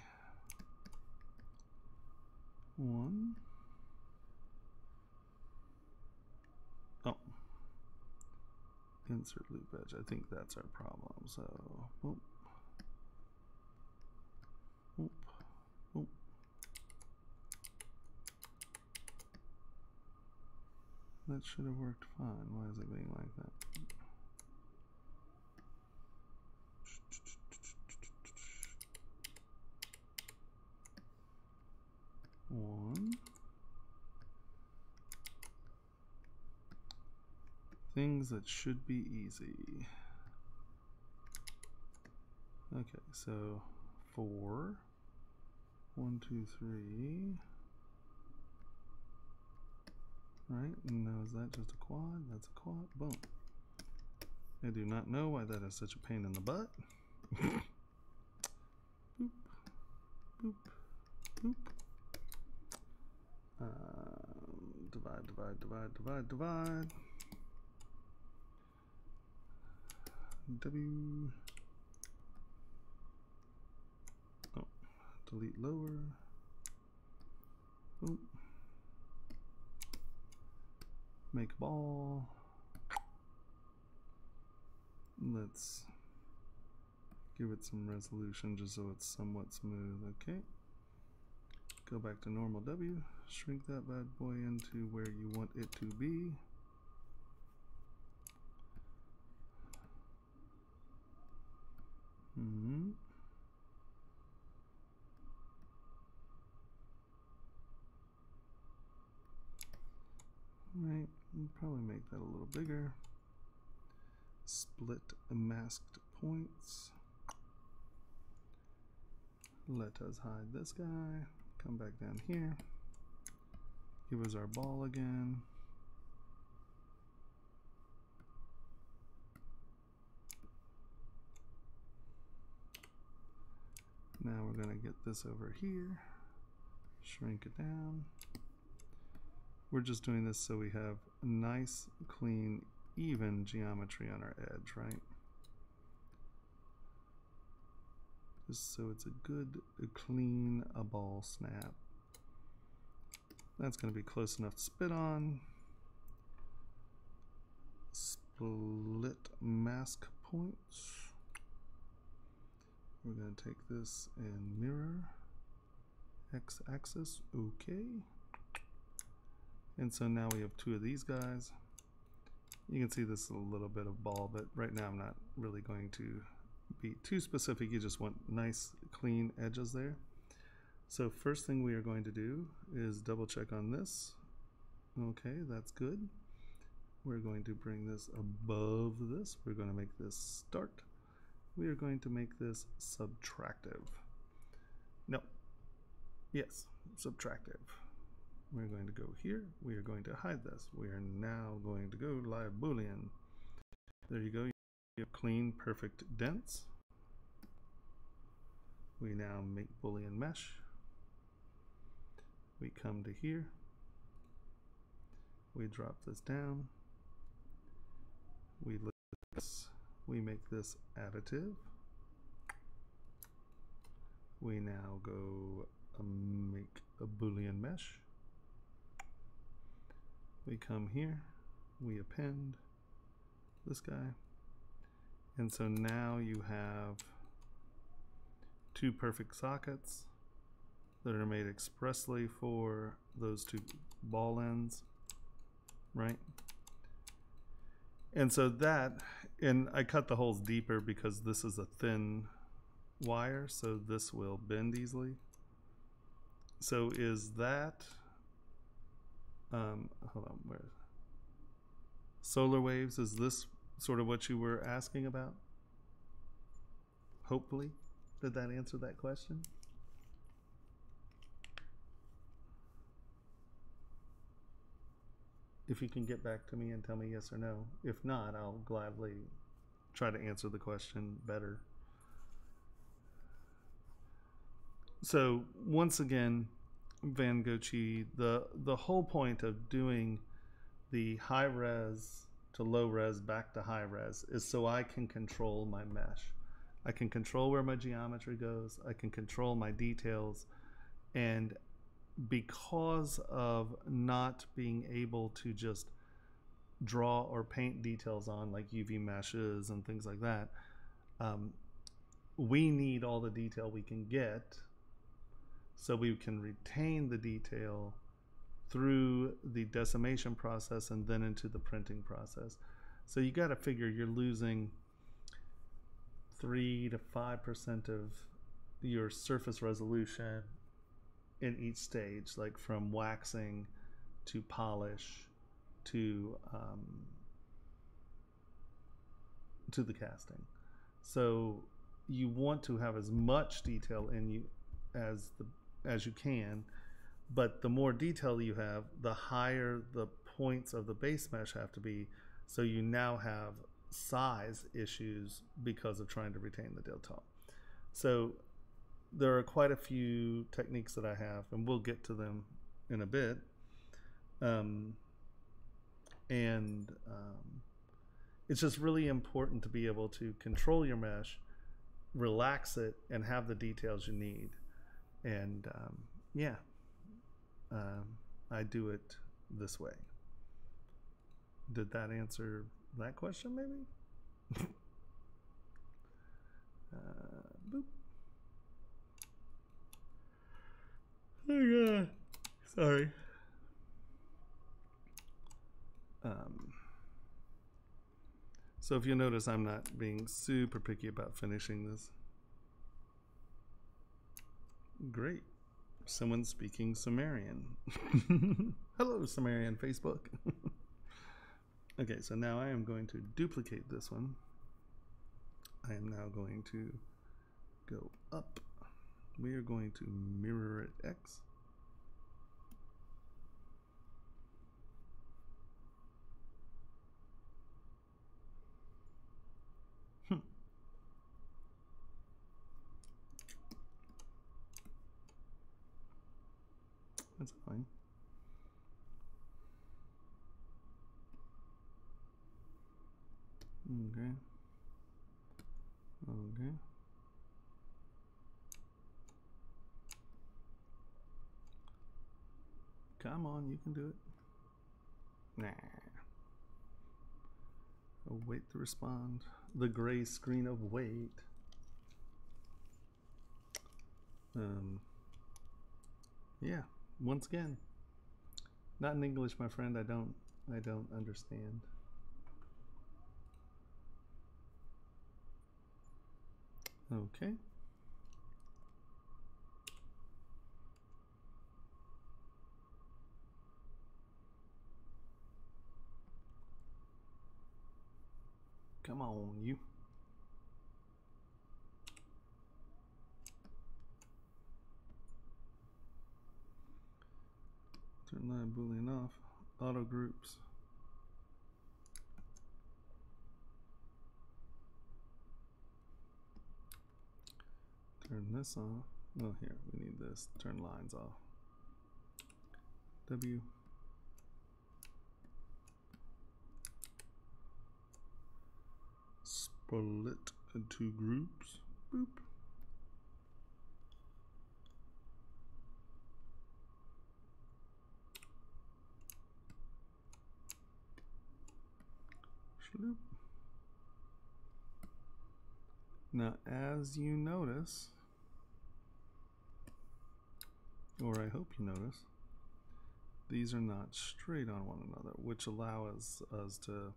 Speaker 1: One. Oh. Insert loop edge. I think that's our problem. So, whoop. Whoop. Whoop. That should have worked fine. Why is it being like that? One. Things that should be easy. Okay, so 4. 1, 2, 3. Right, now is that just a quad? That's a quad. Boom. I do not know why that is such a pain in the butt. Boop. Boop. Boop. Divide, divide, divide, divide, divide. W. Oh, delete lower. Boom. Make a ball. Let's give it some resolution just so it's somewhat smooth. Okay. Go back to normal W. Shrink that bad boy into where you want it to be. Right, we'll probably make that a little bigger. Split masked points. Let us hide this guy. Come back down here. Give us our ball again. Now we're going to get this over here. Shrink it down. We're just doing this so we have a nice, clean, even geometry on our edge, right? Just so it's a good, clean ball snap. That's going to be close enough to spit on. Split mask points. We're going to take this and mirror x-axis. Okay. And so now we have two of these guys. You can see this is a little bit of ball, but right now I'm not really going to be too specific. You just want nice, clean edges there. So first thing we are going to do is double check on this. Okay, that's good. We're going to bring this above this. We're going to make this start. We are going to make this subtractive. No. Yes, subtractive. We're going to go here. We are going to hide this. We are now going to go live Boolean. There you go. You have clean, perfect dents. We now make Boolean mesh. We come to here. We drop this down. We look at this. We make this additive. We now go make a Boolean mesh. We come here, we append this guy, and so now you have two perfect sockets that are made expressly for those two ball ends, right? And so that, and I cut the holes deeper because this is a thin wire, so this will bend easily. So is that hold on, where solar waves, is this sort of what you were asking about? Hopefully. Did that answer that question? If you can get back to me and tell me yes or no. If not, I'll gladly try to answer the question better. So once again, Van Gogh, the whole point of doing the high res to low res back to high res is so I can control my mesh. I can control where my geometry goes. I can control my details. And because of not being able to just draw or paint details on like UV meshes and things like that, we need all the detail we can get so we can retain the detail through the decimation process and then into the printing process. So you got to figure you're losing 3 to 5% of your surface resolution in each stage, like from waxing to polish to the casting. So you want to have as much detail in you as you can, but the more detail you have, the higher the points of the base mesh have to be. So you now have size issues because of trying to retain the detail. So there are quite a few techniques that I have, and we'll get to them in a bit. It's just really important to be able to control your mesh, relax it, and have the details you need. And yeah, I do it this way. Did that answer that question, maybe? Boop. Oh god, sorry. So if you notice, I'm not being super picky about finishing this. Great. Someone's speaking Sumerian. Hello, Sumerian Facebook. Okay, so now I am going to duplicate this one. I am now going to go up. We are going to mirror it X. That's fine. Okay. Okay. Come on, you can do it. Nah. Await to respond. The gray screen of wait. Yeah. Once again, not in English, my friend. I don't understand. Okay. Come on, you. Turn line boolean off. Auto groups. Turn this off. Oh, here, we need this. Turn lines off. W. Split into groups. Boop. Shloop. Now, as you notice, or I hope you notice, these are not straight on one another, which allows us to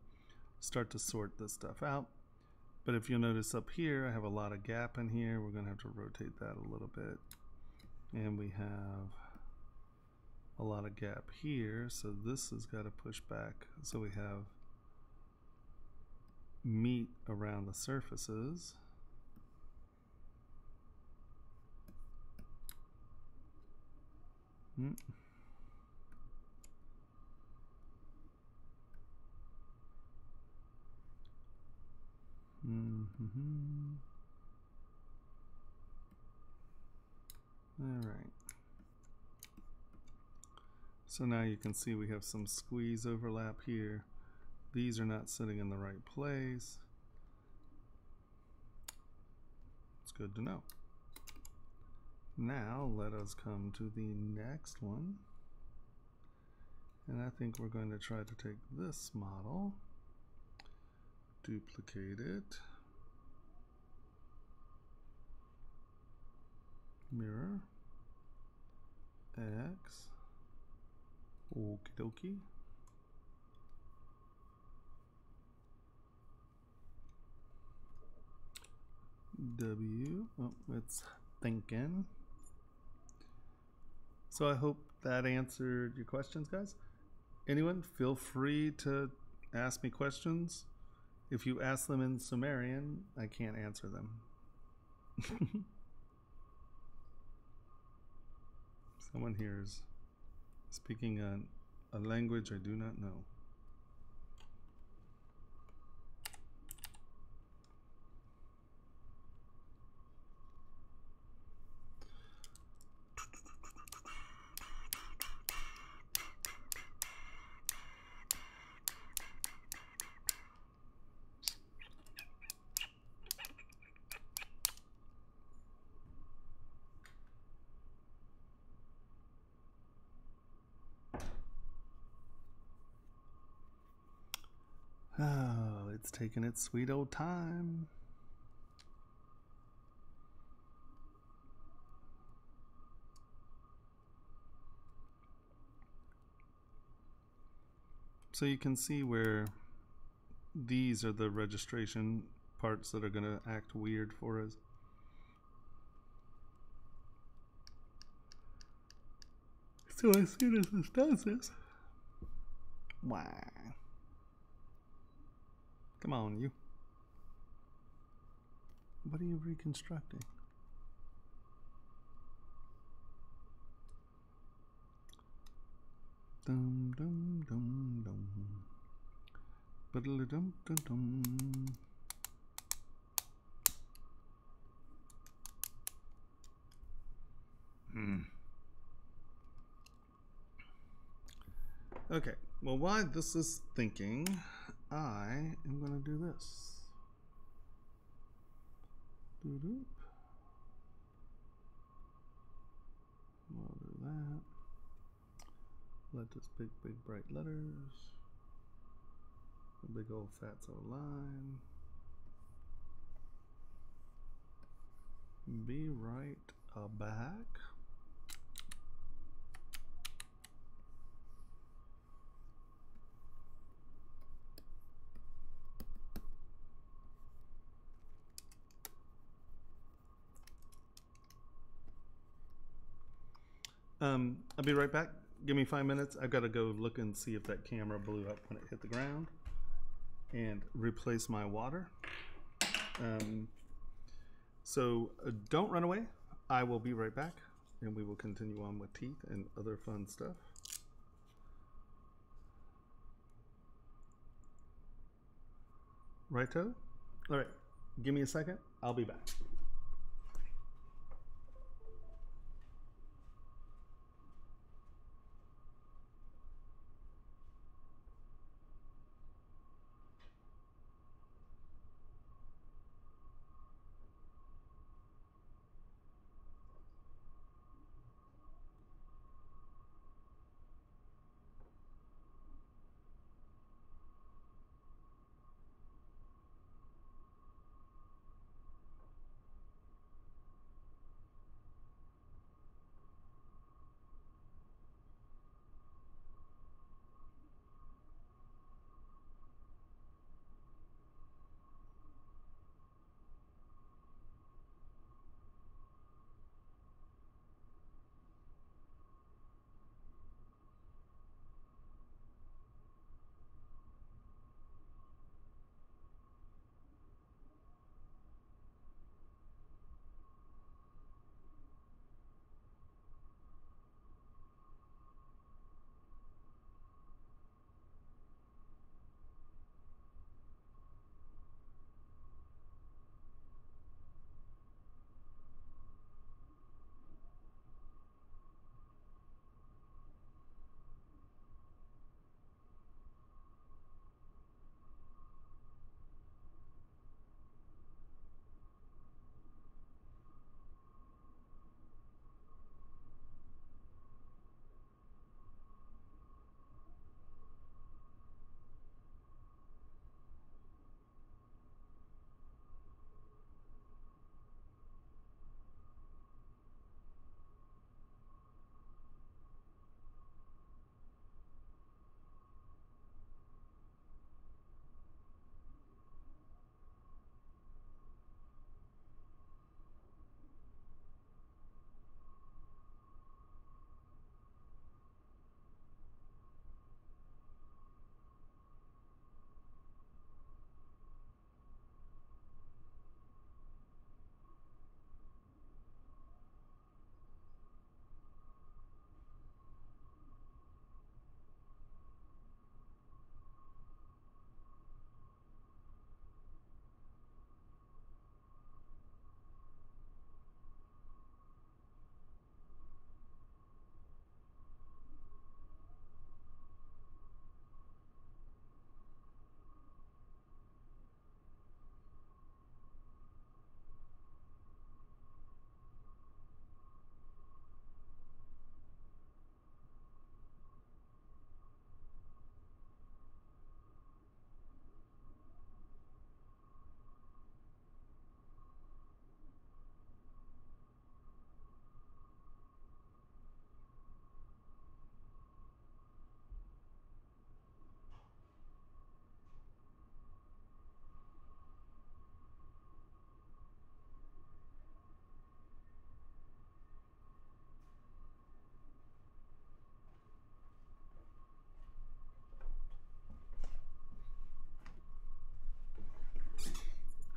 Speaker 1: start to sort this stuff out. But if you'll notice up here, I have a lot of gap in here. We're going to have to rotate that a little bit. And we have a lot of gap here, so this has got to push back. So we have meat around the surfaces. All right. So now you can see we have some squeeze overlap here. These are not sitting in the right place. It's good to know. Now let us come to the next one. And I think we're going to try to take this model, duplicate it, mirror, X, okie dokie. W, oh, it's thinking. So I hope that answered your questions, guys. Anyone, feel free to ask me questions. If you ask them in Sumerian, I can't answer them. Someone here is speaking a language I do not know. Oh, it's taking its sweet old time. So you can see where these are the registration parts that are going to act weird for us. So as soon as this does this, why? Come on, you. What are you reconstructing? Dum dum dum dum. Dum dum dum. Okay, well, while this is thinking, I am going to do this. Doo-doop. We'll do that. Let this big, bright letters. A big old fatso line. Be right back. I'll be right back. Give me 5 minutes. I've got to go look and see if that camera blew up when it hit the ground and replace my water. So don't run away. I will be right back and we will continue on with teeth and other fun stuff. Righto? All right, give me a second. I'll be back.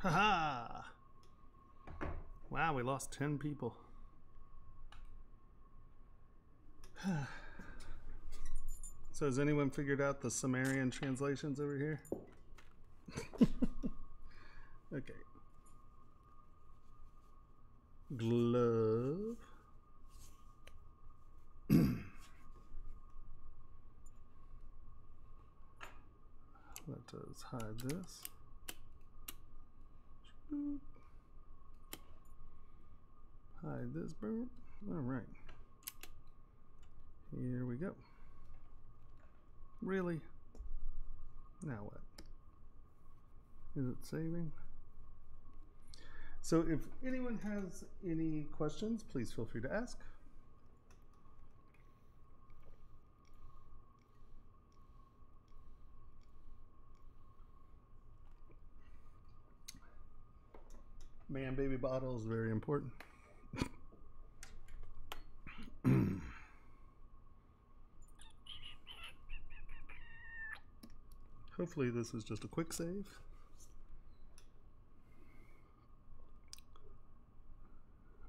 Speaker 1: Haha! Wow, we lost 10 people. So has anyone figured out the Sumerian translations over here? Okay. Glove. Let us hide this. Hide this. Boom. All right. Here we go. Really? Now what? Is it saving? So if anyone has any questions, please feel free to ask. Man, baby bottle is very important. Hopefully this is just a quick save.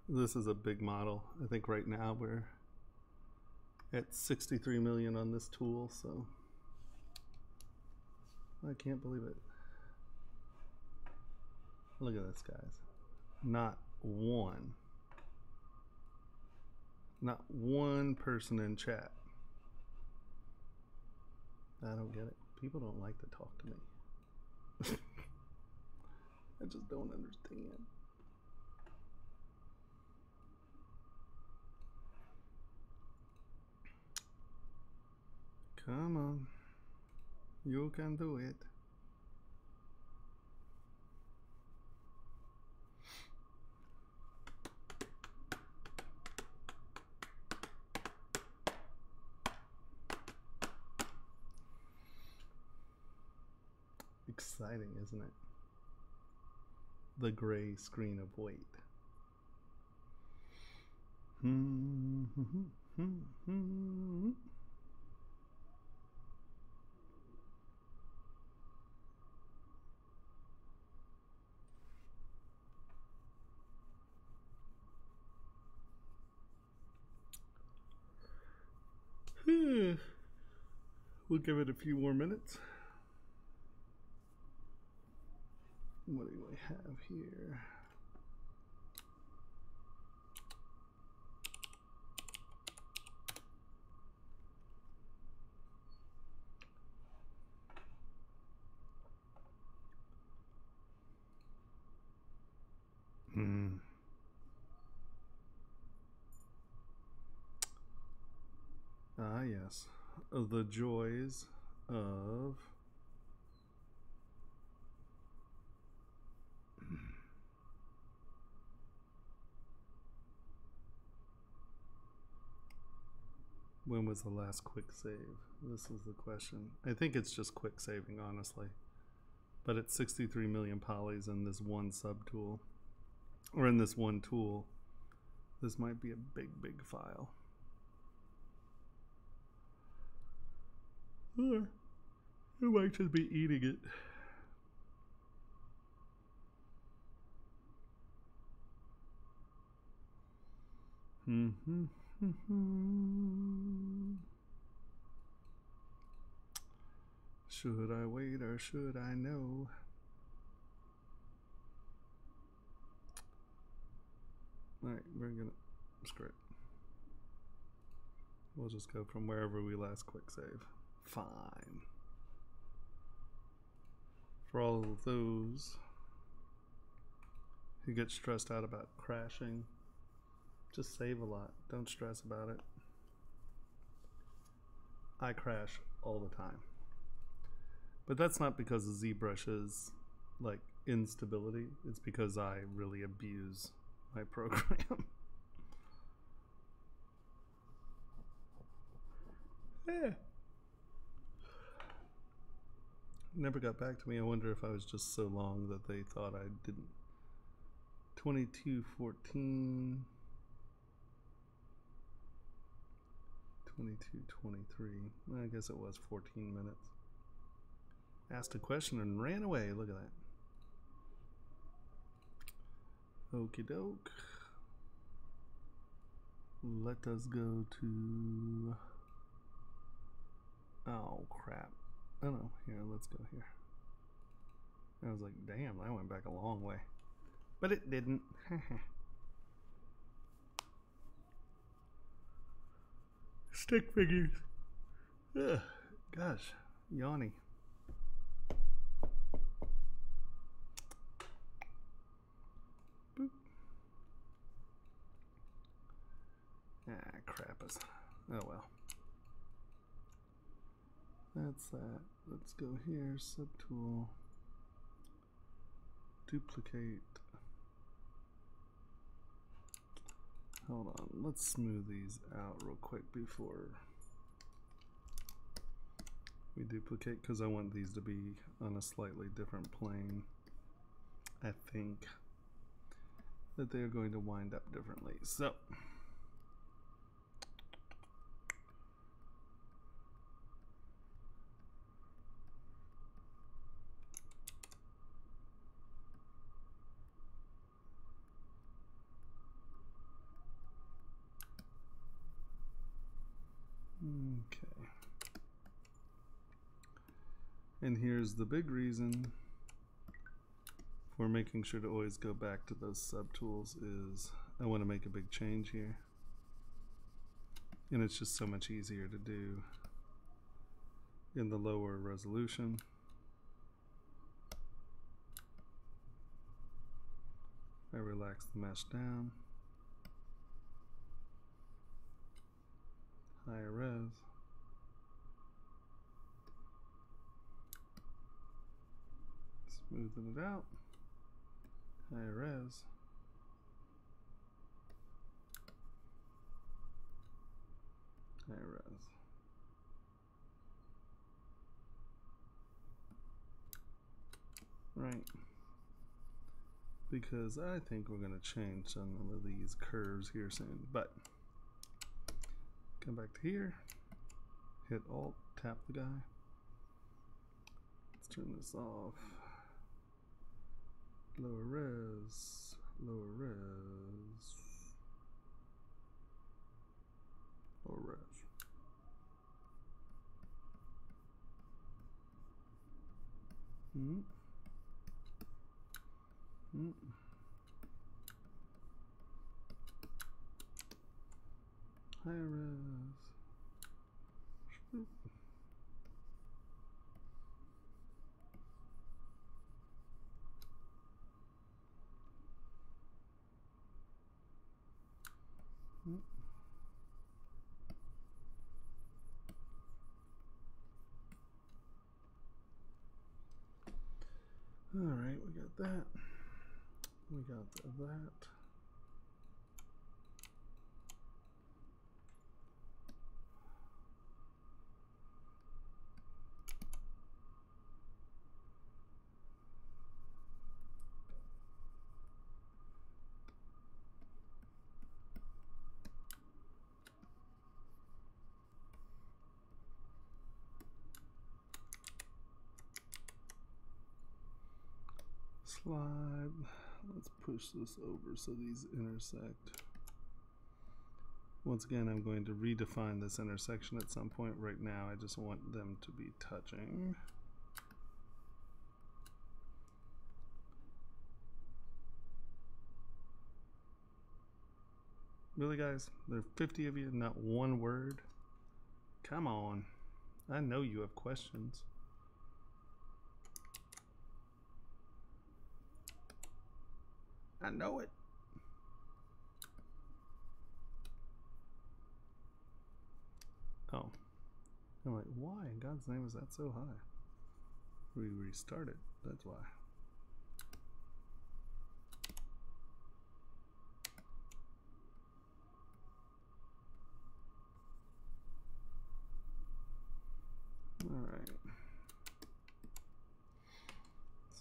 Speaker 1: This is a big model. I think right now we're at 63 million on this tool, so I can't believe it. Look at this, guys. Not one person in chat. I don't get it. People don't like to talk to me. I just don't understand. Come on. You can do it. Exciting, isn't it? The gray screen of weight. We'll give it a few more minutes. What do we have here? Ah, yes. The joys of when was the last quick save? This is the question. I think it's just quick saving, honestly. But it's 63 million polys in this one subtool. Or in this one tool. This might be a big, big file. Or it might just be eating it. Should I wait or should I know? Alright, we're gonna screw it. We'll just go from wherever we last quick save. Fine. For all of those who get stressed out about crashing, just save a lot. Don't stress about it. I crash all the time. But that's not because of ZBrush is like instability. It's because I really abuse my program. Yeah. Never got back to me. I wonder if I was just so long that they thought I didn't. 22:14. 22:23. I guess it was 14 minutes. Asked a question and ran away. Look at that. Okie doke. Let us go to. Oh crap. Oh no, here, let's go here. I was like, damn, I went back a long way. But it didn't. Stick figures. Ugh, gosh, yawny. Boop. Ah, crappus. Oh well. That's that. Let's go here, subtool, duplicate. Hold on, let's smooth these out real quick before we duplicate, because I want these to be on a slightly different plane. I think that they're going to wind up differently. So okay. And here's the big reason for making sure to always go back to those subtools is I want to make a big change here. And it's just so much easier to do in the lower resolution. I relax the mesh down. Higher res. Smoothing it out. Higher res. Higher res. Right. Because I think we're going to change some of these curves here soon. But come back to here. Hit Alt, tap the guy. Let's turn this off. Lower res, lower res, lower res. Higher res. All right, we got that. We got that. Slide. Let's push this over so these intersect. Once again, I'm going to redefine this intersection at some point. Right now, I just want them to be touching. Really, guys? There are 50 of you, not one word? Come on. I know you have questions. I know it. Oh. I'm like, why in God's name is that so high? We restarted, that's why. Alright.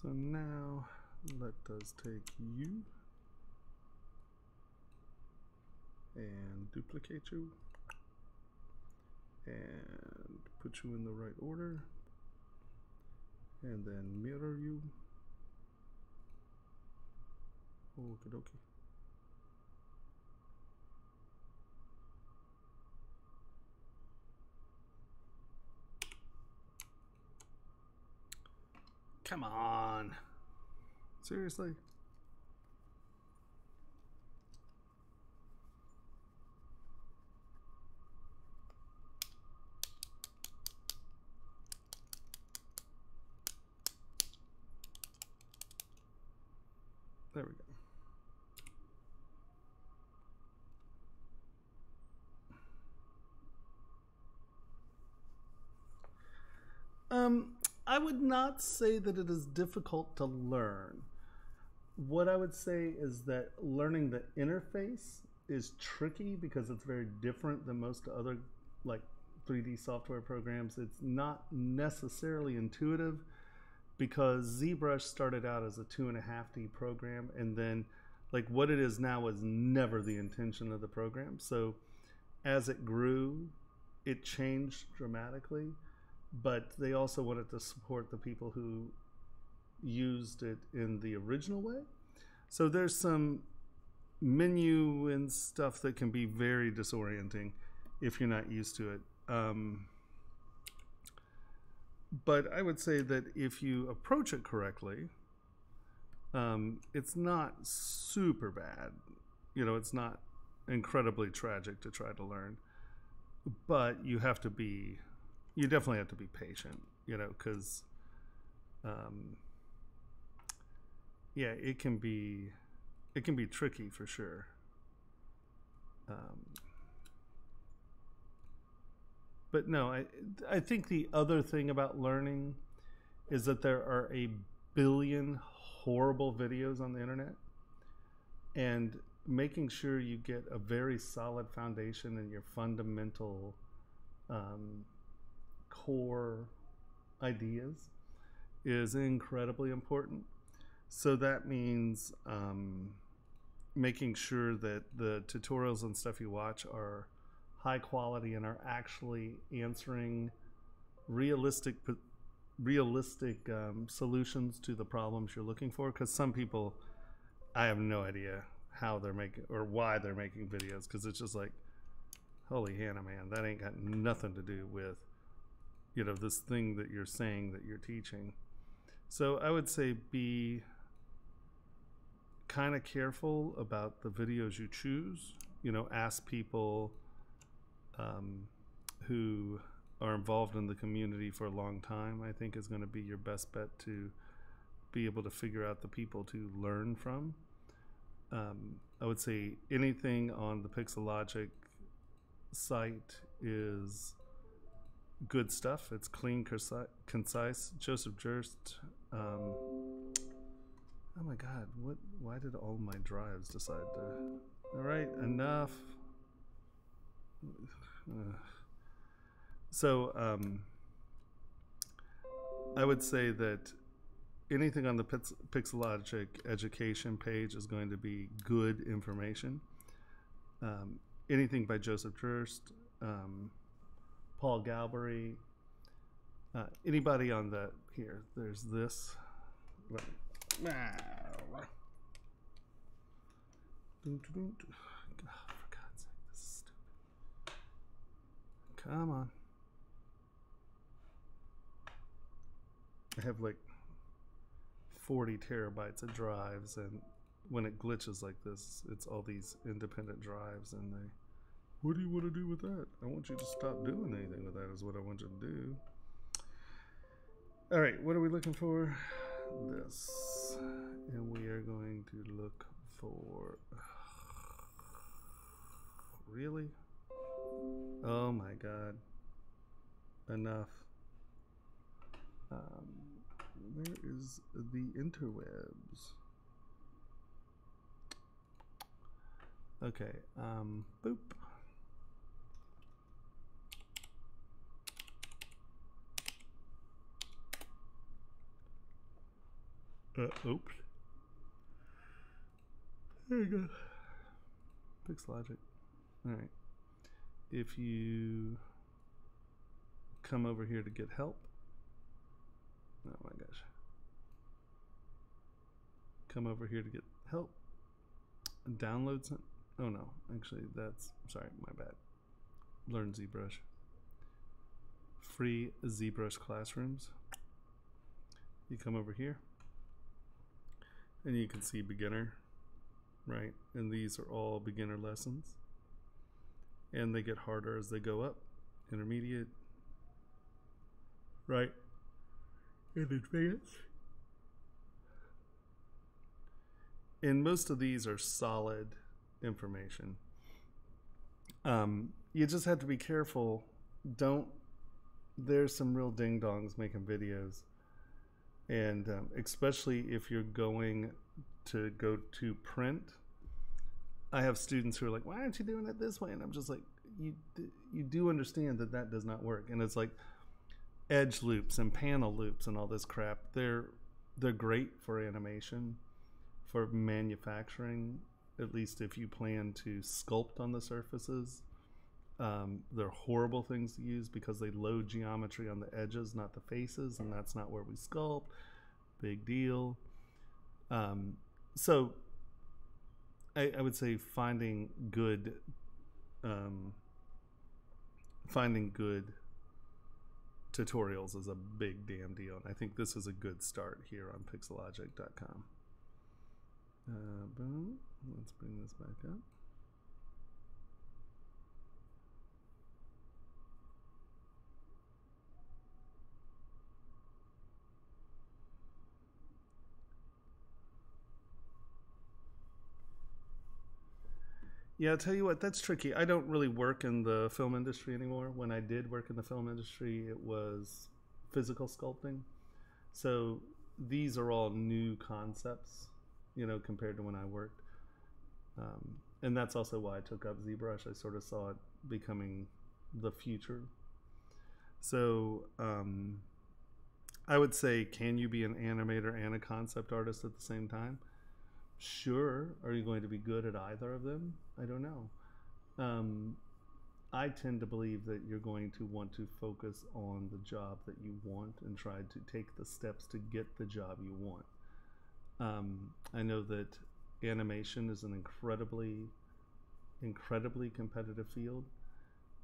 Speaker 1: So now let us take you and duplicate you and put you in the right order and then mirror you Okie dokie. Come on. Seriously? There we go. I would not say that it is difficult to learn. What I would say is that learning the interface is tricky because it's very different than most other like 3D software programs. It's not necessarily intuitive because ZBrush started out as a 2.5D program, and then like what it is now was never the intention of the program. So as it grew, it changed dramatically, but they also wanted to support the people who used it in the original way. So there's some menu and stuff that can be very disorienting if you're not used to it. But I would say that if you approach it correctly, it's not super bad. You know, it's not incredibly tragic to try to learn, but you definitely have to be patient, you know, because yeah, it can be tricky for sure. But no, I think the other thing about learning is that there are a billion horrible videos on the internet, and making sure you get a very solid foundation in your fundamental core ideas is incredibly important. So that means making sure that the tutorials and stuff you watch are high quality and are actually answering realistic solutions to the problems you're looking for. Because some people, I have no idea how they're making or why they're making videos, because it's just like, holy Hannah, man, that ain't got nothing to do with, you know, this thing that you're saying that you're teaching. So I would say be kind of careful about the videos you choose. You know, ask people who are involved in the community for a long time, I think is going to be your best bet to be able to figure out the people to learn from. I would say anything on the Pixelogic site is good stuff. It's clean, concise. Joseph Durst. Oh my God! Why did all my drives decide to? All right, enough. So I would say that anything on the Pixelogic education page is going to be good information. Anything by Joseph Durst, Paul Galbery, anybody on that here. There's this. God, for God's sake, this is stupid. Come on. I have like 40 terabytes of drives, and when it glitches like this, it's all these independent drives, and they, what do you want to do with that? I want you to stop doing anything with that is what I want you to do. All right, what are we looking for? This. And we are going to look for... Really? Oh my God. Enough. Where is the interwebs? Okay, boop. Oops. There you go. Pixelogic. Alright. If you come over here to get help. Oh my gosh. Come over here to get help. download some. Oh no, actually that's, sorry, my bad. Learn ZBrush. Free ZBrush classrooms. You come over here and you can see beginner, right? And these are all beginner lessons. And they get harder as they go up. Intermediate, right? And advanced. And most of these are solid information. You just have to be careful. There's some real ding-dongs making videos. And especially if you're going to go to print. I have students who are like, why aren't you doing it this way? And I'm just like, you do understand that that does not work. And it's like edge loops and panel loops and all this crap. They're great for animation, for manufacturing, at least if you plan to sculpt on the surfaces. They're horrible things to use because they load geometry on the edges, not the faces, and that's not where we sculpt. Big deal. So I would say finding good tutorials is a big damn deal, and I think this is a good start here on pixelogic.com. Boom. Let's bring this back up. Yeah, I'll tell you what, that's tricky. I don't really work in the film industry anymore. When I did work in the film industry, it was physical sculpting. So these are all new concepts, you know, compared to when I worked. And that's also why I took up ZBrush. I sort of saw it becoming the future. So I would say, can you be an animator and a concept artist at the same time? Sure. Are you going to be good at either of them? I don't know. I tend to believe that you're going to want to focus on the job that you want and try to take the steps to get the job you want. I know that animation is an incredibly competitive field,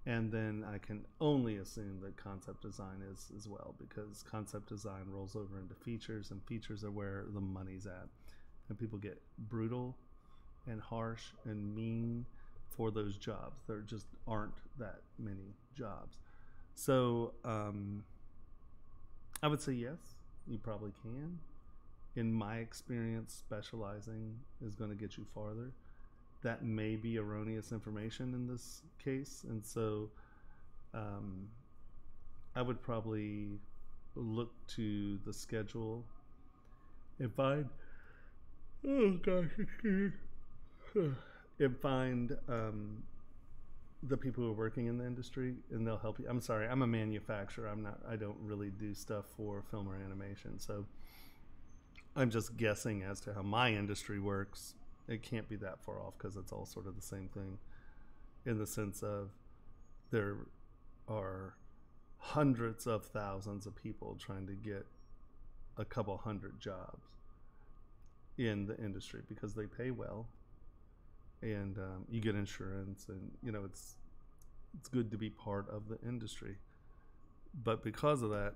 Speaker 1: and then I can only assume that concept design is as well, because concept design rolls over into features, and features are where the money's at. And people get brutal and harsh and mean for those jobs. There just aren't that many jobs. So I would say yes, you probably can. In my experience, specializing is going to get you farther. That may be erroneous information in this case, and so I would probably look to the schedule and find, oh gosh, excuse me, and find the people who are working in the industry, and they'll help you. I'm sorry, I'm a manufacturer. I don't really do stuff for film or animation, so I'm just guessing as to how my industry works. It can't be that far off because it's all sort of the same thing, in the sense of there are hundreds of thousands of people trying to get a couple hundred jobs in the industry because they pay well, and you get insurance, and you know it's good to be part of the industry. But because of that,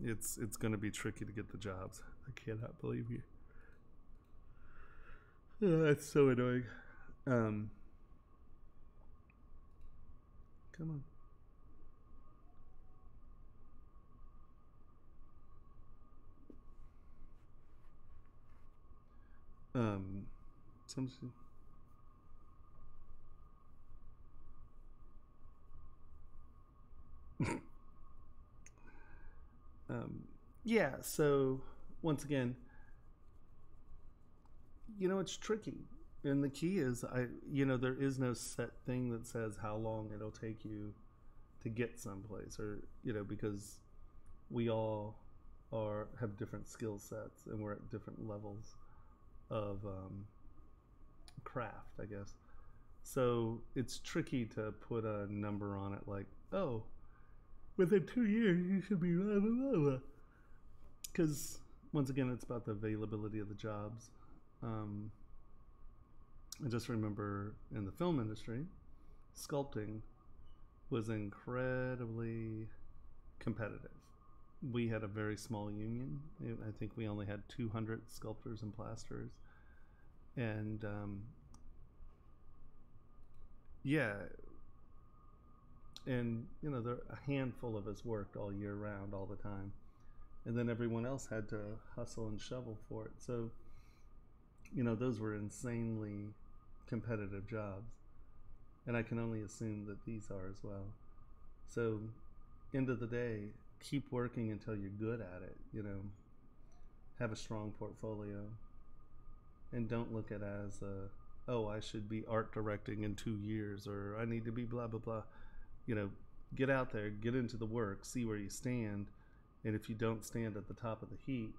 Speaker 1: it's going to be tricky to get the jobs. I cannot believe you. Oh, that's so annoying. Come on. Yeah, so once again, you know, it's tricky, and the key is, there is no set thing that says how long it'll take you to get someplace, or because we all have different skill sets, and we're at different levels of craft, I guess. So it's tricky to put a number on it, like, oh, within 2 years you should be blah blah blah, because once again, it's about the availability of the jobs. I just remember in the film industry, sculpting was incredibly competitive. We had a very small union. I think we only had 200 sculptors and plasterers. And yeah, and you know, a handful of us worked all year round, all the time. And then everyone else had to hustle and shovel for it. So, you know, those were insanely competitive jobs. And I can only assume that these are as well. So, end of the day, keep working until you're good at it, you know. Have a strong portfolio. And don't look at it as oh, I should be art directing in 2 years, or I need to be blah, blah, blah. You know, get out there, get into the work, see where you stand. And if you don't stand at the top of the heap,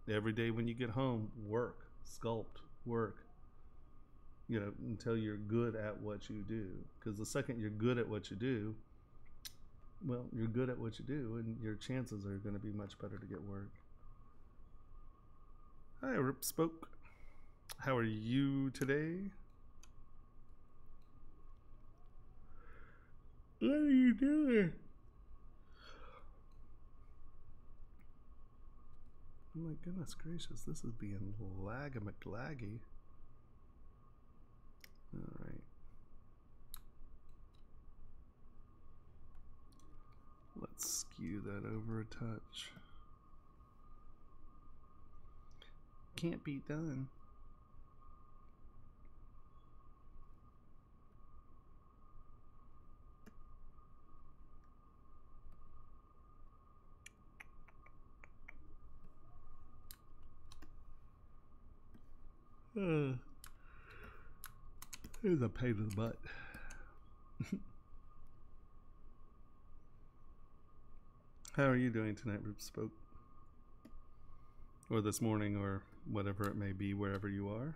Speaker 1: every day when you get home, work, sculpt, work, you know, until you're good at what you do. Because the second you're good at what you do, well, you're good at what you do, and your chances are going to be much better to get work. Hi, Rip Spoke. How are you today? What are you doing? Oh my goodness gracious, this is being laggy. Alright. Let's skew that over a touch. Can't be done. It's a pain in the butt. How are you doing tonight, Rip Spoke? Or this morning, or whatever it may be, wherever you are.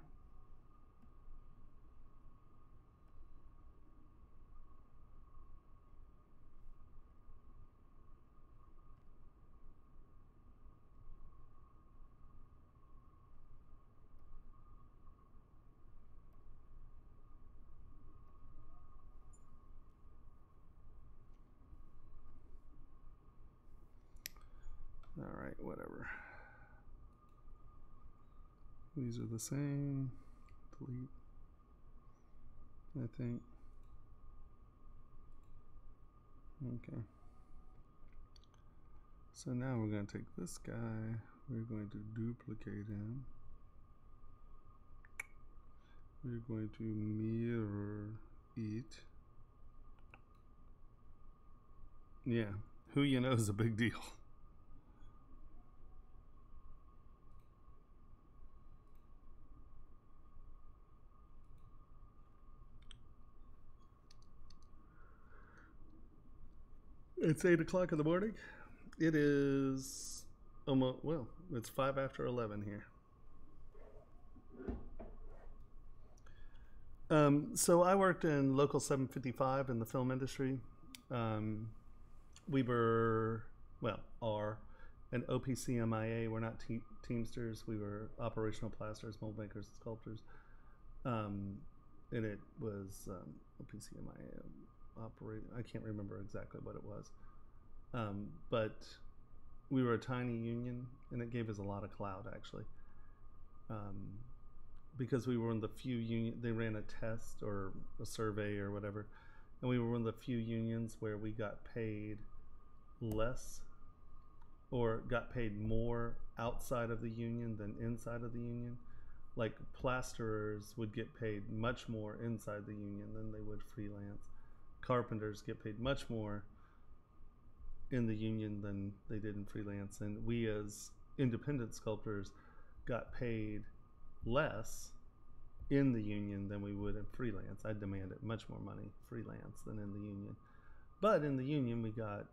Speaker 1: Alright, whatever. These are the same. Delete. I think. Okay. So now we're going to take this guy. We're going to duplicate him. We're going to mirror it. Yeah, who you know is a big deal. It's 8 o'clock in the morning. It is almost, well, it's 5 after 11 here. So I worked in Local 755 in the film industry. We were, well, are an OPCMIA. We're not Teamsters. We were operational plasters, mold makers, and sculptors. And it was OPCMIA. I can't remember exactly what it was, but we were a tiny union, and it gave us a lot of clout, actually, because we were one of the few unions. They ran a test or a survey or whatever, and we were one of the few unions where we got paid less or got paid more outside of the union than inside of the union. Like plasterers would get paid much more inside the union than they would freelance. Carpenters get paid much more in the union than they did in freelance, and we as independent sculptors got paid less in the union than we would in freelance. I demanded much more money freelance than in the union, but in the union we got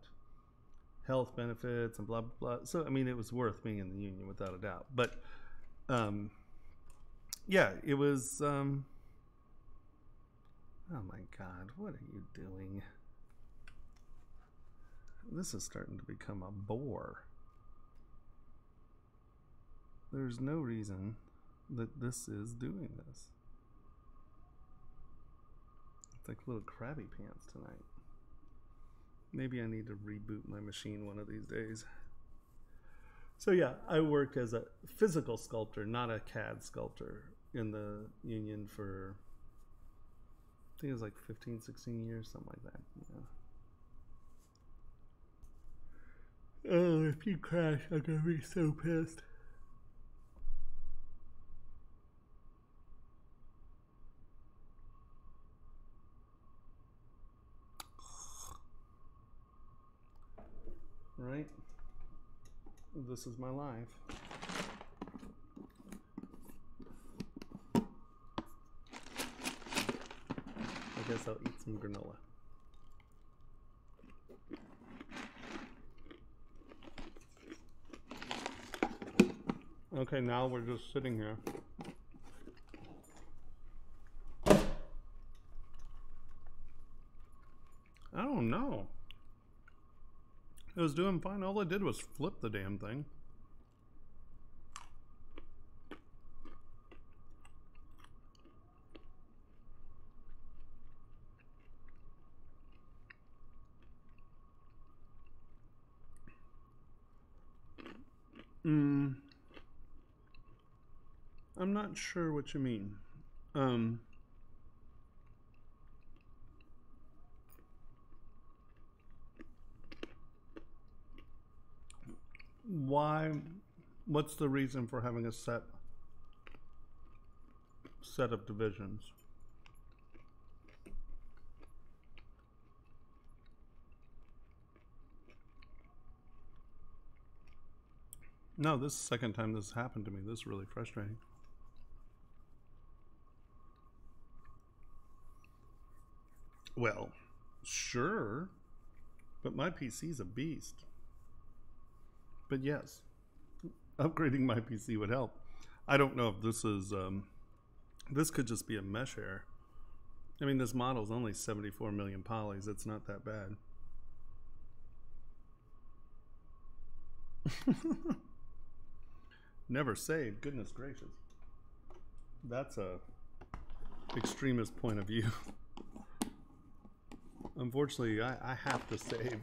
Speaker 1: health benefits and blah blah blah. So I mean, it was worth being in the union without a doubt. But yeah, it was oh my God, what are you doing? This is starting to become a bore. There's no reason that this is doing this. It's like little crabby pants tonight. Maybe I need to reboot my machine one of these days. So yeah, I worked as a physical sculptor, not a CAD sculptor, in the union for, I think it was like 15, 16 years, something like that. Yeah. Oh, if you crash, I'm gonna be so pissed. Right? This is my life. I guess I'll eat some granola. Okay, now we're just sitting here. I don't know. It was doing fine. All I did was flip the damn thing. I'm not sure what you mean. Why? What's the reason for having a set of divisions? No, this is the second time this happened to me. This is really frustrating. Well, sure, but my PC's a beast. But yes, upgrading my PC would help. I don't know if this is, this could just be a mesh error. I mean, this model's only 74 million polys. It's not that bad. Never saved, goodness gracious. That's a extremist point of view. Unfortunately, I have to save.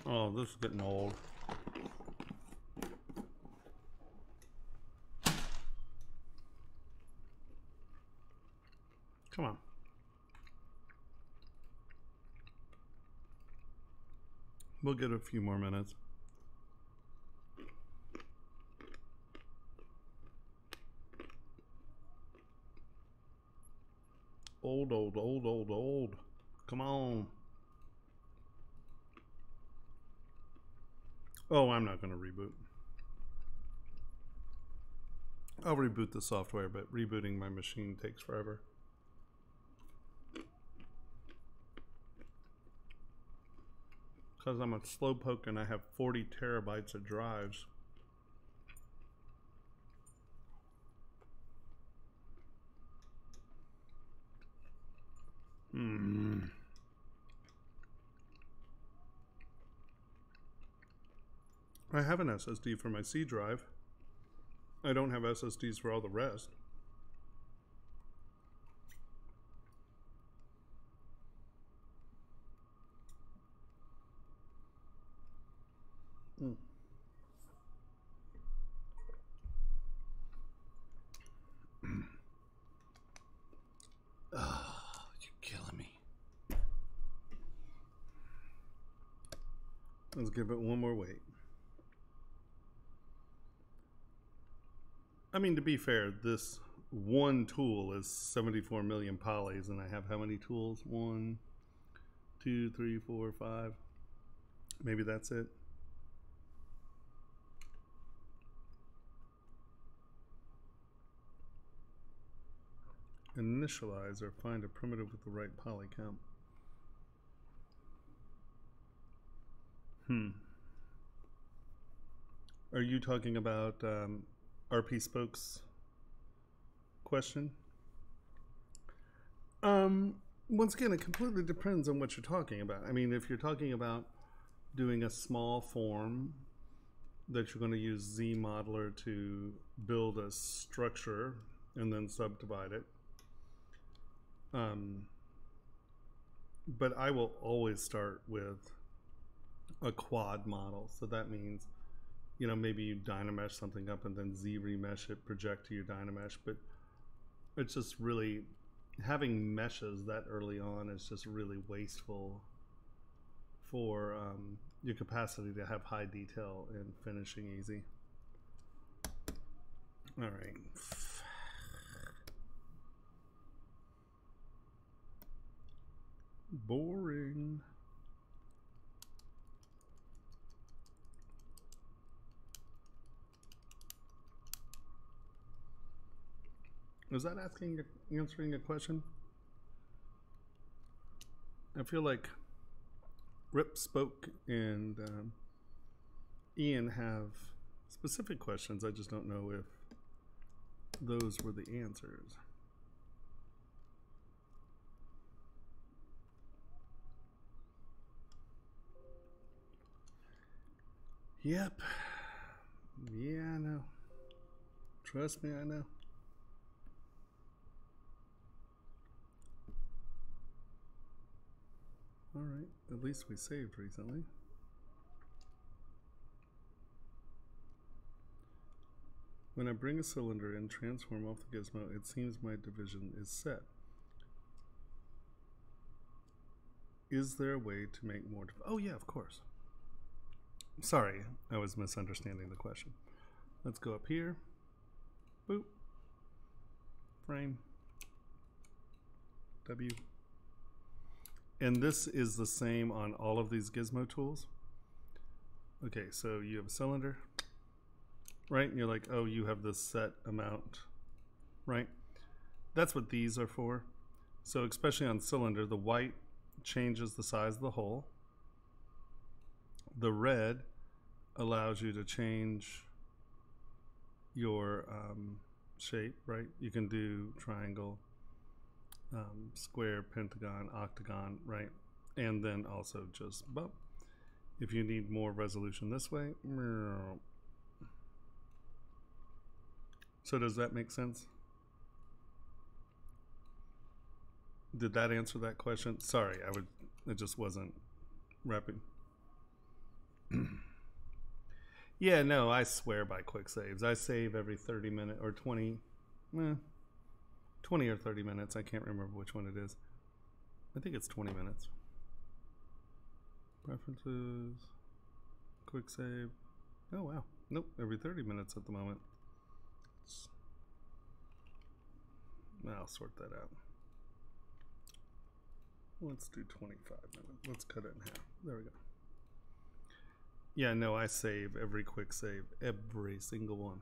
Speaker 1: Oh, this is getting old. Come on. We'll get a few more minutes. Old, old, old, old, old. Come on. Oh, I'm not going to reboot. I'll reboot the software, but rebooting my machine takes forever. Because I'm a slowpoke and I have 40 terabytes of drives. I have an SSD for my C drive. I don't have SSDs for all the rest. Oh, you're killing me. Let's give it one more wait. I mean, to be fair, this one tool is 74 million polys, and I have how many tools? 1, 2, 3, 4, 5. Maybe that's it. Initialize or find a primitive with the right poly count. Are you talking about RP Spokes question? Once again, it completely depends on what you're talking about. I mean, if you're talking about doing a small form, that you're going to use ZModeler to build a structure and then subdivide it. But I will always start with a quad model. So that means, you know, maybe you Dynamesh something up and then Z-remesh it, project to your Dynamesh. But it's just really, having meshes that early on is just really wasteful for your capacity to have high detail and finishing easy. All right. Boring. Was that answering a question? I feel like Rip, Spoke, and Ian have specific questions. I just don't know if those were the answers. Yep. Yeah, I know. Trust me, I know. All right, at least we saved recently. When I bring a cylinder and transform off the gizmo, it seems my division is set. Is there a way to make more? Oh yeah, of course. Sorry, I was misunderstanding the question. Let's go up here. Boop. Frame. W. And this is the same on all of these gizmo tools. Okay, so you have a cylinder, right? And you're like, oh, you have this set amount, right? That's what these are for. So especially on cylinder, the white changes the size of the hole. The red allows you to change your shape, right? You can do triangle, square, pentagon, octagon, right? And then also just bump. If you need more resolution this way. So does that make sense? Did that answer that question? Sorry, it just wasn't wrapping. Yeah, no, I swear by quick saves. I save every 30 minutes or 20, 20 or 30 minutes. I can't remember which one it is. I think it's 20 minutes. Preferences, quick save. Oh, wow. Nope, every 30 minutes at the moment. I'll sort that out. Let's do 25 minutes. Let's cut it in half. There we go. Yeah, no, I save every quick save, every single one.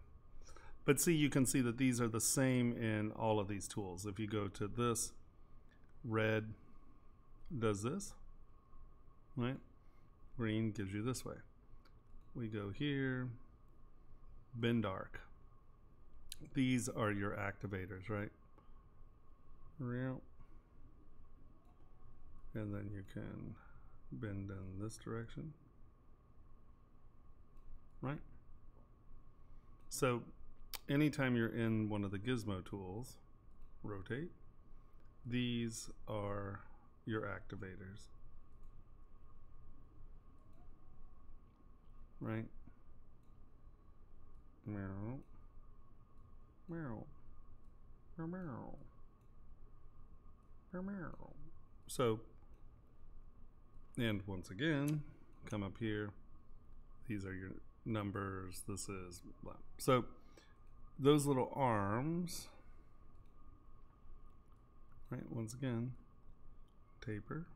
Speaker 1: But see, you can see that these are the same in all of these tools. If you go to this, red does this, right? Green gives you this way. We go here, bend arc. These are your activators, right? And then you can bend in this direction, right? So anytime you're in one of the gizmo tools, rotate, these are your activators, right? Meow, meow, meow, meow, meow, meow. So, and once again, come up here. These are your numbers. This is blah. So, those little arms, right? Once again, taper.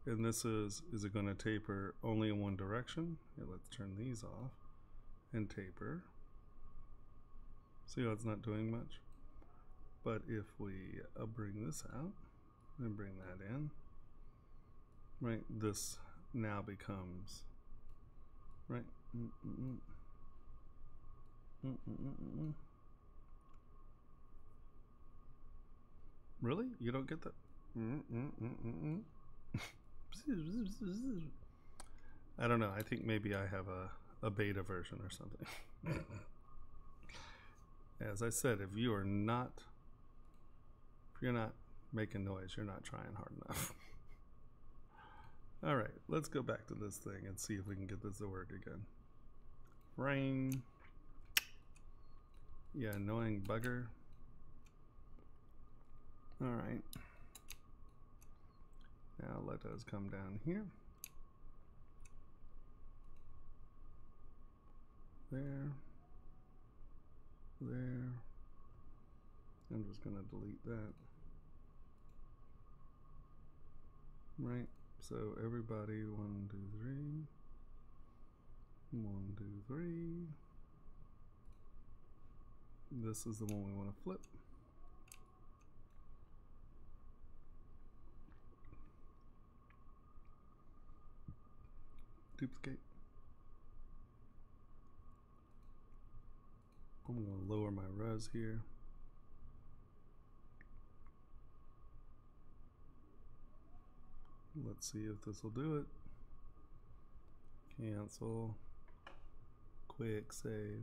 Speaker 1: And this is it going to taper only in one direction? Here, let's turn these off and taper. See how it's not doing much? But if we bring this out and bring that in, right, this now becomes, right, Really? You don't get that? I don't know. I think maybe I have a beta version or something. As I said, if you're not making noise, you're not trying hard enough. All right, let's go back to this thing and see if we can get this to work again. Rain. Yeah, annoying bugger. All right. Now let us come down here. There. There. I'm just gonna delete that. Right. So everybody, 1, 2, 3. 1, 2, 3. This is the one we want to flip. Duplicate. I'm going to lower my res here. Let's see if this will do it. Cancel. Quick save.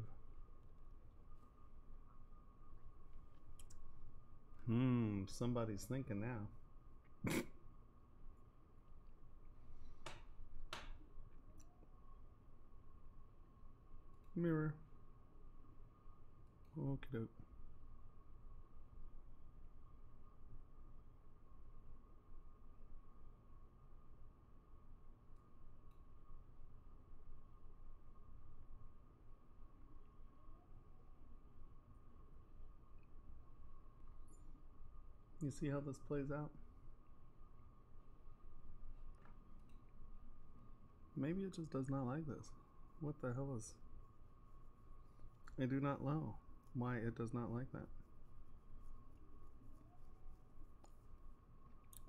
Speaker 1: Somebody's thinking now. Mirror. Okie doke. You see how this plays out? Maybe it just does not like this. What the hell is... I do not know why it does not like that.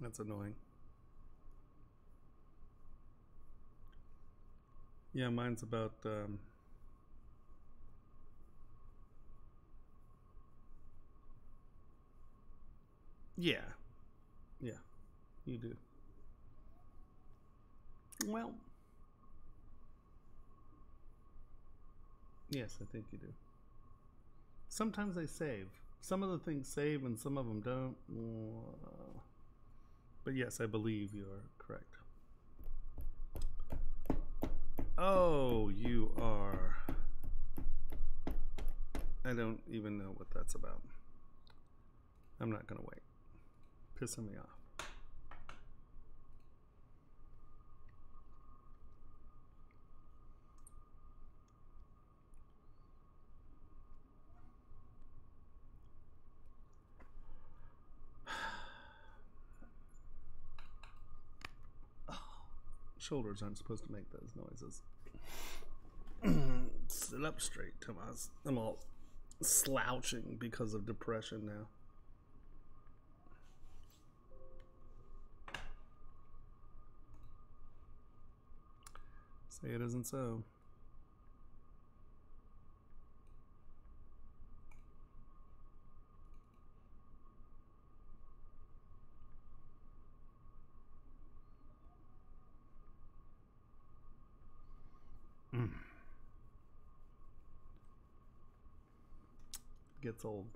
Speaker 1: That's annoying. Yeah, mine's about... Yeah, you do. Well, yes, I think you do. Sometimes they save. Some of the things save and some of them don't. But yes, I believe you are correct. Oh, you are. I don't even know what that's about. I'm not gonna wait. Pissing me off. Shoulders aren't supposed to make those noises. Sit up straight, Tomas. I'm all slouching because of depression now. Say it isn't so. Gets old.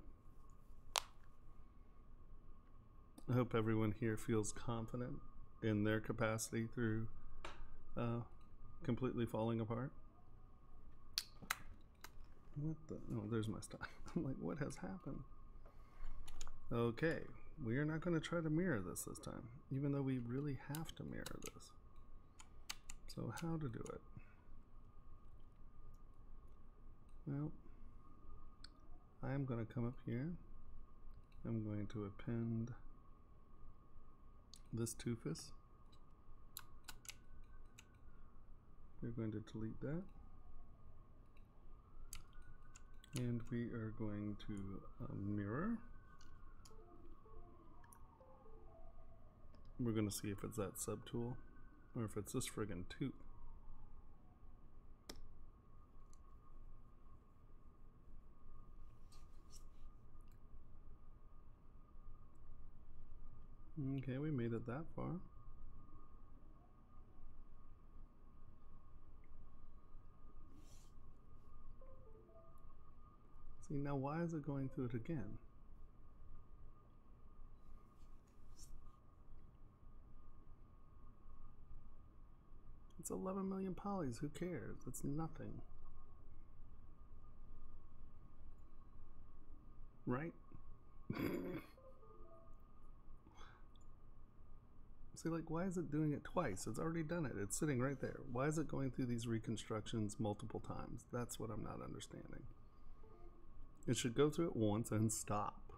Speaker 1: I hope everyone here feels confident in their capacity through completely falling apart. What the? Oh, there's my stuff. I'm like, what has happened? Okay, we are not going to try to mirror this time, even though we really have to mirror this. So how to do it? Well, I'm going to come up here. I'm going to append this toofus. We're going to delete that. And we are going to mirror. We're going to see if it's that subtool or if it's this friggin' tooth. Okay, we made it that far. See, now why is it going through it again? It's 11 million polys, who cares? It's nothing. Right? See, like, why is it doing it twice? It's already done it. It's sitting right there. Why is it going through these reconstructions multiple times? That's what I'm not understanding. It should go through it once and stop.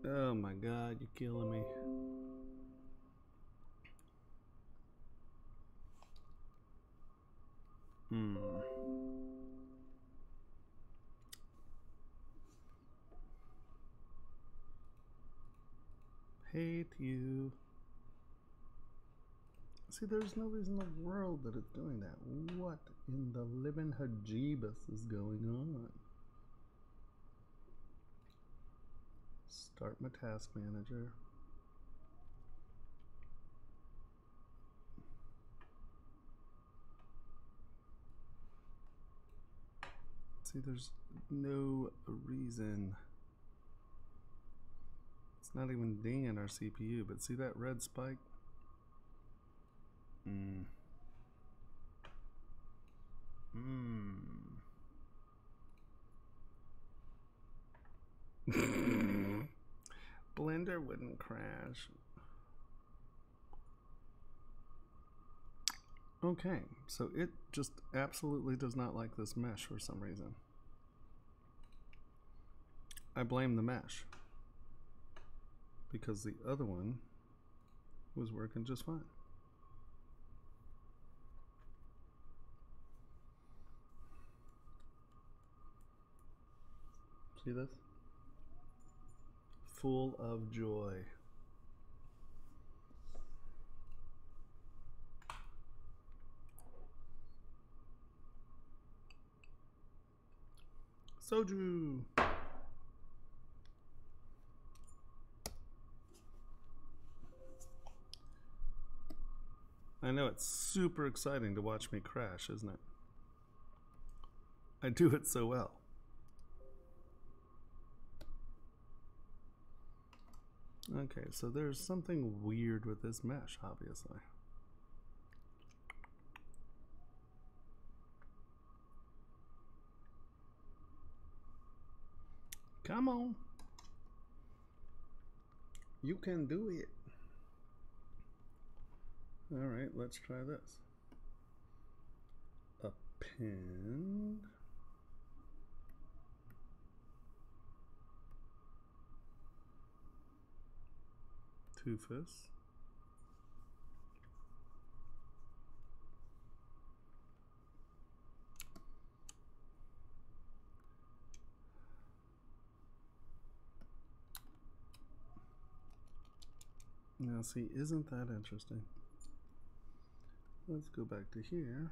Speaker 1: Oh my God, you're killing me. Hate you. See, there's no reason in the world that it's doing that. What in the living hajibus is going on? Start my task manager. See, there's no reason. It's not even dinging our CPU, but see that red spike? Blender wouldn't crash. Okay, so it just absolutely does not like this mesh for some reason. I blame the mesh, because the other one was working just fine. See this? Full of joy. Soju. I know it's super exciting to watch me crash, isn't it? I do it so well. Okay, so there's something weird with this mesh, obviously. Come on. You can do it. All right, let's try this. Append. Toofus. Now see, isn't that interesting? Let's go back to here.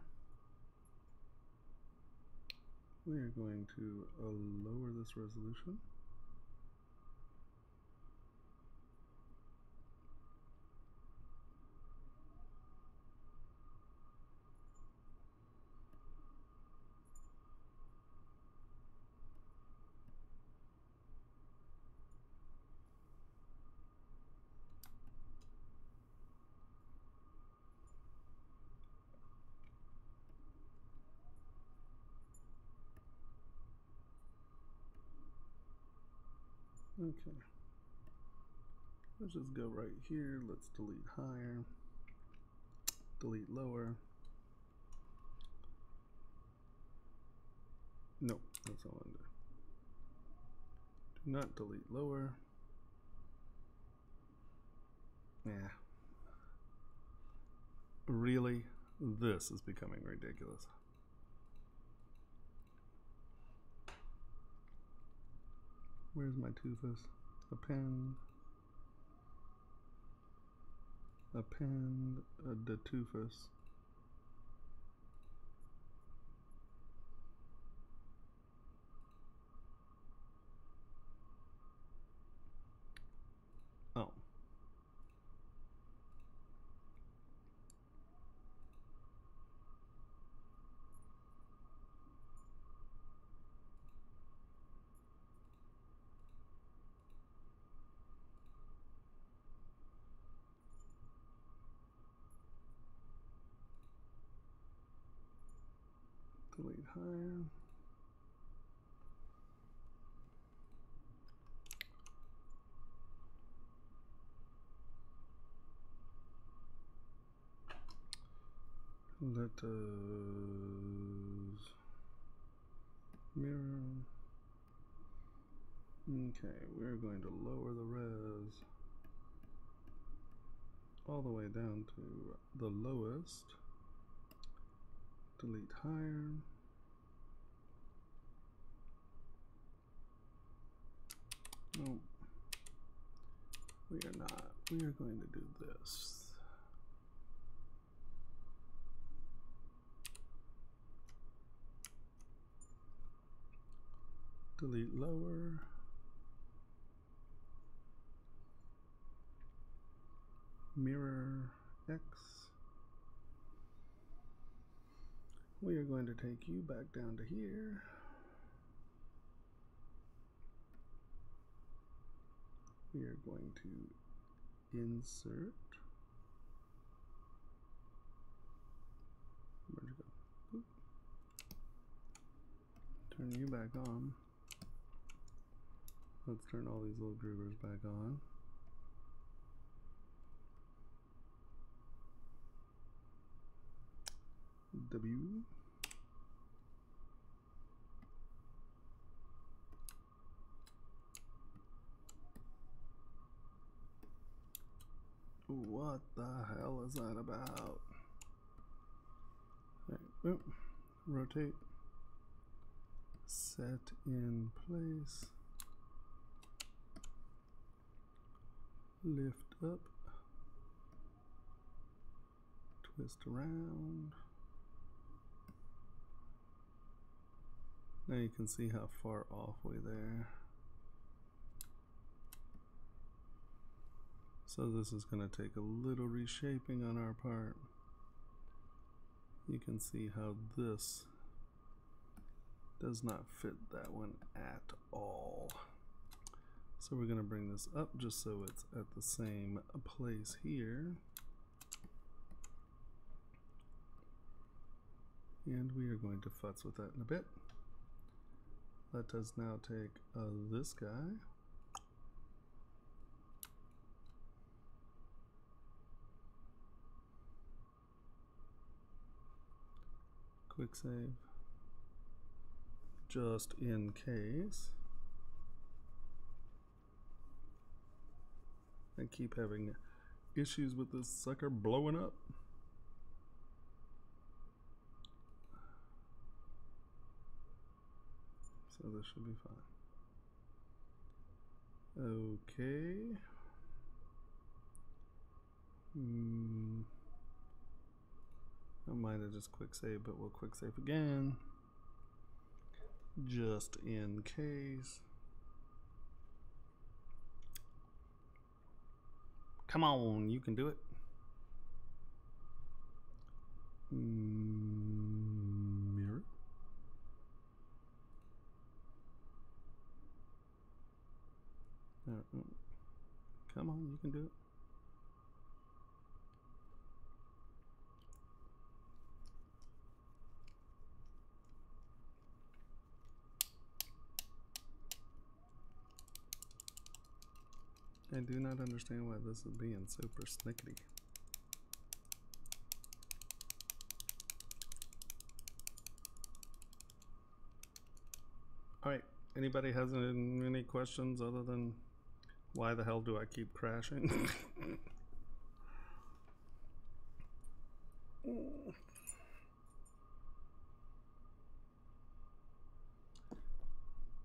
Speaker 1: We are going to lower this resolution. Okay, let's just go right here. Let's delete higher, delete lower. Nope, that's all I do. Do not delete lower. Yeah. Really? This is becoming ridiculous. Where's my Toofus? Append. Append the Toofus. Oh. higher. Let us mirror. Okay, we're going to lower the res all the way down to the lowest. Delete higher. No, we are not. We are going to do this. Delete lower. Mirror X. We are going to take you back down to here. We are going to insert. Where'd you go? Oop. Turn you back on. Let's turn all these little groovers back on. W. What the hell is that about? Right. Oop. Rotate. Set in place. Lift up. Twist around. Now you can see how far off we're there. So this is going to take a little reshaping on our part. You can see how this does not fit that one at all. So we're going to bring this up just so it's at the same place here. And we are going to futz with that in a bit. Let us now take this guy. Quick save. Just in case. I keep having issues with this sucker blowing up. So this should be fine. Okay. I might have just quick save, but we'll quick save again. Just in case. Come on, you can do it. Mirror. Come on, you can do it. I do not understand why this is being super snickety. Alright, anybody has any questions other than why the hell do I keep crashing?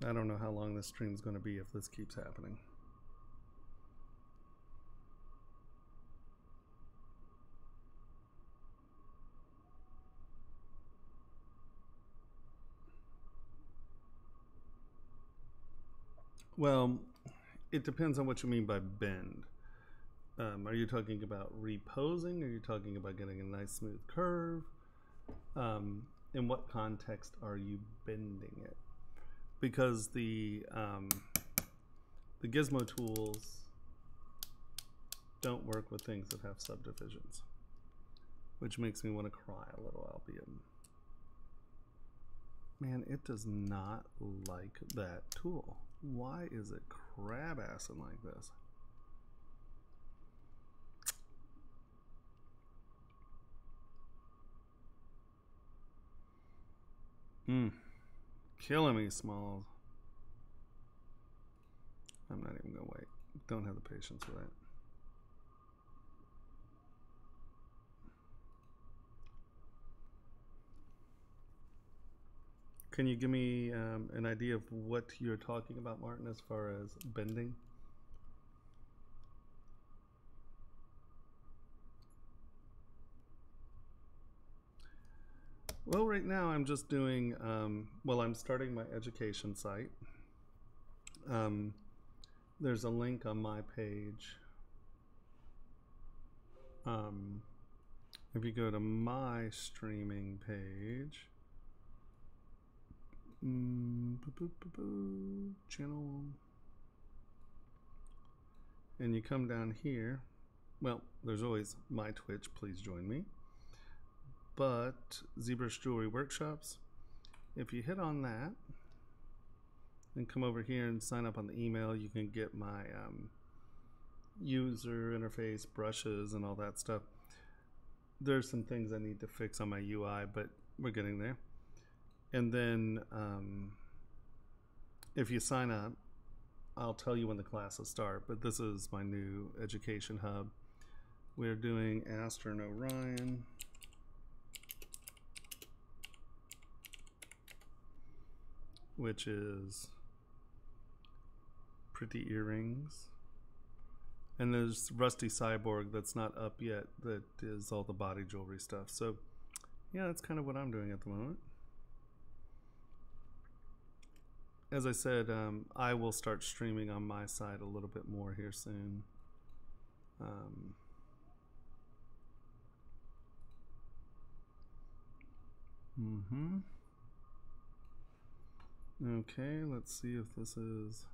Speaker 1: I don't know how long this stream's going to be if this keeps happening. Well, it depends on what you mean by bend. Are you talking about reposing? Are you talking about getting a nice smooth curve? In what context are you bending it? Because the gizmo tools don't work with things that have subdivisions, which makes me want to cry a little, albeit. Man, it does not like that tool. Why is it crab-assing like this? Killing me, Smalls. I'm not even gonna wait. Don't have the patience for that. Can you give me an idea of what you're talking about, Martin, as far as bending? Well, right now I'm just doing, well, I'm starting my education site. There's a link on my page. If you go to my streaming page, channel, and you come down here, well, there's always my Twitch, please join me. But ZBrush Jewelry Workshops, if you hit on that and come over here and sign up on the email, you can get my user interface, brushes, and all that stuff. There's some things I need to fix on my UI, but we're getting there. And then if you sign up, I'll tell you when the classes start, but this is my new education hub. We're doing Aster and Orion. Which is pretty earrings. And there's Rusty Cyborg that's not up yet, that is all the body jewelry stuff. So yeah, that's kind of what I'm doing at the moment. As I said, I will start streaming on my side a little bit more here soon. Okay, let's see if this is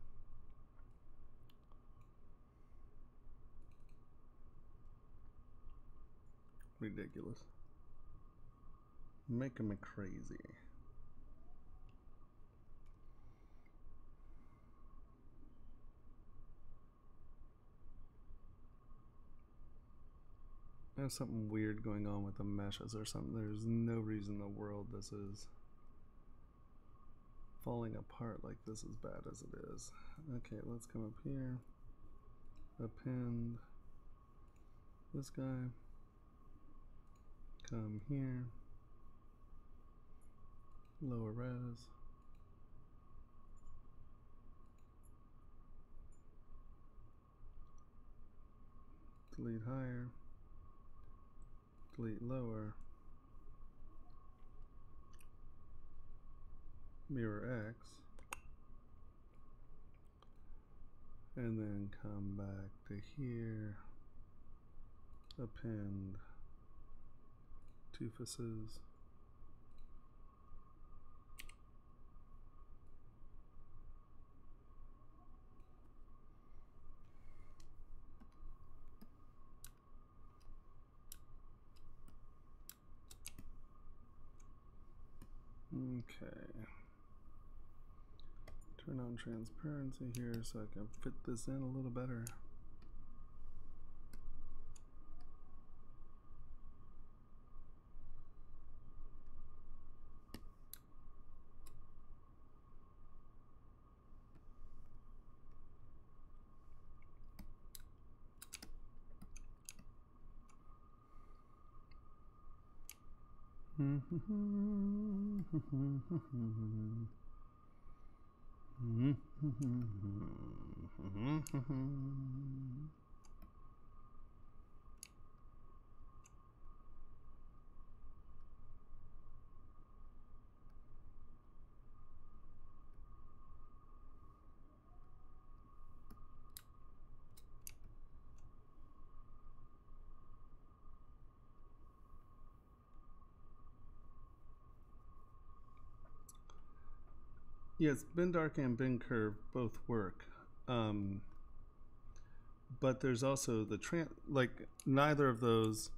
Speaker 1: ridiculous. Making me crazy. There's something weird going on with the meshes or something. There's no reason in the world this is falling apart like this, as bad as it is. Okay, let's come up here, append this guy, come here, lower res, delete higher, delete lower, mirror X, and then come back to here, append two faces, okay. Turn on transparency here so I can fit this in a little better. Yes, bend arc and bend curve both work, but there's also the like neither of those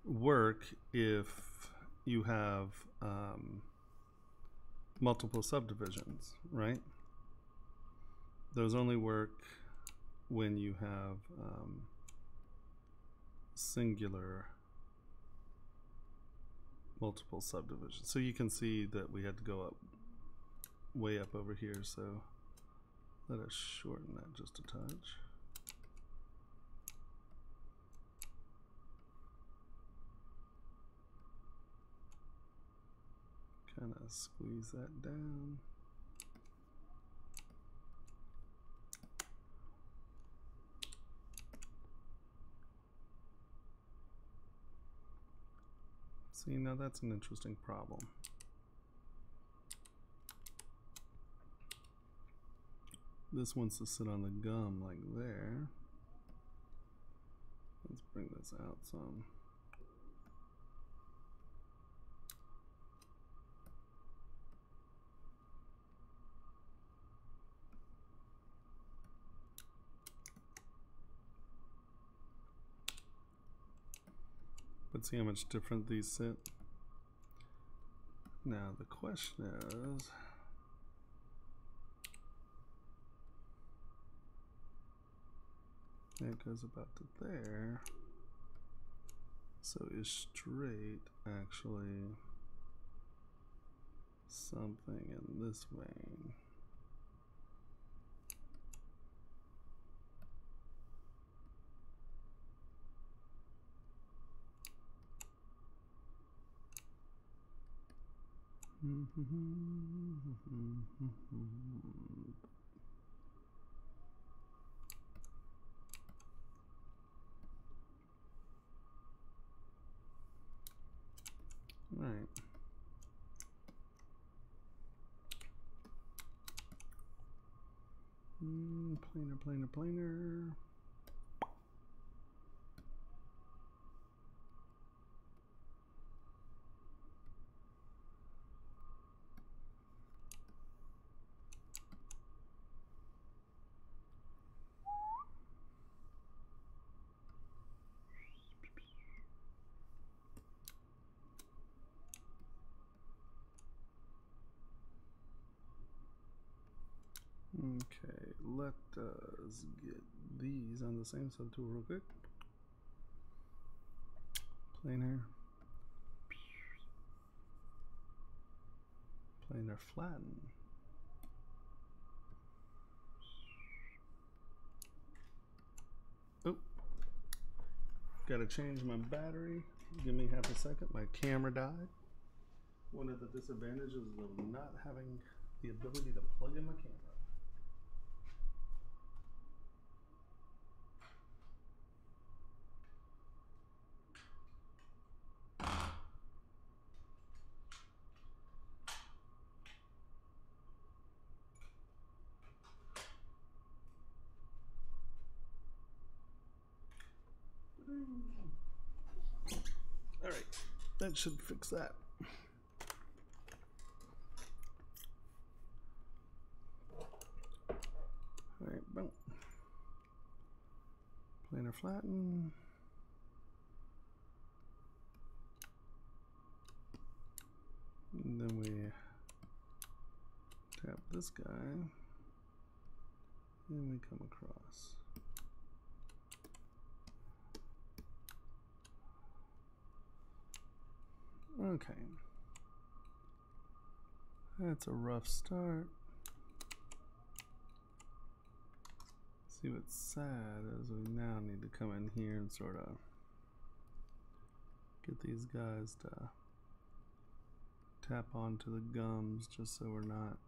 Speaker 1: work if you have multiple subdivisions, right? Those only work when you have singular multiple subdivisions. So you can see that we had to go up, way up over here, so let us shorten that just a touch. Kind of squeeze that down. See, now that's an interesting problem. This wants to sit on the gum like there. Let's bring this out some. But see how much different these sit? Now the question is, it goes about to there. So is straight actually something in this vein? Right. Planar. Okay, let us get these on the same subtool real quick. Planar. Planar flatten. Oh, gotta change my battery. Give me half a second. My camera died. One of the disadvantages of not having the ability to plug in my camera. All right, that should fix that. All right, boom. Planar flatten. And then we tap this guy, and we come across. Okay, that's a rough start. See what's sad is we now need to come in here and sort of get these guys to tap onto the gums just so we're not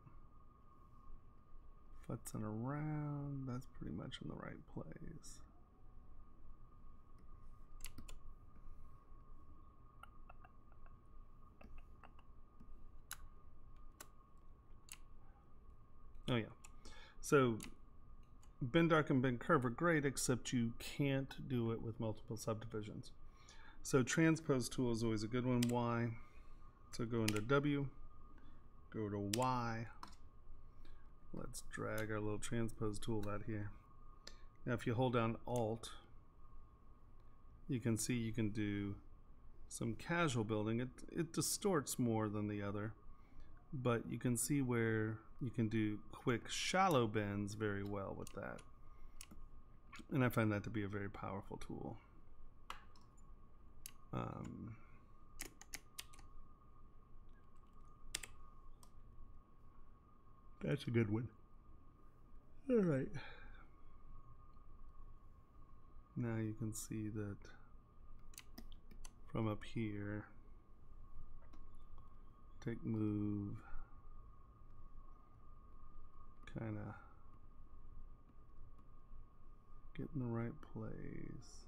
Speaker 1: futzing around. That's pretty much in the right place. Oh yeah, so bend arc and bend curve are great, except you can't do it with multiple subdivisions. So transpose tool is always a good one. Y. So go into W, go to Y. Let's drag our little transpose tool out here. Now if you hold down Alt, you can see you can do some casual building. It distorts more than the other, but you can see where you can do quick shallow bends very well with that. And I find that to be a very powerful tool. That's a good one. All right. Now you can see that from up here, take move, kind of get in the right place.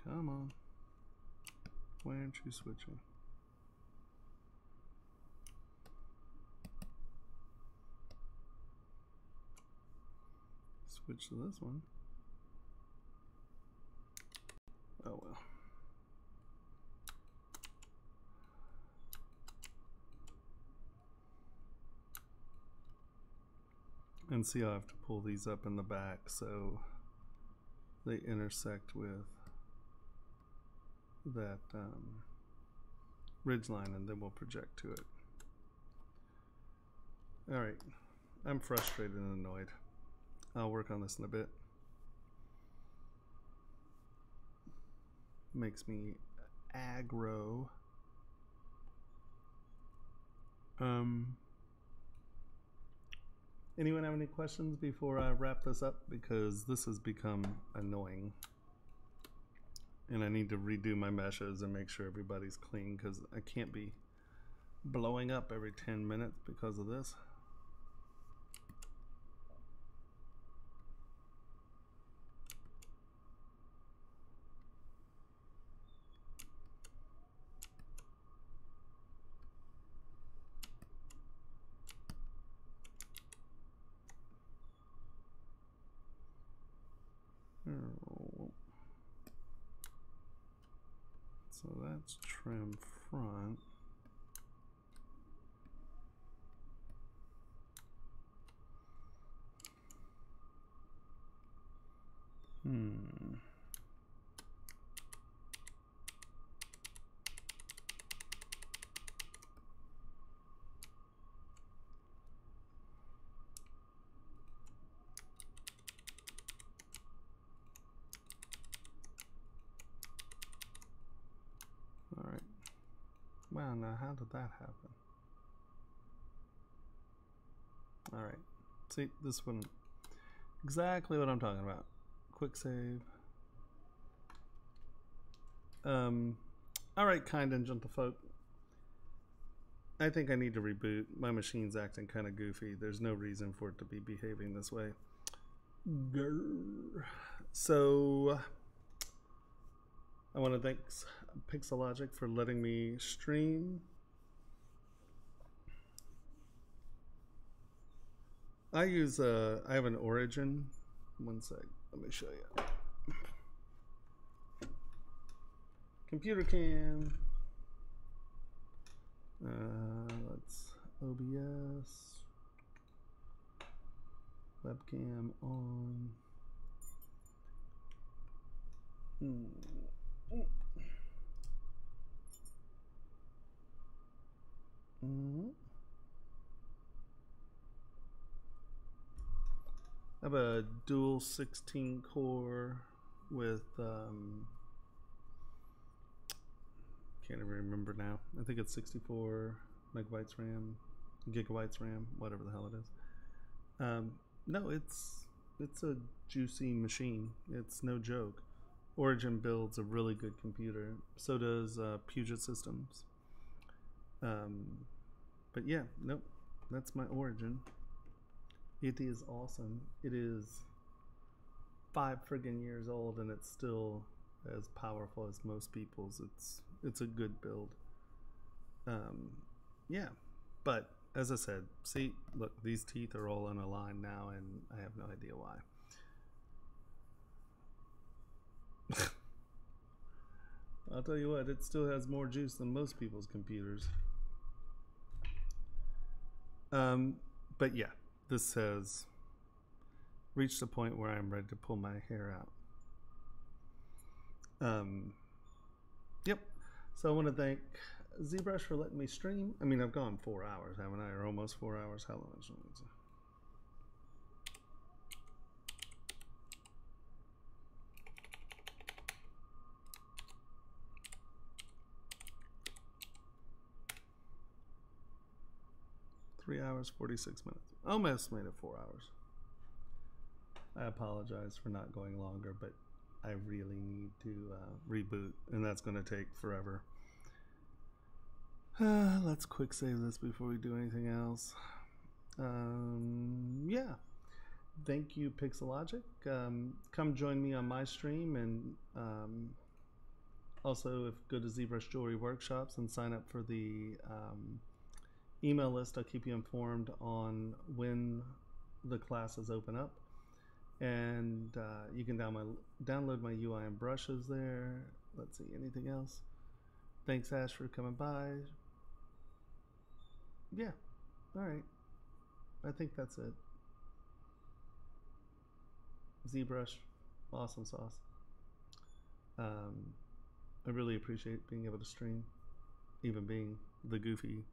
Speaker 1: Come on. Why aren't you switching? Switch to this one. Oh well. And see, I have to pull these up in the back so they intersect with that ridge line, and then we'll project to it. All right, I'm frustrated and annoyed. I'll work on this in a bit. Makes me aggro. Anyone have any questions before I wrap this up? Because this has become annoying. And I need to redo my meshes and make sure everybody's clean, because I can't be blowing up every 10 minutes because of this. So that's trim front. All right. Wow, now how did that happen? All right. See, this one, exactly what I'm talking about. Quick save. All right, kind and gentle folk. I think I need to reboot. My machine's acting kind of goofy. There's no reason for it to be behaving this way. Grr. So I want to thank Pixelogic for letting me stream. I have an Origin. One sec, let me show you. Computer cam. Let's OBS. Webcam on. I have a dual 16 core with can't even remember now. I think it's 64 megabytes RAM, gigabytes RAM, whatever the hell it is. No, it's a juicy machine. It's no joke. Origin builds a really good computer. So does Puget Systems. But yeah, nope, that's my Origin. It is awesome. It is 5 friggin' years old and it's still as powerful as most people's. It's a good build. Yeah, but as I said, see, look, these teeth are all unaligned now and I have no idea why. I'll tell you what, it still has more juice than most people's computers. But yeah, this says reached the point where I'm ready to pull my hair out. Yep. So I want to thank ZBrush for letting me stream. I mean, I've gone 4 hours, haven't I? Or almost 4 hours. How long is it? 3 hours, 46 minutes. Almost made it 4 hours. I apologize for not going longer, but I really need to reboot, and that's going to take forever. Let's quick save this before we do anything else. Yeah. Thank you, Pixelogic. Come join me on my stream, and also go to ZBrush Jewelry Workshops and sign up for the email list. I'll keep you informed on when the classes open up, and you can download my UI and brushes there. Let's see, anything else? Thanks, Ash, for coming by. Yeah, all right. I think that's it. ZBrush, awesome sauce. I really appreciate being able to stream, even being the goofy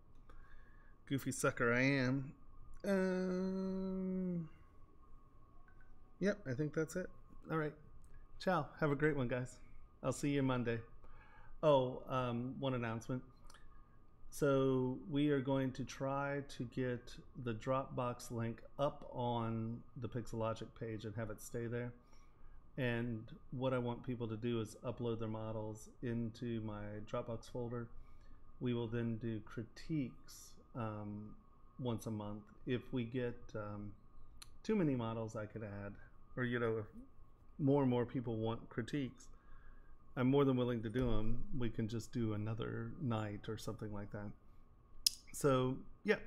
Speaker 1: sucker I am. Yep, I think that's it. All right. Ciao. Have a great one, guys. I'll see you Monday. Oh, one announcement. So we are going to try to get the Dropbox link up on the Pixelogic page and have it stay there. And what I want people to do is upload their models into my Dropbox folder. We will then do critiques once a month. If we get too many models, I could add, or if more and more people want critiques, I'm more than willing to do them. We can just do another night or something like that. So yeah,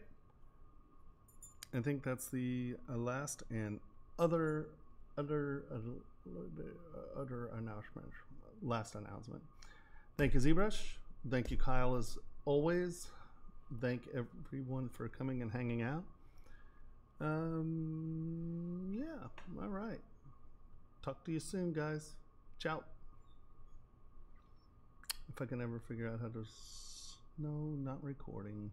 Speaker 1: I think that's the last and other announcement. Last announcement. Thank you, ZBrush. Thank you, Kyle, as always. Thank everyone for coming and hanging out. Yeah, all right. Talk to you soon, guys. Ciao. If I can ever figure out how to... No, not recording.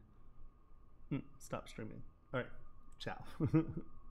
Speaker 1: Stop streaming. All right. Ciao.